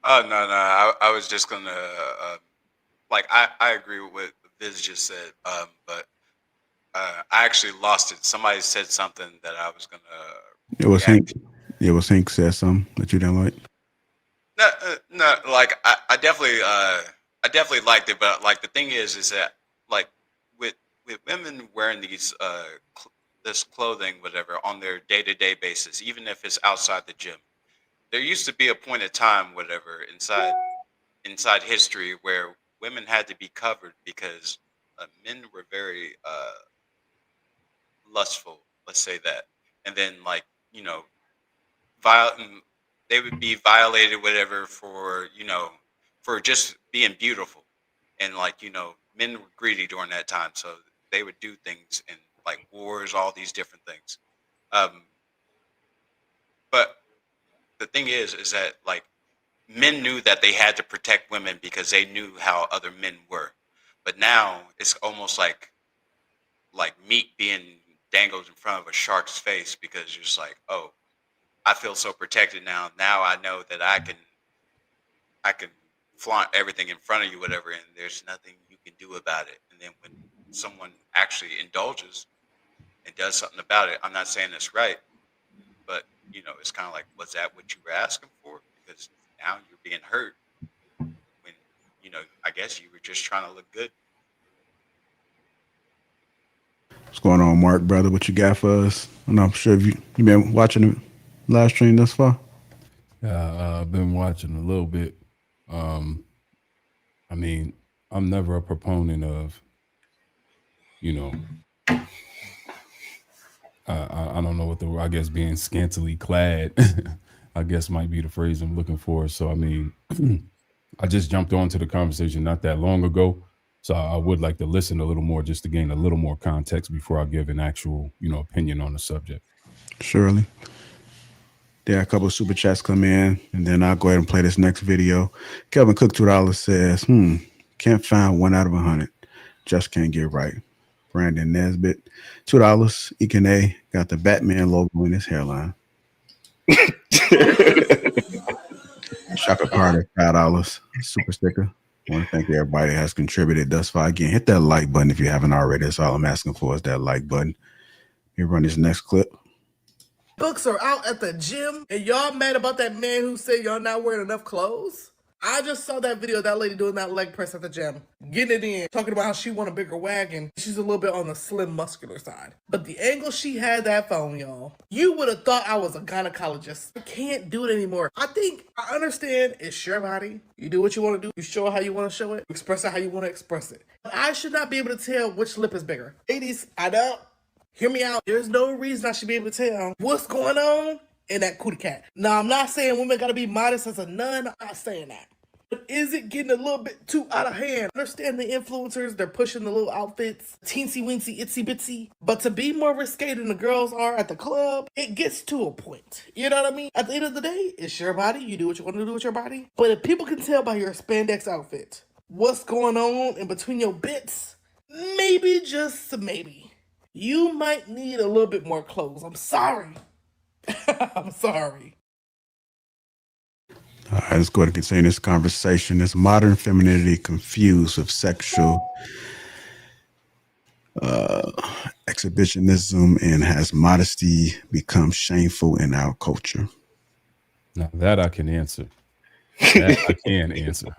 Oh, no. I was just going to, I agree with what Viz just said, but I actually lost it. Somebody said something that I was going to. It was Hank. It was Hank said something that you didn't like. No, like I definitely liked it, but like the thing is that like with women wearing these this clothing, whatever, on their day-to-day basis, even if it's outside the gym, there used to be a point of time, whatever, inside history where women had to be covered because men were very lustful, let's say that, and then they would be violated, whatever, for just being beautiful, and men were greedy during that time, so they would do things in like wars, all these different things. But the thing is that like men knew that they had to protect women because they knew how other men were, but now it's almost like meat being dangled in front of a shark's face because you're just like, oh, I feel so protected now. Now I know that I can flaunt everything in front of you, whatever, and there's nothing you can do about it. And then when someone actually indulges and does something about it, I'm not saying it's right, But it's kind of like, was that what you were asking for? Because now you're being hurt when I guess you were just trying to look good. What's going on, Mark, brother? What you got for us? And I'm sure you been watching the live stream thus far. I've been watching a little bit. I mean, I'm never a proponent of, I don't know what I guess being scantily clad, I guess might be the phrase I'm looking for. So, I mean, I just jumped onto the conversation not that long ago. So I would like to listen a little more just to gain a little more context before I give an actual, opinion on the subject. Surely. There are a couple of super chats come in, and then I'll go ahead and play this next video. Kelvin Cook, $2 says, can't find 1 out of 100. Just can't get right. Brandon Nesbitt, $2. Ikene got the Batman logo in his hairline. Shaka Carter, $5. Super sticker. I want to thank everybody that has contributed thus far. Again, hit that like button if you haven't already. That's all I'm asking for is that like button. Let me run this next clip. Books are out at the gym, and y'all mad about that man who said y'all not wearing enough clothes? I just saw that video of that lady doing that leg press at the gym, getting it in, talking about how she want a bigger wagon. She's a little bit on the slim, muscular side. But the angle she had that phone, y'all, you would have thought I was a gynecologist. I can't do it anymore. I understand it's your body. You do what you want to do. You show it how you want to show it. Express it how you want to express it. But I should not be able to tell which lip is bigger. Ladies, I don't. Hear me out. There's no reason I should be able to tell what's going on in that cootie cat. Now, I'm not saying women gotta be modest as a nun. I'm not saying that. But is it getting a little bit too out of hand? I understand the influencers, they're pushing the little outfits, teensy weensy, itsy bitsy. But to be more risque than the girls are at the club, it gets to a point. You know what I mean? At the end of the day, it's your body. You do what you want to do with your body. But if people can tell by your spandex outfit what's going on in between your bits, maybe, just maybe, you might need a little bit more clothes. I'm sorry. I'm sorry. All right, let's go ahead and continue this conversation. Is modern femininity confused with sexual exhibitionism, and has modesty become shameful in our culture? Now that I can answer. That I can answer.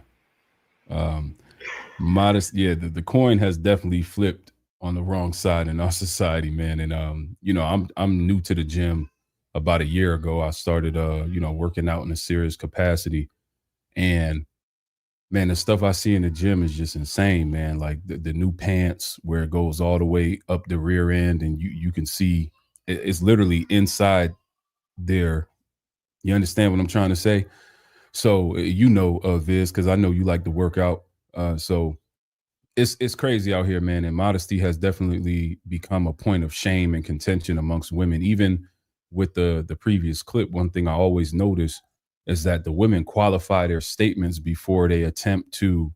Modest, yeah, the coin has definitely flipped on the wrong side in our society, man. And I'm new to the gym. About a year ago, I started working out in a serious capacity. And man, the stuff I see in the gym is just insane, man. Like the new pants where it goes all the way up the rear end, and you can see it's literally inside there. You understand what I'm trying to say? So Viz, because I know you like to work out. So it's crazy out here, man. And modesty has definitely become a point of shame and contention amongst women. Even with the previous clip, one thing I always notice is that the women qualify their statements before they attempt to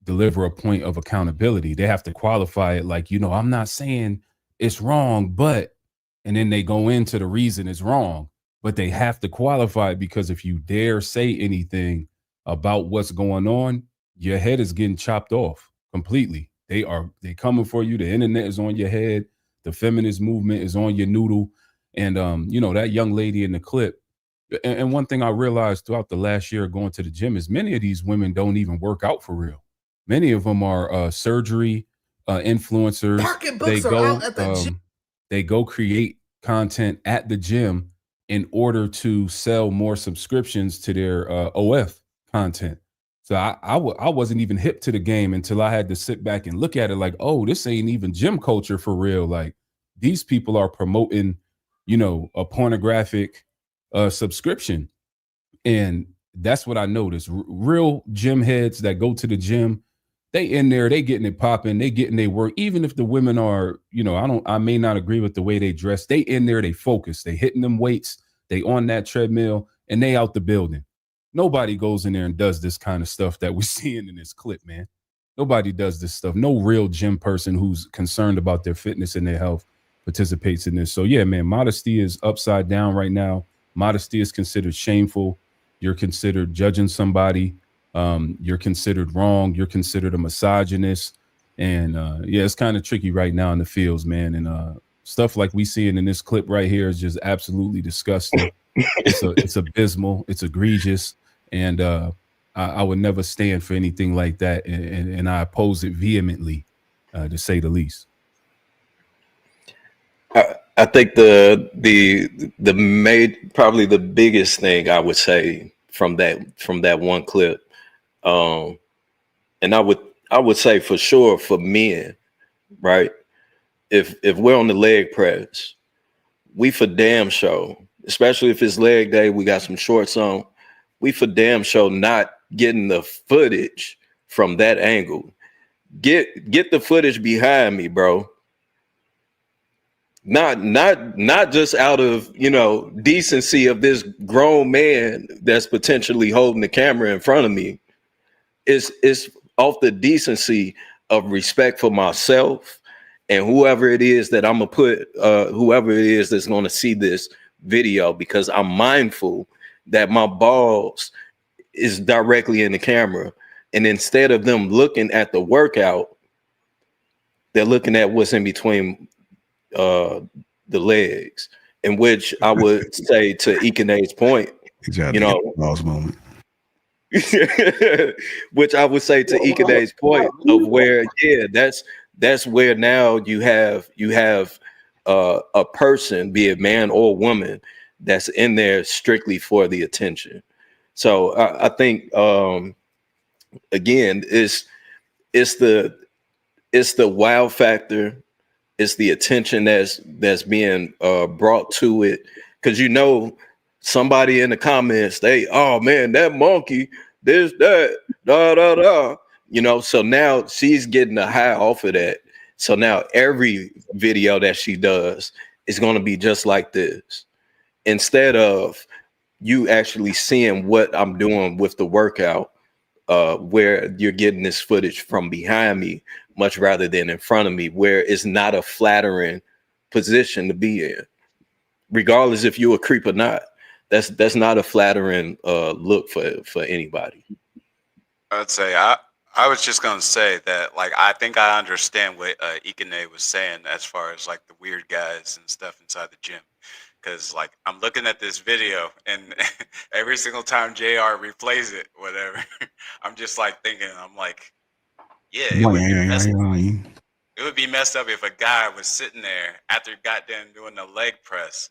deliver a point of accountability. They have to qualify it like, I'm not saying it's wrong, but, and then they go into the reason it's wrong, but they have to qualify it, because if you dare say anything about what's going on, your head is getting chopped off completely. They coming for you. The internet is on your head. The feminist movement is on your noodle. And, that young lady in the clip. And one thing I realized throughout the last year going to the gym is many of these women don't even work out for real. Many of them are surgery influencers. They go create content at the gym in order to sell more subscriptions to their OF content. So I wasn't even hip to the game until I had to sit back and look at it like, oh, this ain't even gym culture for real. Like, these people are promoting, a pornographic subscription. And that's what I noticed. Real gym heads that go to the gym, they in there, they getting it popping, they getting their work. Even if the women are, I may not agree with the way they dress, they in there, they focus, they hitting them weights, they on that treadmill, and they out the building. Nobody goes in there and does this kind of stuff that we're seeing in this clip, man. Nobody does this stuff. No real gym person who's concerned about their fitness and their health participates in this. So yeah, man, modesty is upside down right now. Modesty is considered shameful. You're considered judging somebody. You're considered wrong. You're considered a misogynist. And it's kind of tricky right now in the fields, man. And Stuff like we seeing in this clip right here is just absolutely disgusting. It's abysmal. It's egregious, and I would never stand for anything like that, and I oppose it vehemently, to say the least. I think probably the biggest thing I would say from that one clip, and I would say for sure for men, right? If we're on the leg press, we for damn sure, especially if it's leg day, we got some shorts on, we for damn sure not getting the footage from that angle. Get the footage behind me, bro. Not just out of, decency of this grown man that's potentially holding the camera in front of me. It's off the decency of respect for myself and whoever it is that I'm gonna put, whoever it is that's gonna see this video, because I'm mindful that my balls is directly in the camera. And instead of them looking at the workout, they're looking at what's in between the legs, in which I would say, to Ikene's point, Exactly. Moment. Which I would say to Ikene's point of where, that's where now you have a person, be it man or woman, that's in there strictly for the attention. So I think again, it's the wow factor. It's the attention that's being brought to it, because somebody in the comments, oh man, that monkey, this, that, da da da, so now she's getting a high off of that. So now every video that she does is going to be just like this, instead of you actually seeing what I'm doing with the workout, where you're getting this footage from behind me much rather than in front of me, where it's not a flattering position to be in, regardless if you're a creep or not. That's not a flattering look for anybody. I'd say I was just gonna say that, like, I think I understand what Ikene was saying as far as like the weird guys and stuff inside the gym. Because, like, I'm looking at this video and every single time JR replays it, whatever, I'm just like thinking, I'm like, yeah, it would be messed up if a guy was sitting there after goddamn doing the leg press,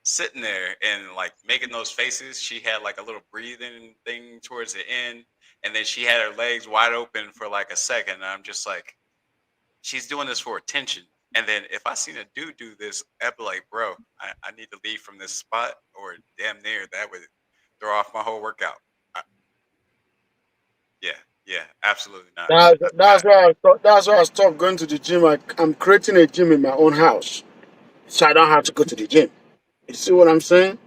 sitting there and like making those faces. She had like a little breathing thing towards the end, and then she had her legs wide open for like a second. And I'm just like, she's doing this for attention. And then if I seen a dude do this, I'd be like, bro, I need to leave from this spot, or damn near that would throw off my whole workout. Yeah, absolutely not. That's why I stopped going to the gym. I'm creating a gym in my own house, so I don't have to go to the gym. You see what I'm saying?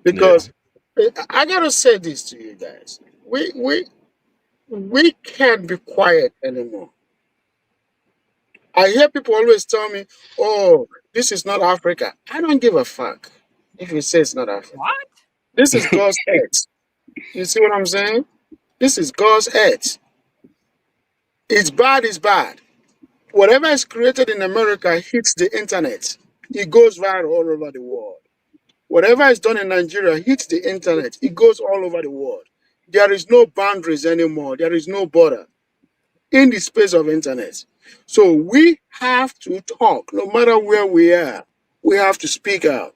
Because I gotta say this to you guys: we can't be quiet anymore. I hear people always tell me, "Oh, this is not Africa." I don't give a fuck if you say it's not Africa. What? This is God's earth. You see what I'm saying? This is God's earth. It's bad, it's bad. Whatever is created in America hits the internet. It goes viral all over the world. Whatever is done in Nigeria hits the internet. It goes all over the world. There is no boundaries anymore. There is no border in the space of internet. So we have to talk, no matter where we are. We have to speak out.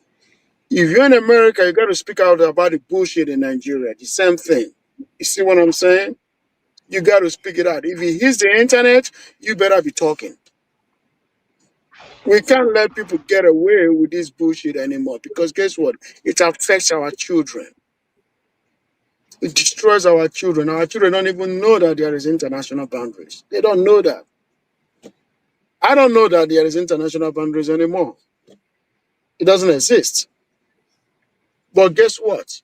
If you're in America, you got to speak out about the bullshit in Nigeria. The same thing. You see what I'm saying? You got to speak it out. If it hits the internet, you better be talking. We can't let people get away with this bullshit anymore, because guess what? It affects our children. It destroys our children. Our children don't even know that there is international boundaries. They don't know that. I don't know that there is international boundaries anymore. It doesn't exist. But guess what?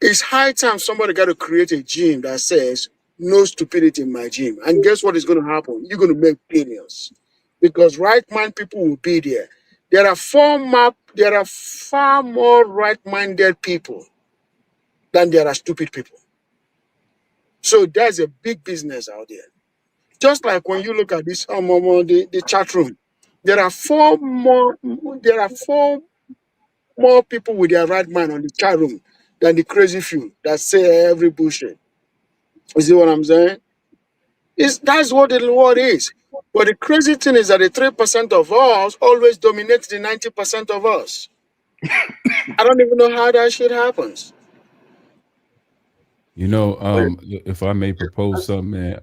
It's high time somebody got to create a gym that says no stupidity in my gym. And guess what is going to happen? You're going to make billions, because right-minded people will be there. There are far more right-minded people than there are stupid people. So there's a big business out there. Just like when you look at this the chat room, There are four more people with their right mind on the chat room than the crazy few that say every bullshit. You see what I'm saying? That's what the world is. But the crazy thing is that the 3% of us always dominates the 90% of us. I don't even know how that shit happens. You know, if I may propose something, man,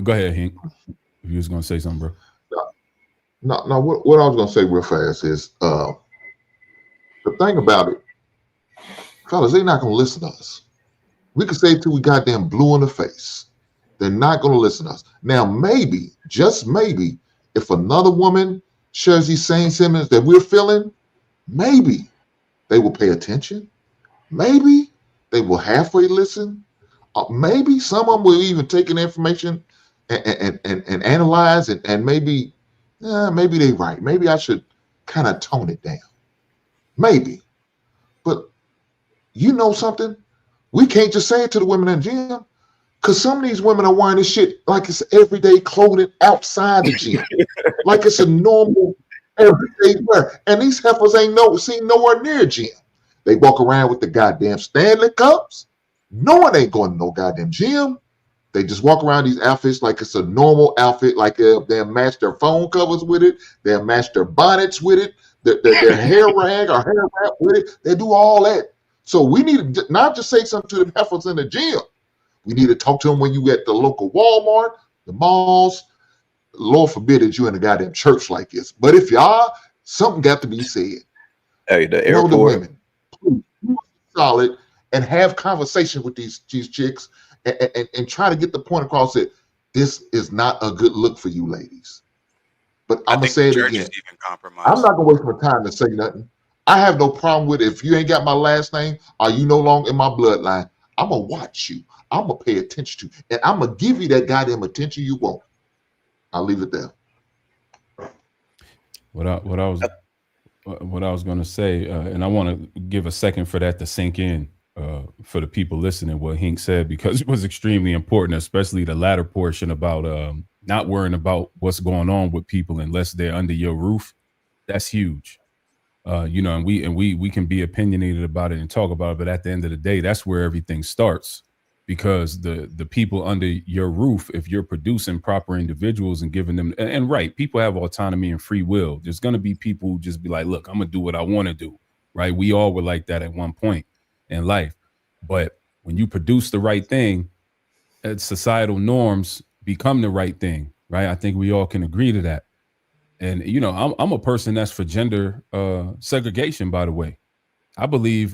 go ahead, Hank. If you was gonna say something, bro. No. What I was gonna say real fast is the thing about it, fellas, they're not gonna listen to us. We can say it till we goddamn blue in the face. They're not gonna listen to us. Now, maybe, just maybe, if another woman shares these same sentiments that we're feeling, maybe they will pay attention. Maybe they will halfway listen. Maybe some of them will even take in information and analyze it, and maybe they're right. Maybe I should kind of tone it down. Maybe. But you know something? We can't just say it to the women in the gym, because some of these women are wearing this shit like it's everyday clothing outside the gym. Like it's a normal everyday wear. And these heifers ain't seen nowhere near a gym. They walk around with the goddamn Stanley Cups. No one ain't going to no goddamn gym. They just walk around these outfits like it's a normal outfit, like they'll match their phone covers with it. They'll match their bonnets with it, their hair rag or hair wrap with it. They do all that. So we need to not just say something to the heifers in the gym. We need to talk to them when you at the local Walmart, the malls. Lord forbid that you in a goddamn church like this. But if you are, something got to be said. Hey, the Know airport. the women. Please, be solid and have conversations with these chicks and try to get the point across that this is not a good look for you ladies. But I'm going to say it again. I'm not going to waste my time to say nothing. I have no problem with it. If you ain't got my last name or you no longer in my bloodline, I'm going to watch you. I'm going to pay attention to you. And I'm going to give you that goddamn attention you want. I'll leave it there. What I was going to say, and I want to give a second for that to sink in for the people listening, what Hink said, because it was extremely important, especially the latter portion about not worrying about what's going on with people unless they're under your roof. That's huge. And we can be opinionated about it and talk about it, but at the end of the day, that's where everything starts. Because the people under your roof, if you're producing proper individuals and giving them, and right, people have autonomy and free will. There's going to be people who just be like, look, I'm going to do what I want to do. Right. We all were like that at one point in life. But when you produce the right thing, societal norms become the right thing. Right. I think we all can agree to that. And, I'm a person that's for gender segregation, by the way. I believe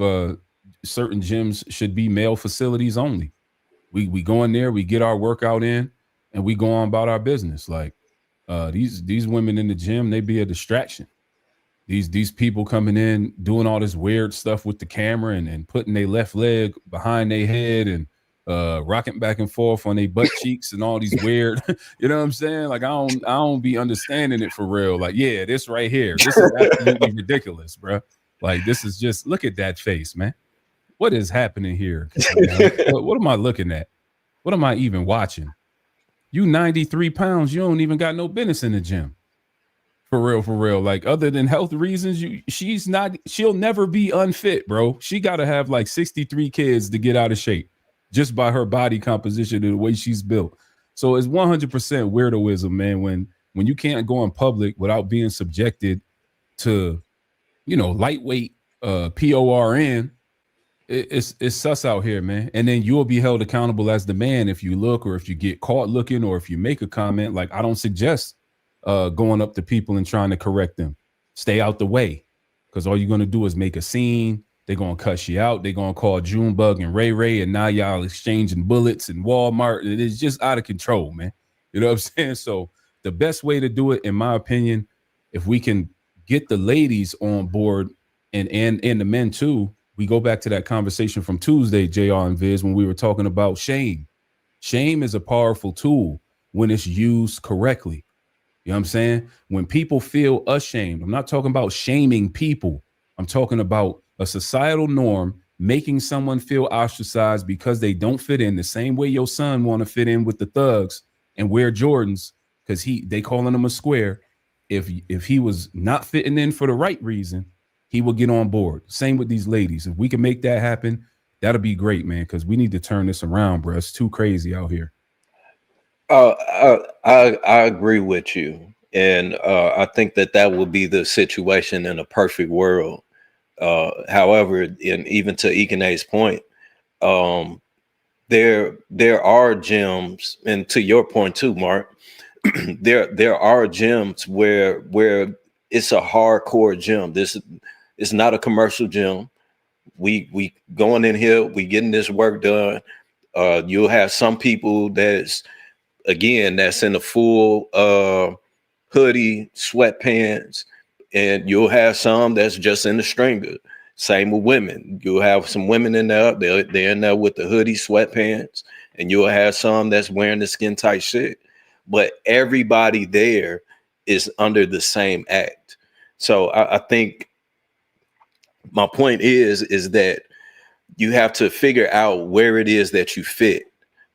certain gyms should be male facilities only. We go in there, we get our workout in, and we go on about our business. Like these women in the gym, they be a distraction. These people coming in doing all this weird stuff with the camera and putting their left leg behind their head and rocking back and forth on their butt cheeks and all these weird, you know what I'm saying? Like I don't be understanding it for real. Like, yeah, this right here, this is absolutely ridiculous, bro. Like this is just, look at that face, man. What is happening here? What am I looking at? What am I even watching? You 93 pounds, you don't even got no business in the gym. For real. Like other than health reasons, she'll never be unfit, bro. She got to have like 63 kids to get out of shape just by her body composition and the way she's built. So it's 100% weirdoism, man, when you can't go in public without being subjected to, lightweight PORN. It's sus out here, man. And then you'll be held accountable as the man if you look or if you get caught looking or if you make a comment. Like I don't suggest going up to people and trying to correct them. Stay out the way, because all you're going to do is make a scene. They're going to cuss you out. They're going to call Junebug and Ray, and now y'all exchanging bullets in Walmart. It's just out of control, man. You know what I'm saying? So the best way to do it, in my opinion, if we can get the ladies on board and the men too, we go back to that conversation from Tuesday, JR and Viz, when we were talking about shame. Shame is a powerful tool when it's used correctly. You know what I'm saying? When people feel ashamed, I'm not talking about shaming people. I'm talking about a societal norm making someone feel ostracized because they don't fit in the same way your son want to fit in with the thugs and wear Jordans because they calling him a square. if he was not fitting in for the right reason, he will get on board. Same with these ladies. If we can make that happen, that'll be great, man, because we need to turn this around, bro. It's too crazy out here. I agree with you, and I think that will be the situation in a perfect world. However, and even to Ikene's point, there are gyms, and to your point too, Mark, there are gyms where it's a hardcore gym. This is not a commercial gym. We going in here, we getting this work done. You'll have some people that's in the full hoodie, sweatpants, and you'll have some that's just in the stringer. Same with women. You'll have some women in there, they're in there with the hoodie, sweatpants, and you'll have some that's wearing the skin tight shit. But everybody there is under the same act. So I think my point is that you have to figure out where it is that you fit,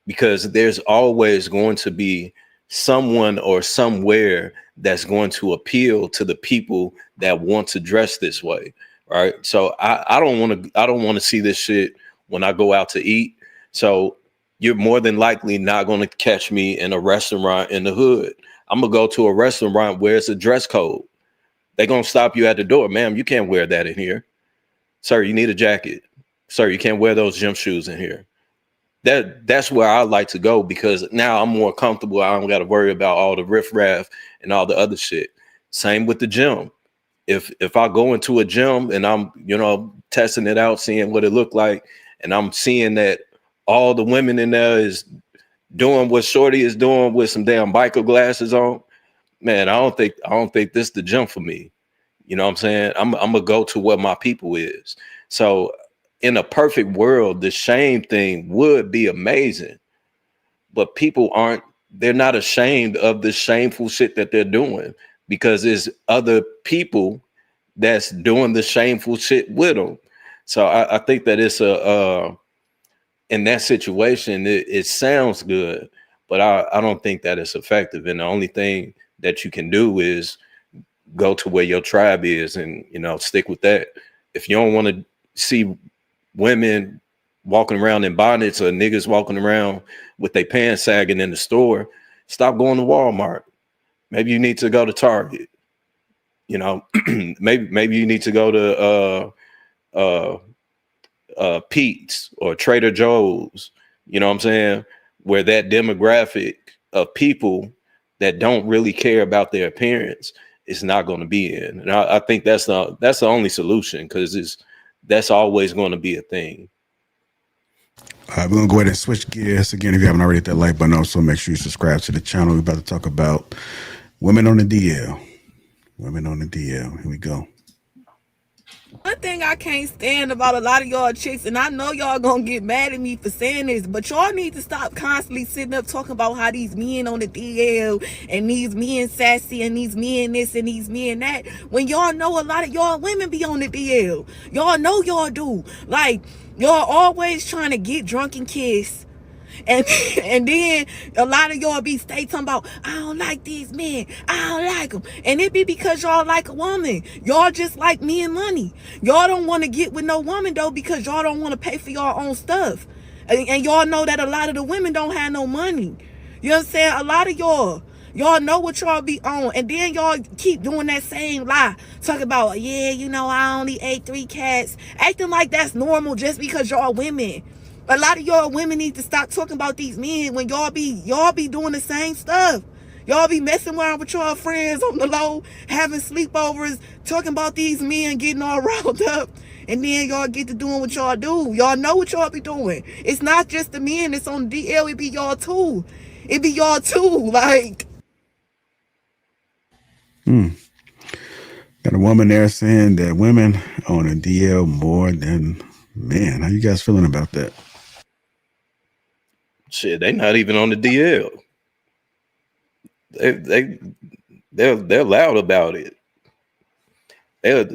because there's always going to be someone or somewhere that's going to appeal to the people that want to dress this way. Right. So I don't want to see this shit when I go out to eat. So you're more than likely not going to catch me in a restaurant in the hood. I'm going to go to a restaurant where it's a dress code. They're going to stop you at the door. Ma'am, you can't wear that in here. Sir, you need a jacket. Sir, you can't wear those gym shoes in here. That's where I like to go, because now I'm more comfortable. I don't got to worry about all the riffraff and all the other shit. Same with the gym. If I go into a gym and I'm, testing it out, seeing what it looked like, and I'm seeing that all the women in there is doing what Shorty is doing with some damn biker glasses on, man, I don't think this is the gym for me. You know what I'm saying? I'm gonna go to where my people is. So in a perfect world, the shame thing would be amazing, but people they're not ashamed of the shameful shit that they're doing, because there's other people that's doing the shameful shit with them. So I think that it's in that situation, it sounds good, but I don't think that it's effective. And the only thing that you can do is go to where your tribe is and, stick with that. If you don't want to see women walking around in bonnets or niggas walking around with their pants sagging in the store, stop going to Walmart. Maybe you need to go to Target. Maybe you need to go to Pete's or Trader Joe's. You know what I'm saying? Where that demographic of people that don't really care about their appearance is not going to be in. And I think that's the only solution, because that's always going to be a thing. All right, we're going to go ahead and switch gears. Again, if you haven't already hit that like button, also make sure you subscribe to the channel. We're about to talk about women on the DL. Women on the DL. Here we go. One thing I can't stand about a lot of y'all chicks, and I know y'all gonna get mad at me for saying this, but y'all need to stop constantly sitting up talking about how these men on the DL and these men sassy and these men this and these men that, when y'all know a lot of y'all women be on the DL. Y'all know y'all do. Like, y'all always trying to get drunk and kiss. And then a lot of y'all be stay talking about, I don't like these men, I don't like them, and it be because y'all like a woman. Y'all just like men money. Y'all don't want to get with no woman though, because y'all don't want to pay for y'all own stuff, and y'all know that a lot of the women don't have no money. You know what I'm saying? A lot of y'all know what y'all be on, and then y'all keep doing that same lie, talking about, yeah, I only ate 3 cats, acting like that's normal just because y'all women. A lot of y'all women need to stop talking about these men when y'all be doing the same stuff. Y'all be messing around with y'all friends on the low, having sleepovers, talking about these men getting all riled up, and then y'all get to doing what y'all do. Y'all know what y'all be doing. It's not just the men that's on the DL, it be y'all too. It be y'all too, like. Got a woman there saying that women on a DL more than men. How you guys feeling about that? Shit, they not even on the DL. They're loud about it.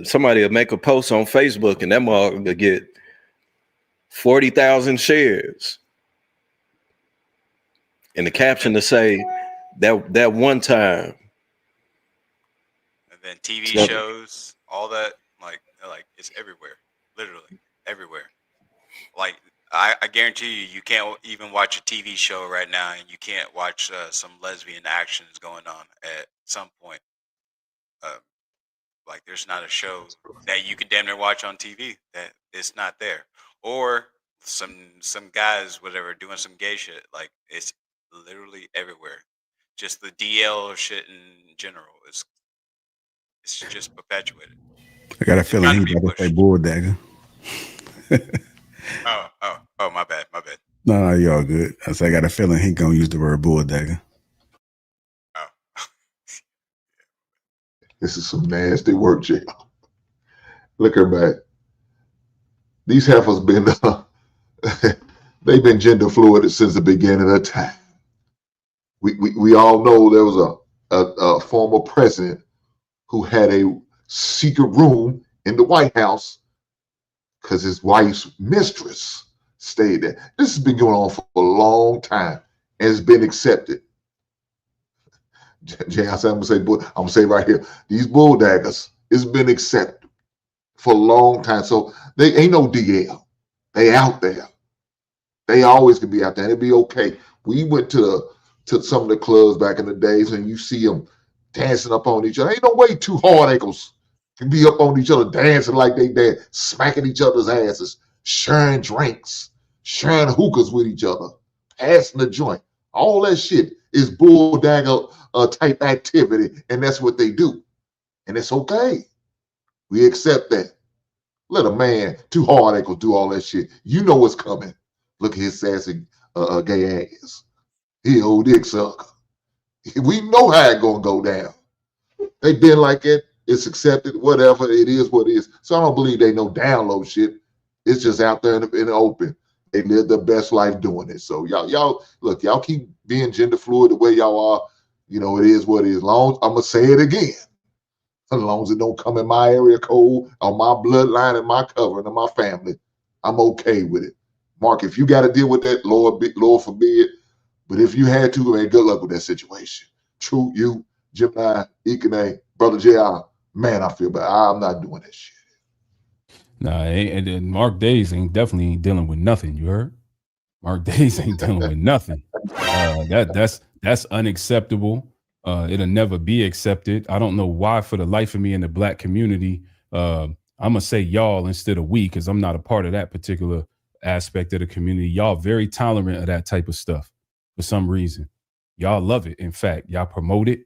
Somebody will make a post on Facebook and that motherfucker will get 40,000 shares. And the caption to say that one time And then TV It's never- shows, all that, like it's everywhere, literally everywhere. Like I guarantee you can't even watch a TV show right now, and you can't watch some lesbian actions going on at some point. Uh, like there's not a show that you can damn near watch on TV that it's not there, or some guys whatever doing some gay shit. Like it's literally everywhere. Just the DL shit in general is it's just perpetuated. I got a It's feeling got to he be about to say pushed. bull dagger. Oh, my bad. No, y'all good. I got a feeling he gonna use the word bull dagger. This is some nasty work, Jay. Look at back. These heifers been they've been gender fluid since the beginning of time. We all know there was a former president who had a secret room in the White House because his wife's mistress stayed there. This has been going on for a long time and it's been accepted. Jay, I'm gonna say right here, these bull daggers, it's been accepted for a long time. So they ain't no DL. They out there. They always can be out there. And it'd be okay. We went to some of the clubs back in the days and you see them dancing up on each other. Ain't no way two hard ankles can be up on each other dancing like they dance, smacking each other's asses, sharing drinks, sharing hookahs with each other, passing the joint. All that shit is bull dagger type activity, and that's what they do. And it's okay. We accept that. Let a man, two hard ankles, do all that shit. You know what's coming. Look at his sassy gay ass. He old dick sucker. We know how it gonna go down. They been like it. It's accepted. Whatever it is, what it is. So I don't believe they know download shit. It's just out there in the open. They live their best life doing it. So y'all look. Y'all keep being gender fluid the way y'all are. You know it is what it is. Long I'm gonna say it again. As long as it don't come in my area code, on my bloodline, and my covering, and my family, I'm okay with it. Mark, if you got to deal with that, Lord forbid. But if you had to, man, good luck with that situation. True, you, Gemini, Ikane, Brother JR, man, I feel bad. I'm not doing that shit. Nah, and Mark Days definitely ain't dealing with nothing. You heard? Mark Days ain't dealing with nothing. That's unacceptable. It'll never be accepted. I don't know why, for the life of me, in the black community, I'm gonna say y'all instead of we, because I'm not a part of that particular aspect of the community. Y'all very tolerant of that type of stuff for some reason. Y'all love it. In fact, y'all promote it.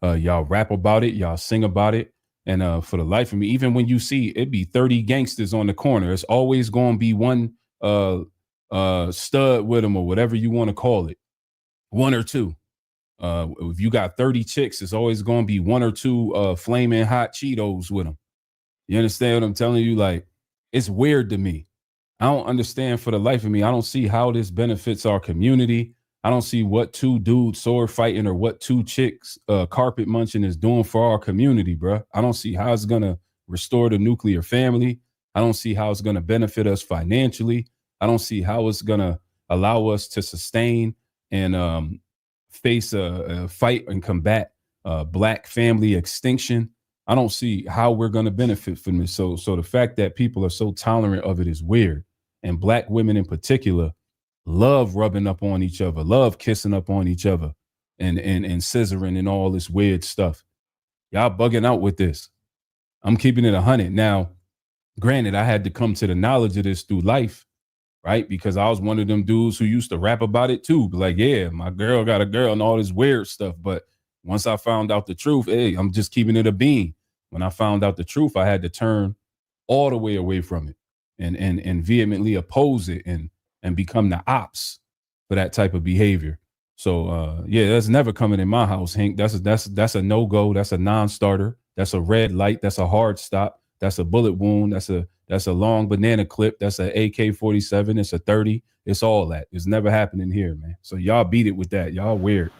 Y'all rap about it. Y'all sing about it. And for the life of me, even when you see it be 30 gangsters on the corner, it's always going to be one stud with them, or whatever you want to call it, one or two. If you got 30 chicks, it's always going to be one or two flaming hot Cheetos with them. You understand what I'm telling you? Like, it's weird to me. I don't understand, for the life of me. I don't see how this benefits our community. I don't see what two dudes sword fighting or what two chicks carpet munching is doing for our community, bro. I don't see how it's going to restore the nuclear family. I don't see how it's going to benefit us financially. I don't see how it's going to allow us to sustain and face a fight and combat black family extinction. I don't see how we're going to benefit from this. So the fact that people are so tolerant of it is weird. And black women in particular love rubbing up on each other, love kissing up on each other, and scissoring and all this weird stuff. Y'all bugging out with this. I'm keeping it 100. Now, granted, I had to come to the knowledge of this through life, right? Because I was one of them dudes who used to rap about it too. Like, yeah, my girl got a girl and all this weird stuff. But once I found out the truth, hey, I'm just keeping it a bean. When I found out the truth, I had to turn all the way away from it and vehemently oppose it and become the ops for that type of behavior. So yeah, that's never coming in my house, Hank. That's a no-go. That's a non-starter. That's a red light. That's a hard stop. That's a bullet wound. That's a long banana clip. That's an AK-47. It's a 30. It's all that. It's never happening here, man. So y'all beat it with that. Y'all weird.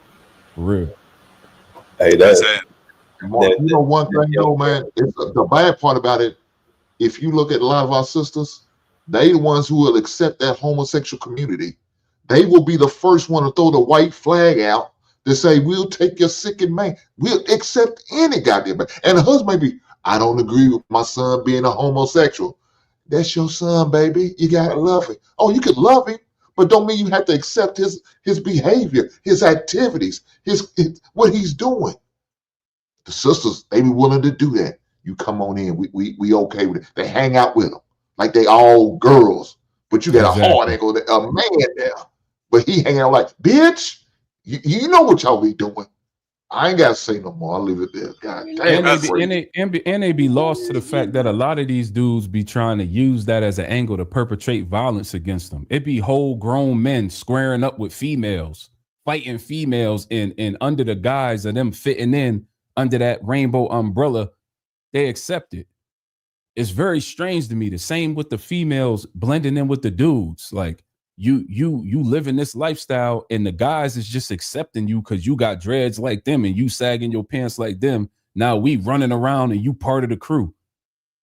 For real. Hey, That's it. Mark, you know one thing though, man, it's the bad part about it. If you look at a lot of our sisters, they the ones who will accept that homosexual community. They will be the first one to throw the white flag out that say, we'll take your sickened man. We'll accept any goddamn man. And the husband may be, I don't agree with my son being a homosexual. That's your son, baby. You gotta love him. Oh, you can love him, but don't mean you have to accept his behavior, his activities, his what he's doing. The sisters, they be willing to do that. You come on in. We okay with it. They hang out with them like they all girls. But you got a hard angle, a man there. But he hanging out like, bitch, you know what y'all be doing. I ain't got to say no more. I'll leave it there. God damn. And they be lost to the fact that a lot of these dudes be trying to use that as an angle to perpetrate violence against them. It be whole grown men squaring up with females, fighting females, and under the guise of them fitting in under that rainbow umbrella, they accept it. It's very strange to me. The same with the females blending in with the dudes. Like you live in this lifestyle and the guys is just accepting you because you got dreads like them and you sagging your pants like them. Now we running around and you part of the crew.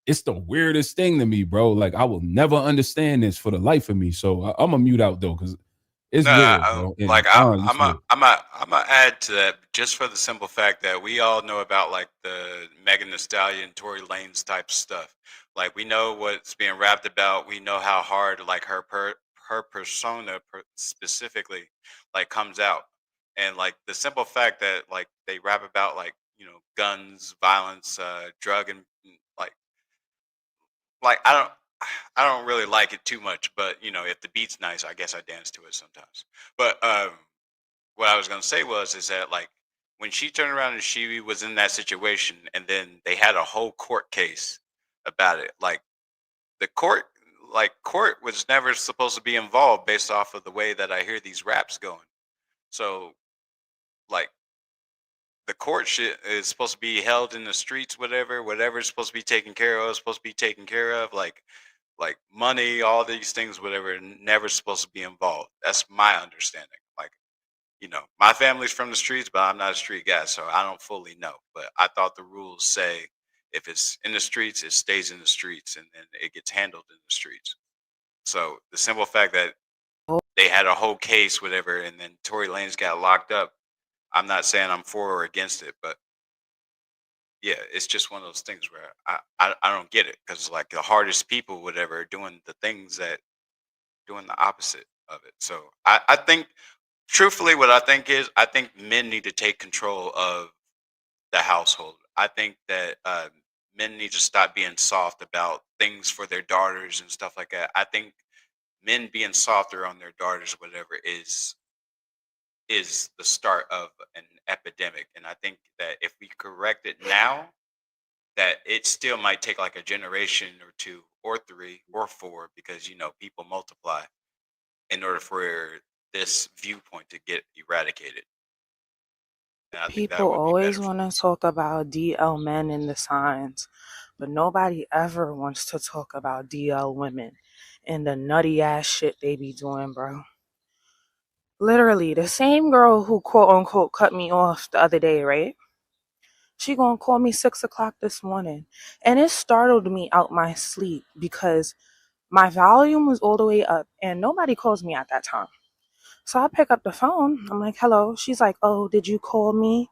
It's the weirdest thing to me, bro. Like I will never understand this for the life of me. So I'm gonna mute out though because it's weird, bro. Like I'm gonna add to that just for the simple fact that we all know about like the Megan Thee Stallion, Tory Lanez type stuff. Like we know what's being rapped about. We know how hard like her persona specifically like comes out, and like the simple fact that like they rap about like guns, violence, drug, and like I don't really like it too much, but if the beat's nice, I guess I dance to it sometimes. But what I was gonna say is that like when she turned around and she was in that situation, and then they had a whole court case about it. Like the court was never supposed to be involved based off of the way that I hear these raps going. So like the court shit is supposed to be held in the streets, whatever is supposed to be taken care of is supposed to be taken care of. Like money, all these things, whatever, never supposed to be involved. That's my understanding. Like, my family's from the streets, but I'm not a street guy, so I don't fully know. But I thought the rules say if it's in the streets, it stays in the streets, and then it gets handled in the streets. So the simple fact that they had a whole case, whatever, and then Tory Lanez got locked up, I'm not saying I'm for or against it, but yeah, it's just one of those things where I don't get it because like the hardest people, whatever, are doing the things that doing the opposite of it. So I think, truthfully, what I think is I think men need to take control of the household. I think that men need to stop being soft about things for their daughters and stuff like that. I think men being softer on their daughters, whatever, is the start of an epidemic. And I think that if we correct it now, that it still might take like a generation or two or three or four, because people multiply, in order for this viewpoint to get eradicated. And I think that People would be always better. want to talk about DL men and the signs, but nobody ever wants to talk about DL women and the nutty ass shit they be doing, bro. Literally, the same girl who quote unquote cut me off the other day, right? She gonna call me 6 o'clock this morning. And it startled me out my sleep because my volume was all the way up and nobody calls me at that time. So I pick up the phone. I'm like, hello. She's like, oh, did you call me?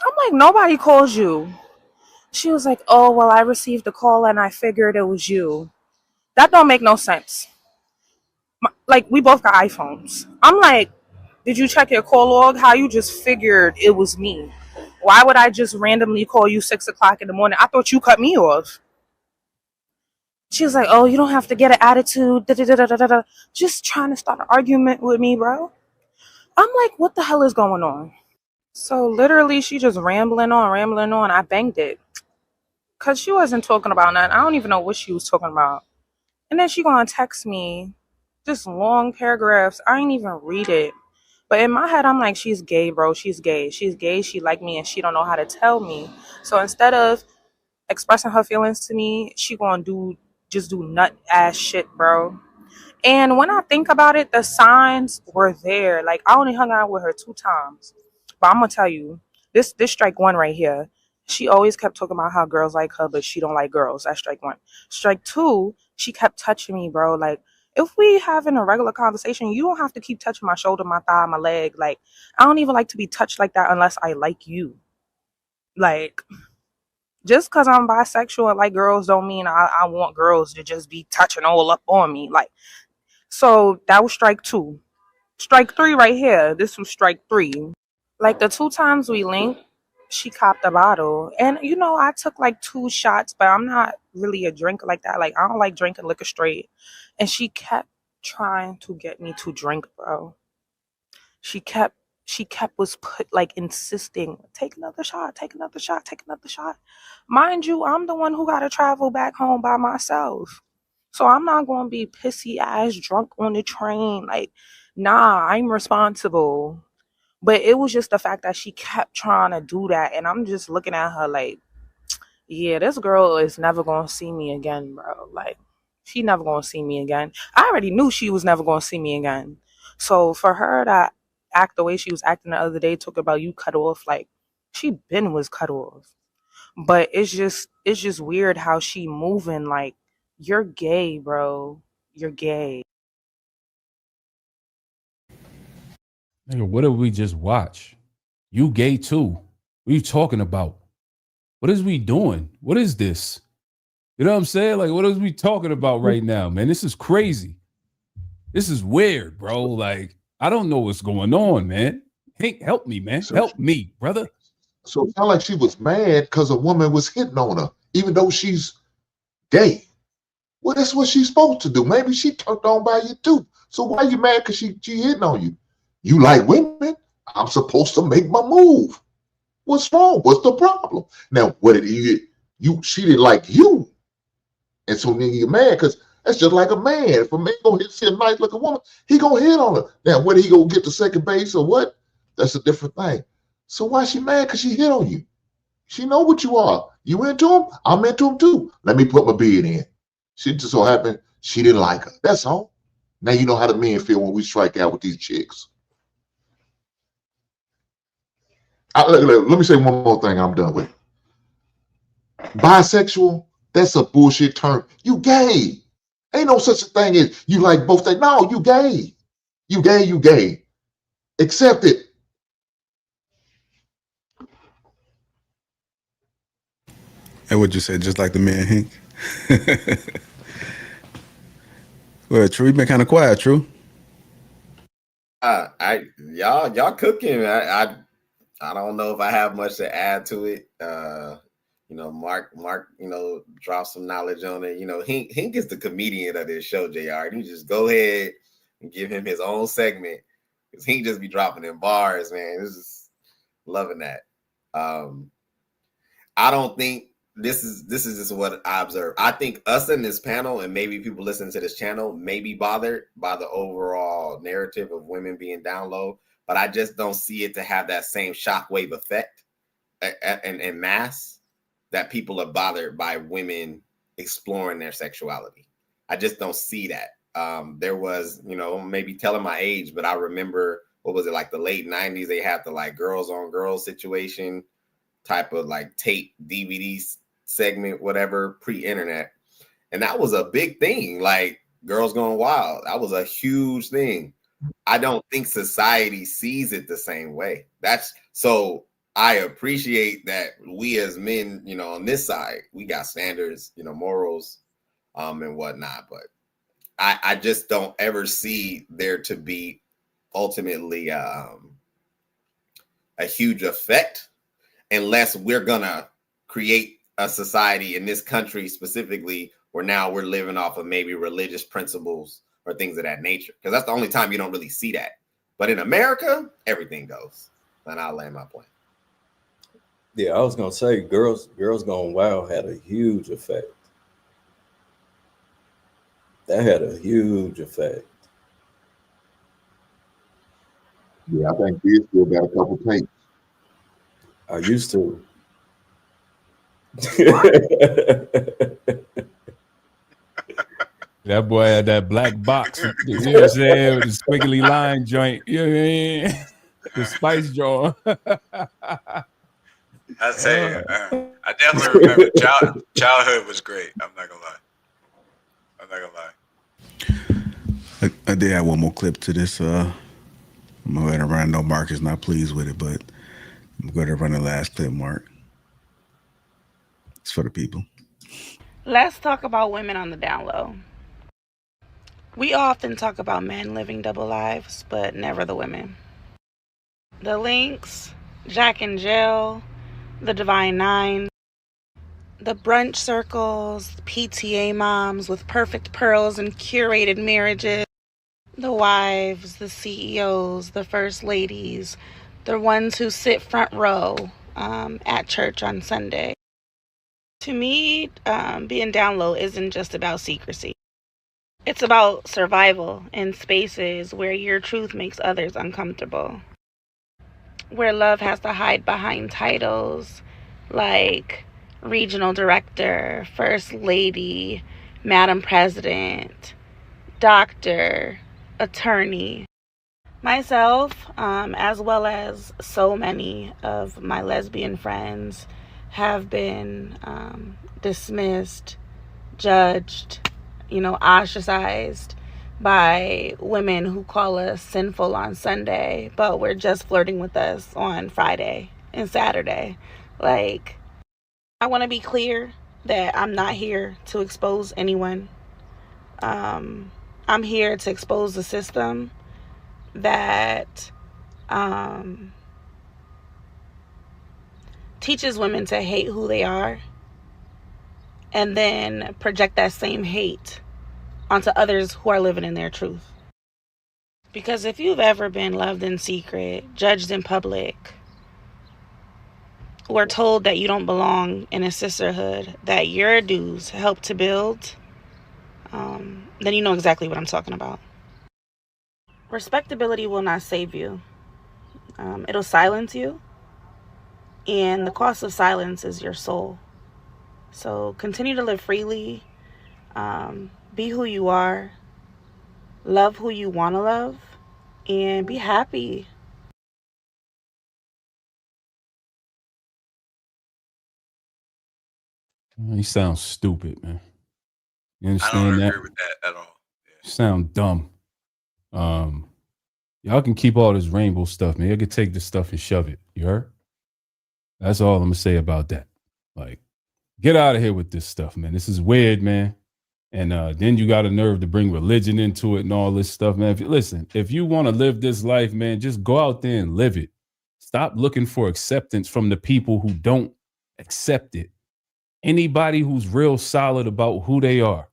I'm like, nobody calls you. She was like, oh, well, I received a call and I figured it was you. That don't make no sense. Like, we both got iPhones. I'm like, did you check your call log? How you just figured it was me? Why would I just randomly call you 6 o'clock in the morning? I thought you cut me off. She was like, oh, you don't have to get an attitude. Da-da-da-da-da-da. Just trying to start an argument with me, bro. I'm like, what the hell is going on? So literally, she just rambling on. I banged it. Because she wasn't talking about nothing. I don't even know what she was talking about. And then she gonna text me just long paragraphs. I ain't even read it. But in my head, I'm like, she's gay, bro. She's gay. She's gay. She like me and she don't know how to tell me. So instead of expressing her feelings to me, she gonna do nut ass shit, bro. And when I think about it, the signs were there. Like, I only hung out with her 2 times. But I'm gonna tell you, this strike 1 right here. She always kept talking about how girls like her, but she don't like girls. That's strike 1. Strike 2, she kept touching me, bro. Like, if we having a regular conversation, you don't have to keep touching my shoulder, my thigh, my leg. Like, I don't even like to be touched like that unless I like you. Like, just because I'm bisexual and like girls don't mean I want girls to just be touching all up on me. Like, so that was strike 2. Strike 3 right here. This was strike 3. Like, the 2 times we linked, she copped a bottle. And, you know, I took like 2 shots, but I'm not really a drinker like that. Like, I don't like drinking liquor straight. And she kept trying to get me to drink, bro. She kept was insisting, take another shot, take another shot, take another shot. Mind you, I'm the one who got to travel back home by myself. So I'm not going to be pissy ass drunk on the train. Like, nah, I'm responsible. But it was just the fact that she kept trying to do that. And I'm just looking at her like, yeah, this girl is never going to see me again, bro. Like, she never going to see me again. I already knew she was never going to see me again. So for her to act the way she was acting the other day, talk about you cut off, like, she been was cut off. But it's just weird how she moving like, you're gay, bro. You're gay. Nigga, what did we just watch? You gay too. What are you talking about? What is we doing? What is this? You know what I'm saying? Like, what is we talking about right now, man? This is crazy. This is weird, bro. Like, I don't know what's going on, man. Hank, help me, man. Help me, brother. So it sounds like she was mad because a woman was hitting on her, even though she's gay. Well, that's what she's supposed to do. Maybe she turned on by you too. So why you mad because she hitting on you? You like women? I'm supposed to make my move. What's wrong? What's the problem? Now, what did she didn't like you. And so then you're mad because that's just like a man. If a man gonna see a nice looking woman, he gonna hit on her. Now, whether he gonna get to second base or what, that's a different thing. So why she mad? Because she hit on you. She know what you are. You into him? I'm into him too. Let me put my bid in. She just so happened she didn't like her. That's all. Now you know how the men feel when we strike out with these chicks. Let me say one more thing. I'm done with it. Bisexual, that's a bullshit term. You gay. Ain't no such a thing as you like both things. No, you gay. You gay, you gay. Accept it. And what you said, just like the man Hank. Well, True, you been kind of quiet, True. Y'all cooking. I don't know if I have much to add to it. You know, Mark, you know, drop some knowledge on it. You know, Hank is the comedian of this show, JR. You just go ahead and give him his own segment. Because he just be dropping in bars, man. This is loving that. I don't think this is just what I observe. I think us in this panel and maybe people listening to this channel may be bothered by the overall narrative of women being down low, but I just don't see it to have that same shockwave effect and mass that people are bothered by women exploring their sexuality. I just don't see that. There was, you know, maybe telling my age, but I remember, what was it, like the late 90s, they had the like girls on girls situation type of like tape DVD segment, whatever, pre-internet. And that was a big thing, like Girls Gone Wild. That was a huge thing. I don't think society sees it the same way. That's so I appreciate that we as men, you know, on this side, we got standards, you know, morals, and whatnot. But I just don't ever see there to be ultimately a huge effect unless we're gonna create a society in this country specifically where now we're living off of maybe religious principles or things of that nature. Because that's the only time you don't really see that. But in America, everything goes. And I'll land my point. Yeah, I was gonna say Girls Gone Wild had a huge effect. That had a huge effect. Yeah, I think we still got a couple tapes. I used to. That boy had that black box, you know what I'm saying, with the squiggly line joint. You know what I mean? The spice jar. I'd say I definitely remember childhood was great. I'm not gonna lie. I did have one more clip to this. I'm gonna go ahead and run. No, Mark is not pleased with it, but I'm gonna go ahead and run the last clip, Mark. It's for the people. Let's talk about women on the down low. We often talk about men living double lives, but never the women. The Links, Jack and Jill, the Divine Nine, the brunch circles, PTA moms with perfect pearls and curated marriages, the wives, the CEOs, the first ladies, the ones who sit front row at church on Sunday. To me, being down low isn't just about secrecy. It's about survival in spaces where your truth makes others uncomfortable. Where love has to hide behind titles like regional director, first lady, madam president, doctor, attorney. Myself, as well as so many of my lesbian friends, have been dismissed, judged, ostracized by women who call us sinful on Sunday, but we're just flirting with us on Friday and Saturday. Like, I want to be clear that I'm not here to expose anyone. I'm here to expose the system that teaches women to hate who they are and then project that same hate onto others who are living in their truth. Because if you've ever been loved in secret, judged in public, or told that you don't belong in a sisterhood that your dues help to build, then you know exactly what I'm talking about. Respectability will not save you. It'll silence you. And the cost of silence is your soul. So continue to live freely. Be who you are. Love who you want to love. And be happy. He sounds stupid, man. You I understand don't that? agree with that at all. You sound dumb. Y'all can keep all this rainbow stuff, man. You can take this stuff and shove it. You heard? That's all I'm gonna say about that. Like, get out of here with this stuff, man. This is weird, man. And then you got a nerve to bring religion into it and all this stuff, man. Listen, if you want to live this life, man, just go out there and live it. Stop looking for acceptance from the people who don't accept it. Anybody who's real solid about who they are.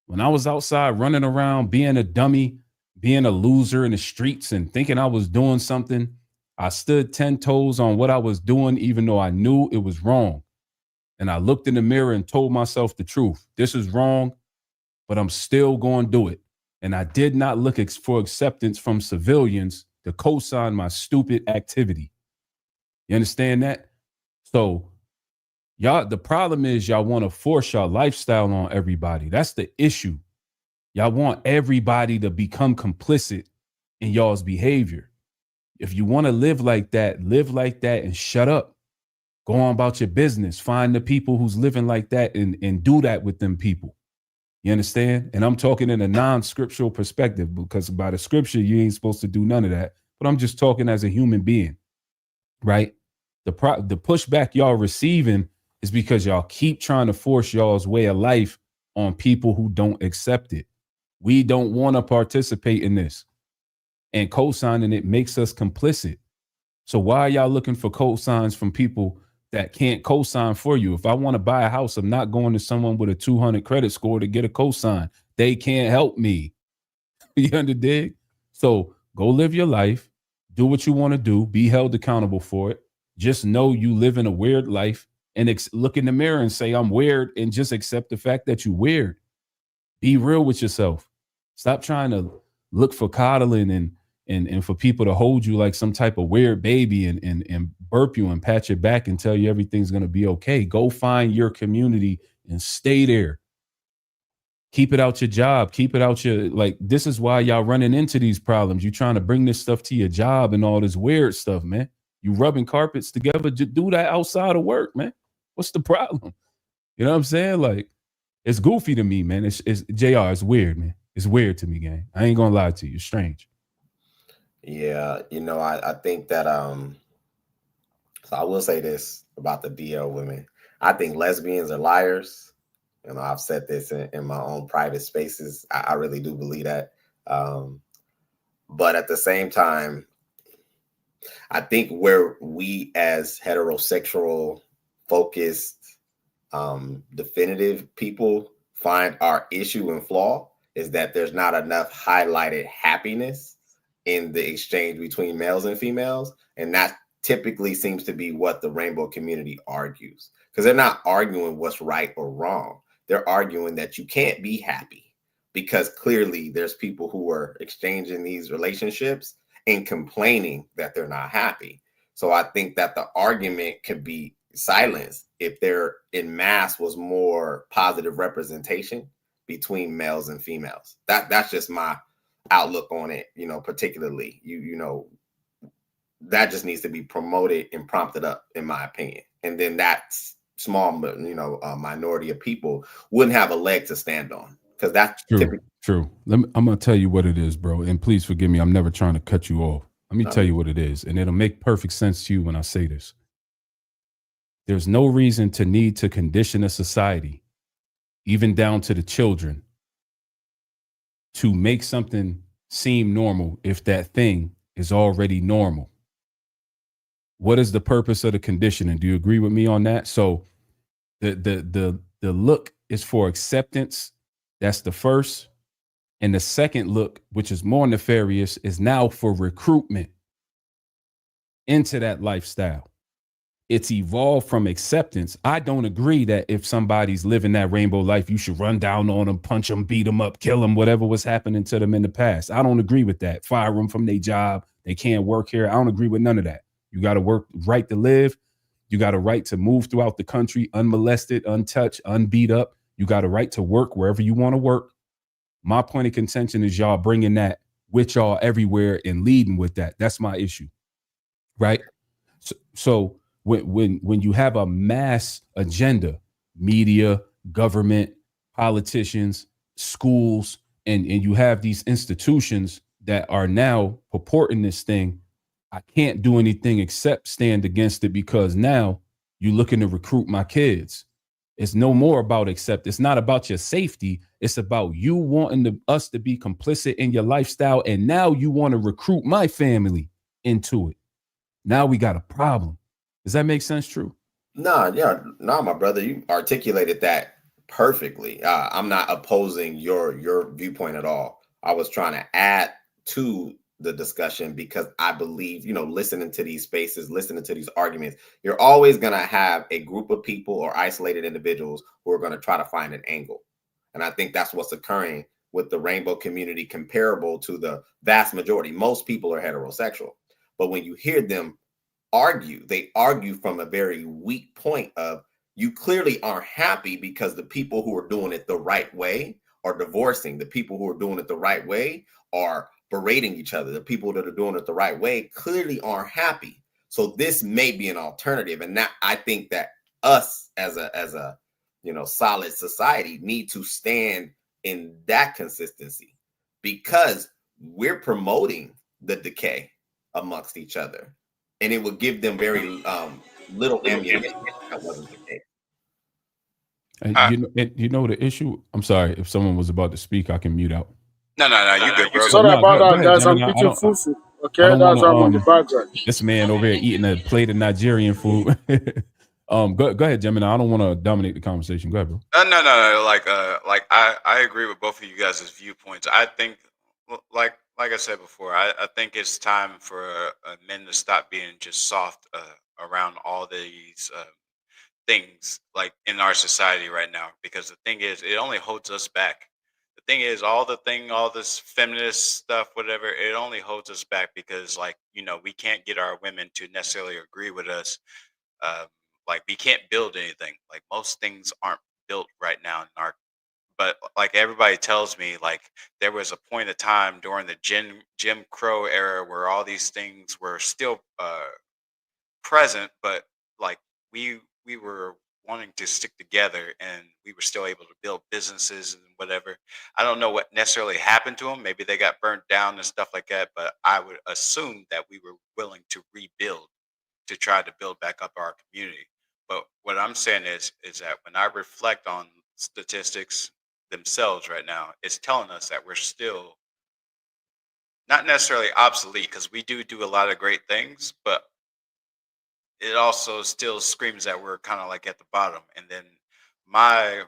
When I was outside running around, being a dummy, being a loser in the streets and thinking I was doing something, I stood 10 toes on what I was doing, even though I knew it was wrong. And I looked in the mirror and told myself the truth. This is wrong, but I'm still going to do it. And I did not look for acceptance from civilians to co-sign my stupid activity. You understand that? So y'all, the problem is y'all want to force your lifestyle on everybody. That's the issue. Y'all want everybody to become complicit in y'all's behavior. If you want to live like that and shut up. Go on about your business. Find the people who's living like that and do that with them people. You understand? And I'm talking in a non-scriptural perspective because by the scripture, you ain't supposed to do none of that. But I'm just talking as a human being, right? The pushback y'all receiving is because y'all keep trying to force y'all's way of life on people who don't accept it. We don't want to participate in this. And co-signing it makes us complicit. So why are y'all looking for co-signs from people that can't co-sign for you? If I want to buy a house, I'm not going to someone with a 200 credit score to get a co-sign. They can't help me. You understand? So go live your life. Do what you want to do. Be held accountable for it. Just know you live in a weird life and look in the mirror and say, I'm weird, and just accept the fact that you're weird. Be real with yourself. Stop trying to look for coddling and for people to hold you like some type of weird baby and burp you and pat your back and tell you everything's going to be okay. Go find your community and stay there. Keep it out your job. Keep it out your, this is why y'all running into these problems. You trying to bring this stuff to your job and all this weird stuff, man. You rubbing carpets together. Just do that outside of work, man. What's the problem? You know what I'm saying? Like, it's goofy to me, man. It's JR. It's weird, man. It's weird to me, gang. I ain't gonna lie to you. It's strange. Yeah, I think that so I will say this about the DL women. I think lesbians are liars. I've said this in my own private spaces. I really do believe that. But at the same time, I think where we as heterosexual focused, definitive people find our issue and flaw is that there's not enough highlighted happiness in the exchange between males and females. And that typically seems to be what the rainbow community argues, because they're not arguing what's right or wrong. They're arguing that you can't be happy because clearly there's people who are exchanging these relationships and complaining that they're not happy. So I think that the argument could be silenced if there in mass was more positive representation between males and females. That's just my outlook on it, particularly. That just needs to be promoted and prompted up, in my opinion. And then that small, minority of people wouldn't have a leg to stand on, because that's true. I'm gonna tell you what it is, bro. And please forgive me. I'm never trying to cut you off. Let me tell you what it is, and it'll make perfect sense to you when I say this. There's no reason to need to condition a society, even down to the children, to make something seem normal if that thing is already normal. What is the purpose of the conditioning? Do you agree with me on that? So the look is for acceptance. That's the first. And the second look, which is more nefarious, is now for recruitment into that lifestyle. It's evolved from acceptance. I don't agree that if somebody's living that rainbow life, you should run down on them, punch them, beat them up, kill them, whatever was happening to them in the past. I don't agree with that. Fire them from their job. They can't work here. I don't agree with none of that. You got to work, right to live. You got a right to move throughout the country unmolested, untouched, unbeat up. You got a right to work wherever you want to work. My point of contention is y'all bringing that with y'all everywhere and leading with that. That's my issue, right? So when you have a mass agenda, media, government, politicians, schools, and you have these institutions that are now purporting this thing, I can't do anything except stand against it, because now you're looking to recruit my kids. It's no more about accept. It's not about your safety. It's about you wanting us to be complicit in your lifestyle. And now you want to recruit my family into it. Now we got a problem. Does that make sense, True? No, my brother, you articulated that perfectly. I'm not opposing your viewpoint at all. I was trying to add to the discussion because I believe, listening to these spaces, listening to these arguments, you're always going to have a group of people or isolated individuals who are going to try to find an angle. And I think that's what's occurring with the rainbow community, comparable to the vast majority. Most people are heterosexual, but when you hear them argue, they argue from a very weak point of, you clearly aren't happy because the people who are doing it the right way are divorcing. The people who are doing it the right way are berating each other. The people that are doing it the right way clearly aren't happy. So this may be an alternative. And that, I think that us as a solid society need to stand in that consistency, because we're promoting the decay amongst each other. And it would give them very little ammunition. That wasn't the case. You know the issue. I'm sorry, if someone was about to speak, I can mute out. No, you good, bro. Sorry about that, ahead, guys. I'm Gemini. eating fufu. Okay, I don't that's why I'm on the want background. this man over here eating a plate of Nigerian food. Go ahead, Gemini. I don't want to dominate the conversation. Go ahead, bro. No. Like I agree with both of you guys' viewpoints. I think, like I said before, I think it's time for men to stop being just soft around all these things like in our society right now. Because the thing is, it only holds us back. The thing is, all this feminist stuff, whatever, it only holds us back because, we can't get our women to necessarily agree with us. Like, we can't build anything. Like, most things aren't built right now in our. But like everybody tells me, like, there was a point of time during the Jim Crow era where all these things were still present, but like we were wanting to stick together, and we were still able to build businesses and whatever. I don't know what necessarily happened to them. Maybe they got burnt down and stuff like that, but I would assume that we were willing to rebuild, to try to build back up our community. But what I'm saying is that when I reflect on statistics themselves right now, it's telling us that we're still not necessarily obsolete, because we do a lot of great things, but it also still screams that we're kind of like at the bottom. And then my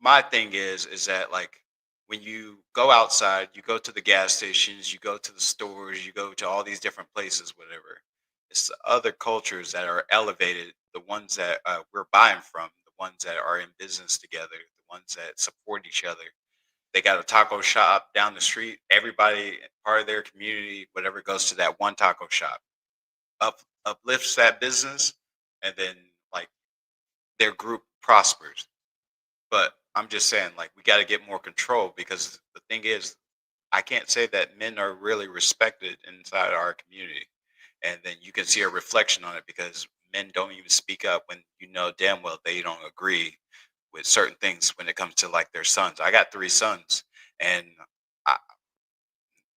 my thing is that, like, when you go outside, you go to the gas stations, you go to the stores, you go to all these different places, whatever. It's the other cultures that are elevated, the ones that we're buying from, the ones that are in business together, the ones that support each other. They got a taco shop down the street. Everybody, part of their community, whatever, goes to that one taco shop, uplifts that business, and then, like, their group prospers. But I'm just saying, like, we got to get more control, because the thing is, I can't say that men are really respected inside our community. And then you can see a reflection on it, because men don't even speak up when you know damn well they don't agree with certain things when it comes to, like, their sons. I got 3 sons, and I,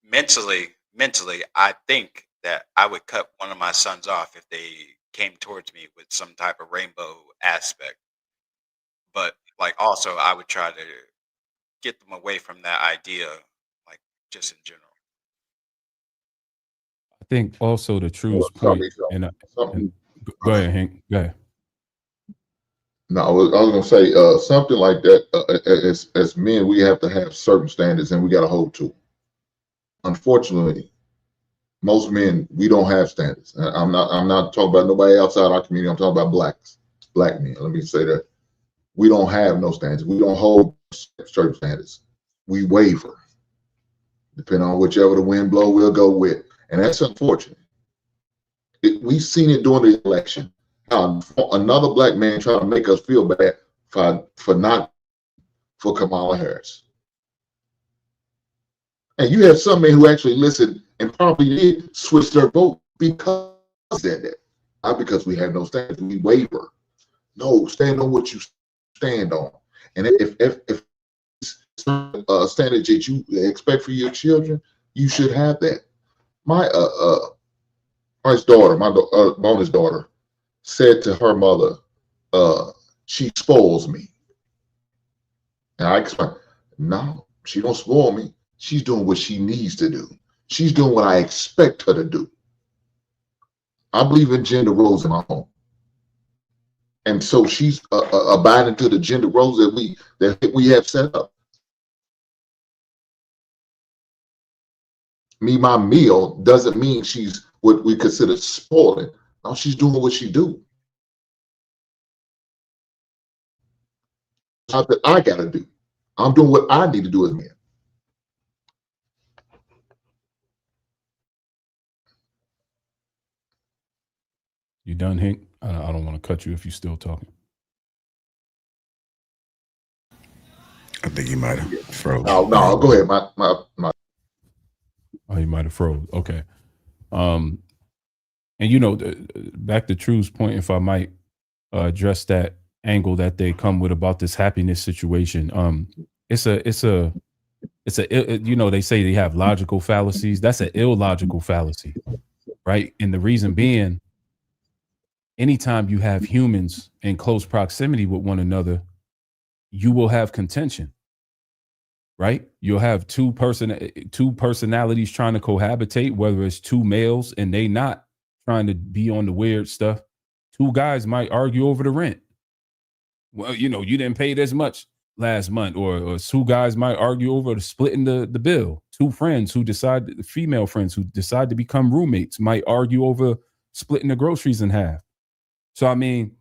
mentally, I think that I would cut one of my sons off if they came towards me with some type of rainbow aspect. But, like, also I would try to get them away from that idea, like, just in general. I think also the truest point, and go ahead, Hank. Go ahead. No, I was gonna say something like that. As men, we have to have certain standards, and we got to hold to. Unfortunately, most men, we don't have standards. I'm not talking about nobody outside our community. I'm talking about black men. Let me say that we don't have no standards. We don't hold certain standards. We waver, depending on whichever the wind blow, we'll go with, and that's unfortunate. We've seen it during the election. Another black man trying to make us feel bad for Kamala Harris. And you have some men who actually listened and probably did switch their vote because of that. Not because we have no standards. We waver. No, stand on what you stand on. And if standards that you expect for your children, you should have that. My bonus daughter said to her mother, she spoils me. And I explained, no, she don't spoil me. She's doing what she needs to do. She's doing what I expect her to do. I believe in gender roles in my home. And so she's abiding to the gender roles that we have set up. My meal doesn't mean she's what we consider spoiling. No, she's doing what she do. Not that I gotta do. I'm doing what I need to do as a man. You done, Hank? I don't want to cut you if you're still talking. I think he might have froze. No, go ahead. My. Oh, he might have froze. Okay. And you know, back to True's point, if I might address that angle that they come with about this happiness situation. It's a you know, they say they have logical fallacies. That's an illogical fallacy, right? And the reason being, anytime you have humans in close proximity with one another, you will have contention, right? You'll have two personalities trying to cohabitate, whether it's 2 males and they not trying to be on the weird stuff. 2 guys might argue over the rent. Well, you know, you didn't pay this much last month, or 2 guys might argue over splitting the bill. 2 friends who decide, female friends who decide to become roommates might argue over splitting the groceries in half. So, I mean,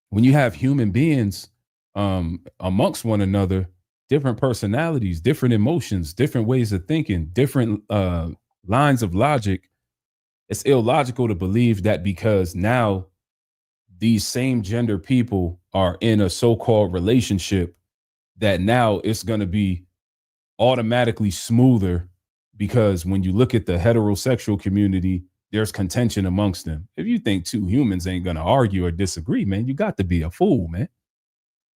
when you have human beings amongst one another, different personalities, different emotions, different ways of thinking, different lines of logic, it's illogical to believe that because now these same gender people are in a so-called relationship, that now it's going to be automatically smoother, because when you look at the heterosexual community, there's contention amongst them. If you think two humans ain't gonna argue or disagree, man, you got to be a fool, man.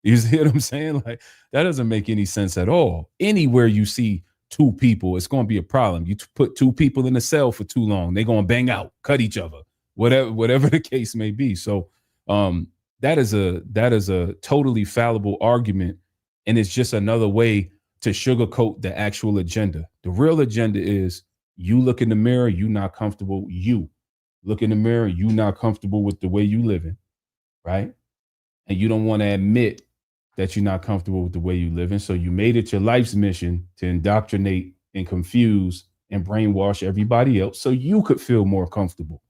You see what I'm saying? Like, that doesn't make any sense at all. Anywhere you see two people, it's going to be a problem. You put two people in a cell for too long, they're going to bang out, cut each other, whatever the case may be. So that is a totally fallible argument, and it's just another way to sugarcoat the actual agenda. The real agenda is you look in the mirror, you not comfortable. You look in the mirror, you not comfortable with the way you living, right? And you don't want to admit that you're not comfortable with the way you live in. So you made it your life's mission to indoctrinate and confuse and brainwash everybody else so you could feel more comfortable.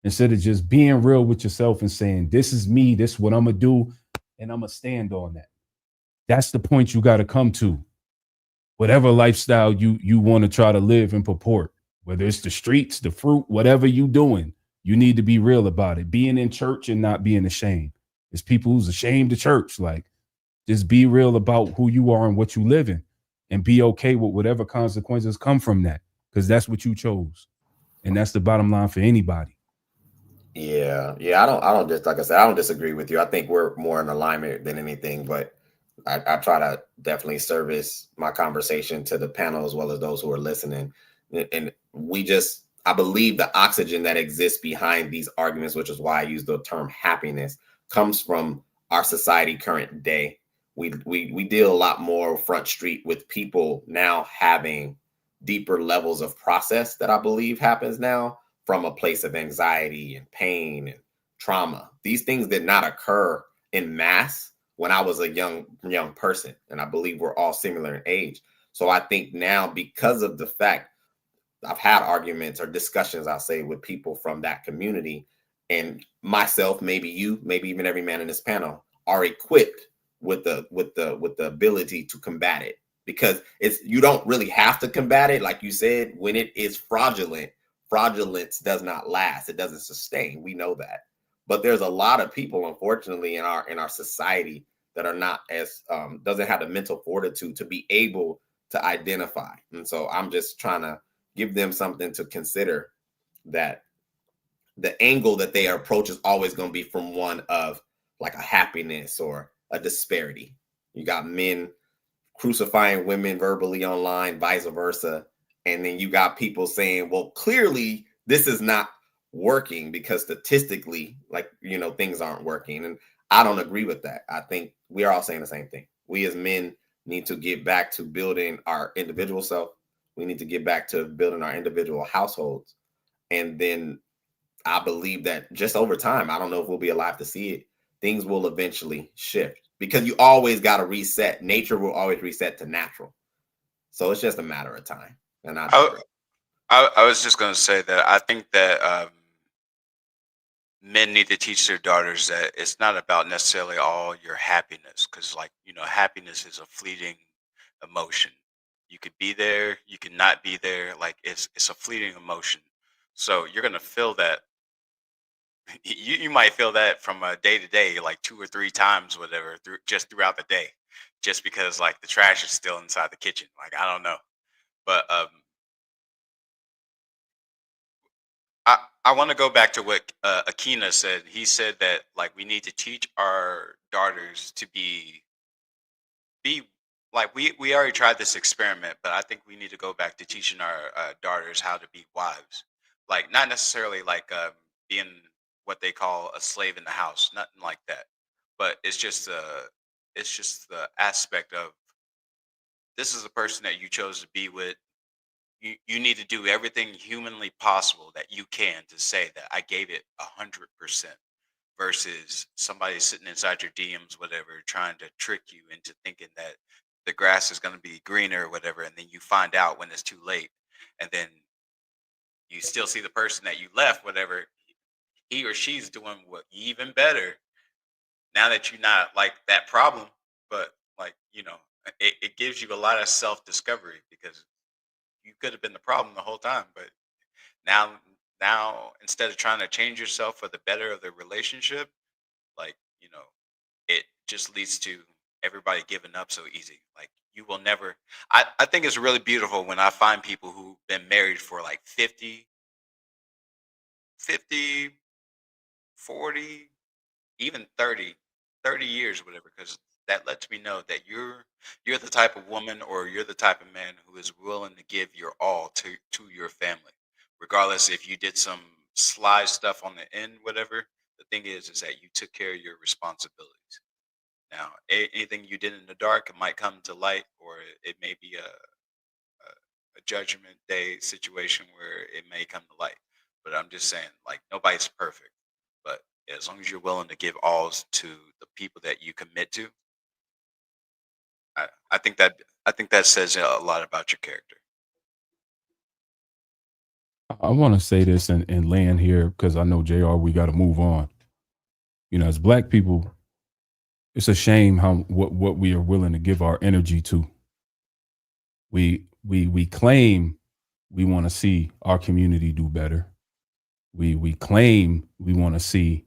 Instead of just being real with yourself and saying, this is me, this is what I'm going to do, and I'm going to stand on that. That's the point you got to come to. Whatever lifestyle you want to try to live and purport, whether it's the streets, the fruit, whatever you doing, you need to be real about it. Being in church and not being ashamed. There's people who's ashamed of church. Like, just be real about who you are and what you live in, and be okay with whatever consequences come from that, because that's what you chose. And that's the bottom line for anybody. Yeah. I don't just, like I said, I don't disagree with you. I think we're more in alignment than anything, but I try to definitely service my conversation to the panel as well as those who are listening. And I believe the oxygen that exists behind these arguments, which is why I use the term happiness, comes from our society current day. We deal a lot more front street with people now having deeper levels of process that I believe happens now from a place of anxiety and pain and trauma. These things did not occur in mass when I was a young person, and I believe we're all similar in age. So I think now, because of the fact I've had arguments or discussions, I'll say, with people from that community, and myself, maybe you, maybe even every man in this panel, are equipped with the ability to combat it, because you don't really have to combat it. Like you said, when it is fraudulent, fraudulence does not last. It doesn't sustain. We know that. But there's a lot of people, unfortunately, in our society that are not as doesn't have the mental fortitude to be able to identify. And so I'm just trying to give them something to consider, that the angle that they approach is always going to be from one of like a happiness or a disparity. You got men crucifying women verbally online, vice versa. And then you got people saying, well, clearly this is not working because statistically, like, things aren't working. And I don't agree with that. I think we are all saying the same thing. We as men need to get back to building our individual self. We need to get back to building our individual households. And then I believe that just over time, I don't know if we'll be alive to see it, things will eventually shift, because you always got to reset. Nature will always reset to natural. So it's just a matter of time. And I was just going to say that I think that men need to teach their daughters that it's not about necessarily all your happiness, because, like, happiness is a fleeting emotion. You could be there, you could not be there. Like, it's a fleeting emotion. So you're going to feel that. You might feel that from a day to day, like 2 or 3 times, whatever, throughout the day, just because, like, the trash is still inside the kitchen. Like, I don't know. But I want to go back to what Akina said. He said that, like, we need to teach our daughters to be like, we already tried this experiment, but I think we need to go back to teaching our daughters how to be wives. Like, not necessarily like being what they call a slave in the house, nothing like that. But it's just the aspect of, this is the person that you chose to be with. You need to do everything humanly possible that you can to say that I gave it 100%, versus somebody sitting inside your DMs, whatever, trying to trick you into thinking that the grass is going to be greener or whatever. And then you find out when it's too late. And then you still see the person that you left, whatever, he or she's doing even better now that you're not like that problem. But, like, it gives you a lot of self-discovery, because you could have been the problem the whole time. But now instead of trying to change yourself for the better of the relationship, like, it just leads to everybody giving up so easy. Like, you will never, I think it's really beautiful when I find people who've been married for like 50 50, 40, even 30 years, whatever, because that lets me know that you're the type of woman or you're the type of man who is willing to give your all to your family, regardless if you did some sly stuff on the end, whatever. The thing is that you took care of your responsibilities. Now, anything you did in the dark, it might come to light, or it may be a judgment day situation where it may come to light. But I'm just saying, like, nobody's perfect. But as long as you're willing to give all to the people that you commit to, I think that says a lot about your character. I want to say this and land here because I know JR, we got to move on. You know, as Black people, it's a shame how what we are willing to give our energy to. We claim we want to see our community do better. We claim we want to see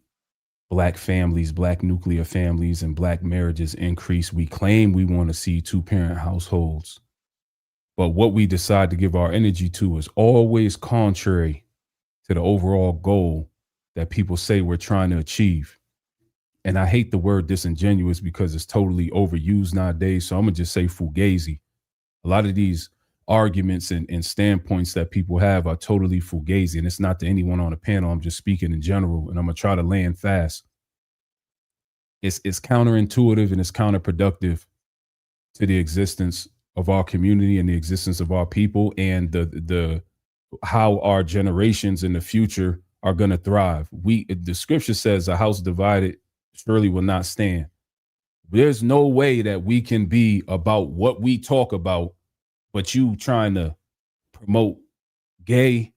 Black families, Black nuclear families, and Black marriages increase. We claim we want to see 2-parent households. But what we decide to give our energy to is always contrary to the overall goal that people say we're trying to achieve. And I hate the word disingenuous because it's totally overused nowadays. So I'm going to just say fugazi. A lot of these arguments and standpoints that people have are totally fugazi. And it's not to anyone on the panel. I'm just speaking in general. And I'm going to try to land fast. It's counterintuitive and it's counterproductive to the existence of our community and the existence of our people and the how our generations in the future are going to thrive. The scripture says a house divided surely will not stand. There's no way that we can be about what we talk about, but you trying to promote gay,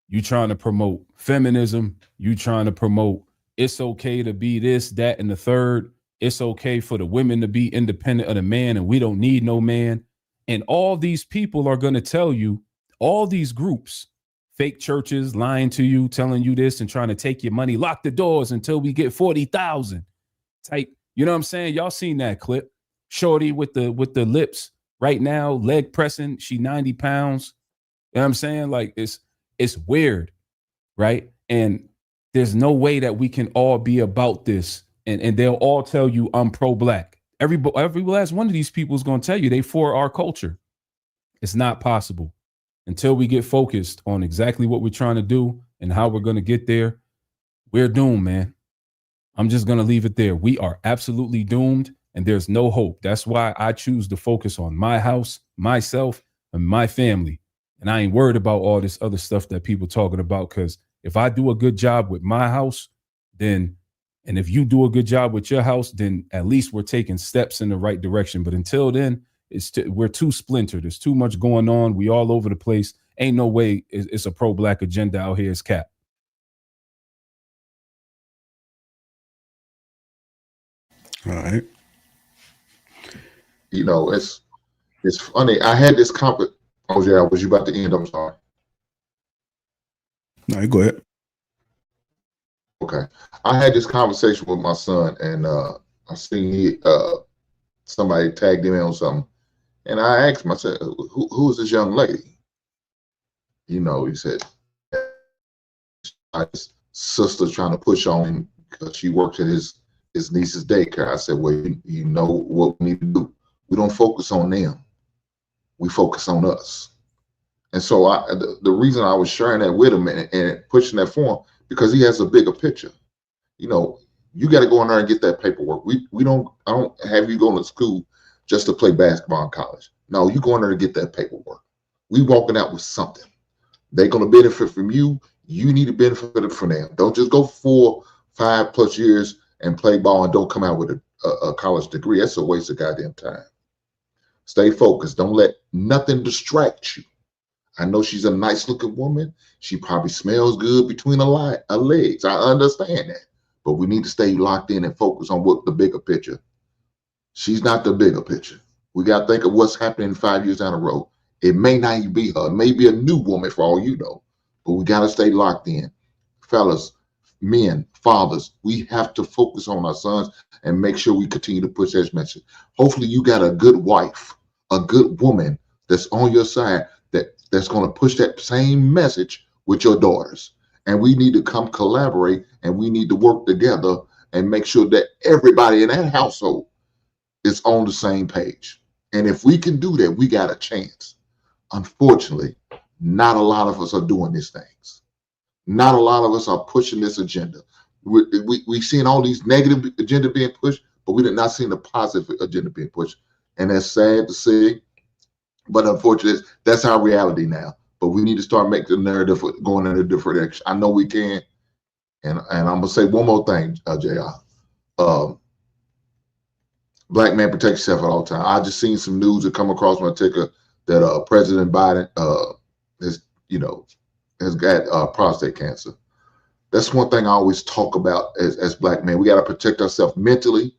you trying to promote feminism, you trying to promote it's okay to be this, that, and the third. It's okay for the women to be independent of the man and we don't need no man. And all these people are going to tell you, all these groups, fake churches lying to you, telling you this and trying to take your money, lock the doors until we get 40,000 type. You know what I'm saying? Y'all seen that clip? Shorty with the lips right now, leg pressing. She 90 pounds. You know what I'm saying? Like it's weird, right? And there's no way that we can all be about this. And they'll all tell you I'm pro-Black. Every last one of these people is going to tell you they for our culture. It's not possible until we get focused on exactly what we're trying to do and how we're going to get there. We're doomed, man. I'm just going to leave it there. We are absolutely doomed and there's no hope. That's why I choose to focus on my house, myself, and my family. And I ain't worried about all this other stuff that people talking about, because if I do a good job with my house, then, and if you do a good job with your house, then at least we're taking steps in the right direction. But until then, we're too splintered. There's too much going on. We all over the place. Ain't no way it's a pro-Black agenda out here. It's cap. All right. You know, it's funny. I had this Oh, yeah, was you about to end? I'm sorry. No, go ahead. Okay. I had this conversation with my son, and I seen somebody tagged him in on something. And I asked him, I said, who is this young lady? You know, he said, his sister trying to push on him because she works at his niece's daycare. I said, well, you know what we need to do. We don't focus on them. We focus on us. And so the reason I was sharing that with him and pushing that for him, because he has a bigger picture. You know, you got to go in there and get that paperwork. I don't have you going to school just to play basketball in college. No, you go in there to get that paperwork. We walking out with something. They're going to benefit from you. You need to benefit from them. Don't just go 4-5+ years and play ball and don't come out with a college degree. That's a waste of goddamn time. Stay focused. Don't let nothing distract you. I know she's a nice looking woman. She probably smells good between her legs. I understand that. But we need to stay locked in and focus on what the bigger picture. She's not the bigger picture. We got to think of what's happening 5 years down the road. It may not even be her. It may be a new woman for all you know. But we got to stay locked in. Fellas, men, fathers, we have to focus on our sons and make sure we continue to push this message. Hopefully you got a good wife, a good woman that's on your side that's going to push that same message with your daughters. And we need to come collaborate, and we need to work together and make sure that everybody in that household is on the same page. And if we can do that, we got a chance. Unfortunately, not a lot of us are doing these things. Not a lot of us are pushing this agenda. We've seen all these negative agenda being pushed, but we did not see the positive agenda being pushed. And that's sad to see. But unfortunately, that's our reality now. But we need to start making the narrative going in a different direction. I know we can. And I'm going to say one more thing, JR. Black man protect yourself at all times. I just seen some news that come across my ticker that President Biden has got prostate cancer. That's one thing I always talk about as black men. We got to protect ourselves mentally,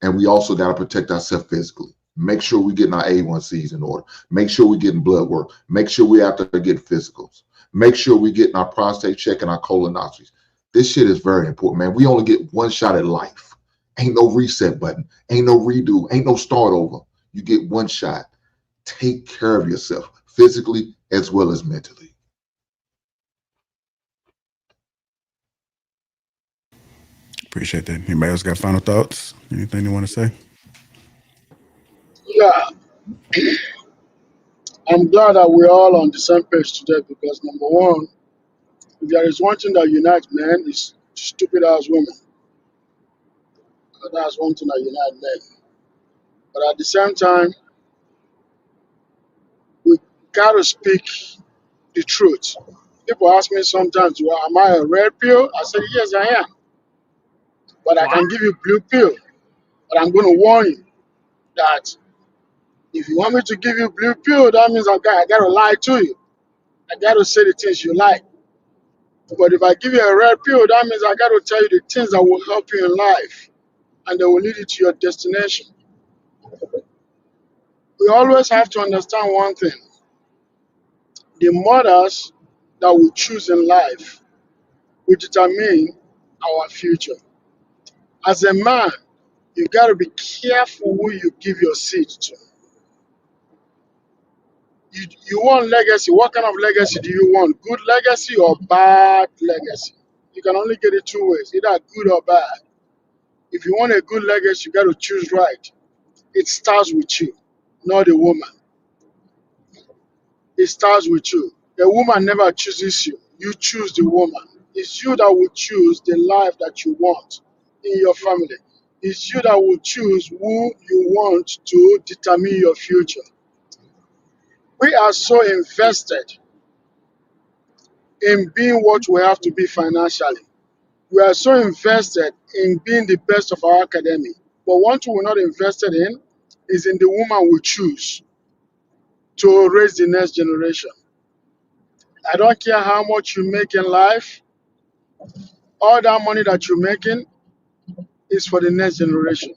and we also got to protect ourselves physically. Make sure we're getting our A1Cs in order. Make sure we're getting blood work. Make sure we're out there getting physicals. Make sure we're getting our prostate check and our colonoscopies. This shit is very important, man. We only get one shot at life. Ain't no reset button. Ain't no redo. Ain't no start over. You get one shot. Take care of yourself physically as well as mentally. Appreciate that. Anybody else got final thoughts? Anything they want to say? Yeah, I'm glad that we're all on the same page today because number one, if there is one thing that unites men, it's stupid ass women. That's one thing that unites men. But at the same time, we gotta speak the truth. People ask me sometimes, well, am I a red pill? I said, yes, I am. But I can give you blue pill. But I'm going to warn you that if you want me to give you blue pill, that means I got to lie to you. I got to say the things you like. But if I give you a red pill, that means I got to tell you the things that will help you in life and they will lead you to your destination. We always have to understand one thing. The mothers that we choose in life will determine our future. As a man, you got to be careful who you give your seed to. You want legacy. What kind of legacy do you want? Good legacy or bad legacy? You can only get it two ways, either good or bad. If you want a good legacy, you got to choose right. It starts with you, not a woman. It starts with you. A woman never chooses you. You choose the woman. It's you that will choose the life that you want in your family. It's you that will choose who you want to determine your future. We are so invested in being what we have to be financially. We are so invested in being the best of our academy. But one thing we're not invested in is in the woman we choose to raise the next generation. I don't care how much you make in life, all that money that you're making is for the next generation.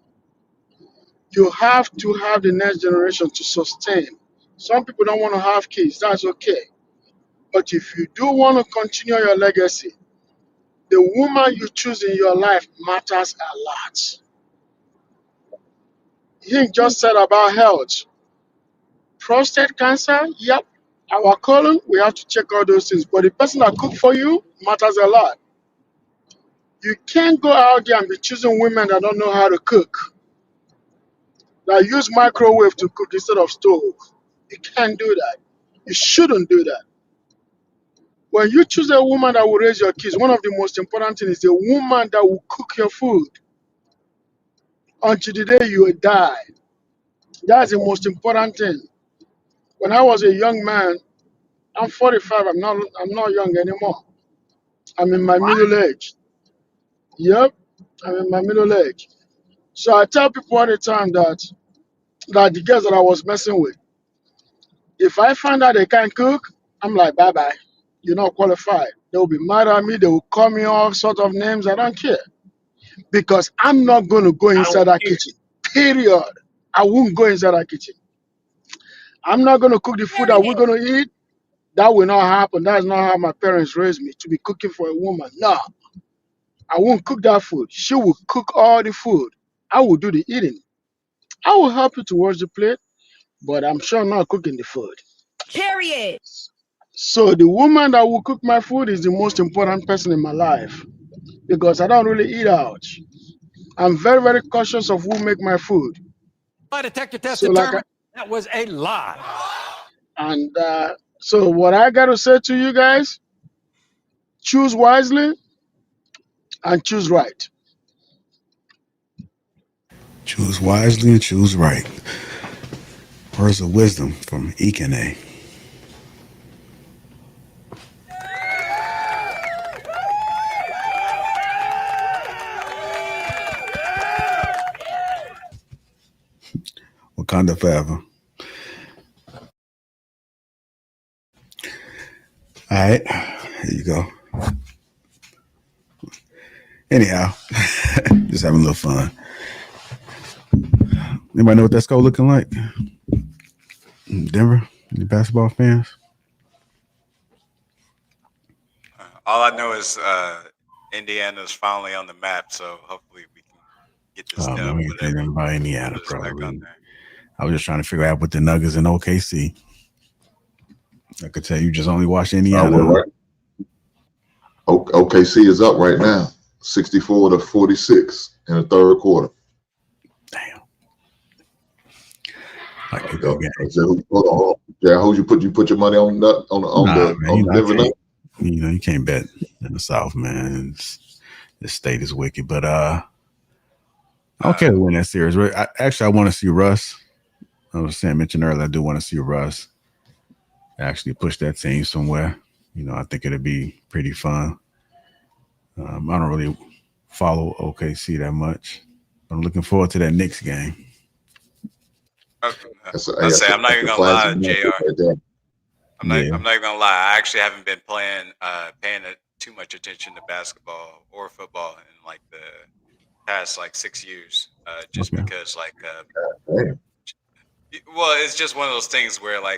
You have to have the next generation to sustain. Some people don't want to have kids, that's okay. But if you do want to continue your legacy, the woman you choose in your life matters a lot. He just said about health. Prostate cancer, yep. Our colon, we have to check all those things. But the person that cook for you matters a lot. You can't go out there and be choosing women that don't know how to cook, that use microwave to cook instead of stove. You can't do that. You shouldn't do that. When you choose a woman that will raise your kids, one of the most important things is a woman that will cook your food until the day you die. That's the most important thing. When I was a young man, I'm 45. I'm not young anymore. I'm in my middle age. Yep, I'm in my middle age. So I tell people all the time that the girls that I was messing with, if I find out they can't cook, I'm like, bye bye. You're not qualified. They'll be mad at me. They will call me all sort of names. I don't care because I'm not going to go inside that kitchen. Period. I won't go inside that kitchen. I'm not going to cook the food that we're going to eat. That will not happen. That's not how my parents raised me, to be cooking for a woman. No, I won't cook that food. She will cook all the food. I will do the eating. I will help you to wash the plate, but I'm sure not cooking the food. Period. So the woman that will cook my food is the most important person in my life because I don't really eat out. I'm very, very cautious of who make my food. My detector test So determined that was a lie. And so what I got to say to you guys, choose wisely and choose right. Choose wisely and choose right. Words of wisdom from Ikene. Wakanda forever. All right, here you go. Anyhow, just having a little fun. Anybody know what that score looking like? Denver, any basketball fans? All I know is Indiana's finally on the map, so hopefully we can get this Oh dub. man, we ain't thinking about Indiana, Put us back bro. on there. I was just trying to figure out what the Nuggets and OKC. I could tell you just only watched Indiana. Right. OKC is up right now, 64-46 in the third quarter. Damn. Like a Hold game. on. Yeah, who you put your money on the Denver Nuggets? You know, you can't bet in the South, man. This state is wicked, but I don't care to win that series. I want to see Russ. I was mentioned earlier, I do want to see Russ actually push that team somewhere. You know, I think it'd be pretty fun. I don't really follow OKC that much. I'm looking forward to that Knicks game. I'm not even gonna lie, JR. I'm not even gonna lie. I actually haven't been paying too much attention to basketball or football in like the past 6 years. Just because well, it's just one of those things where I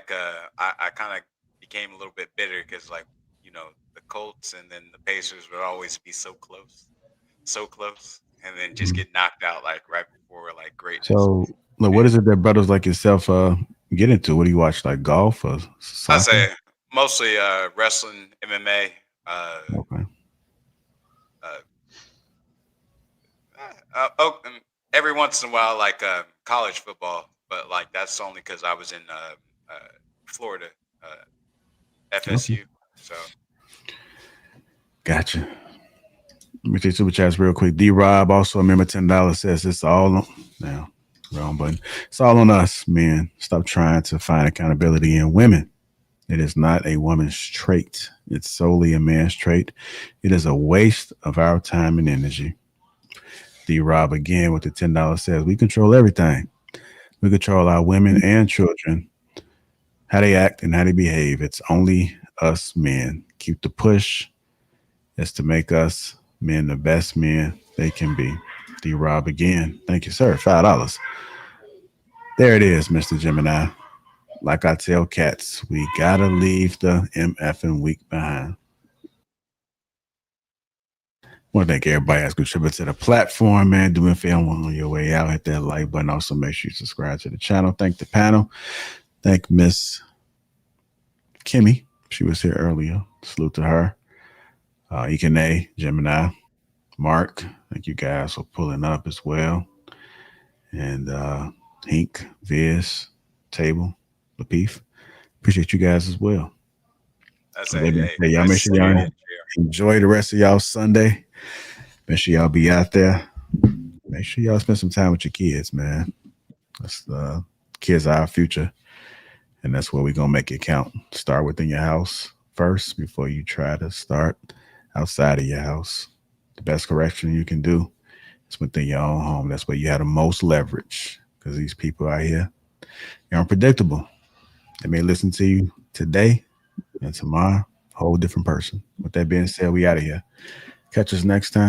kind of became a little bit bitter because the Colts and then the Pacers would always be so close, and then just get knocked out right before greatness. So, look, what is it that brothers like yourself get into? What do you watch, like golf or soccer? I say mostly wrestling, MMA. Okay. Every once in a while, college football, but that's only because I was in Florida, FSU. Okay. So, gotcha. Let me take super chats real quick. D Rob also, remember $10 says it's all on now. Wrong button. It's all on us, men. Stop trying to find accountability in women. It is not a woman's trait. It's solely a man's trait. It is a waste of our time and energy. D Rob again with the $10 says we control everything. We control our women and children, how they act and how they behave. It's only us men. Keep the push. It's to make us men the best men they can be. D Rob again. Thank you, sir. $5. There it is, Mr. Gemini. Like I tell cats, we gotta leave the MFing week behind. I want to thank everybody that's contributed to the platform, man. Do me a favor on your way out, hit that like button. Also, make sure you subscribe to the channel. Thank the panel. Thank Miss Kimmy. She was here earlier. Salute to her. Ikene, Gemini, Mark. Thank you guys for pulling up as well. And Hink, Viz, Table, Lapeef. Appreciate you guys as well. Y'all make sure y'all enjoy the rest of y'all Sunday. Make sure y'all be out there. Make sure y'all spend some time with your kids, man. That's kids are our future. And that's where we're going to make it count. Start within your house first before you try to start outside of your house. The best correction you can do is within your own home. That's where you have the most leverage because these people out here, they're unpredictable. They may listen to you today and tomorrow, a whole different person. With that being said, we out of here. Catch us next time.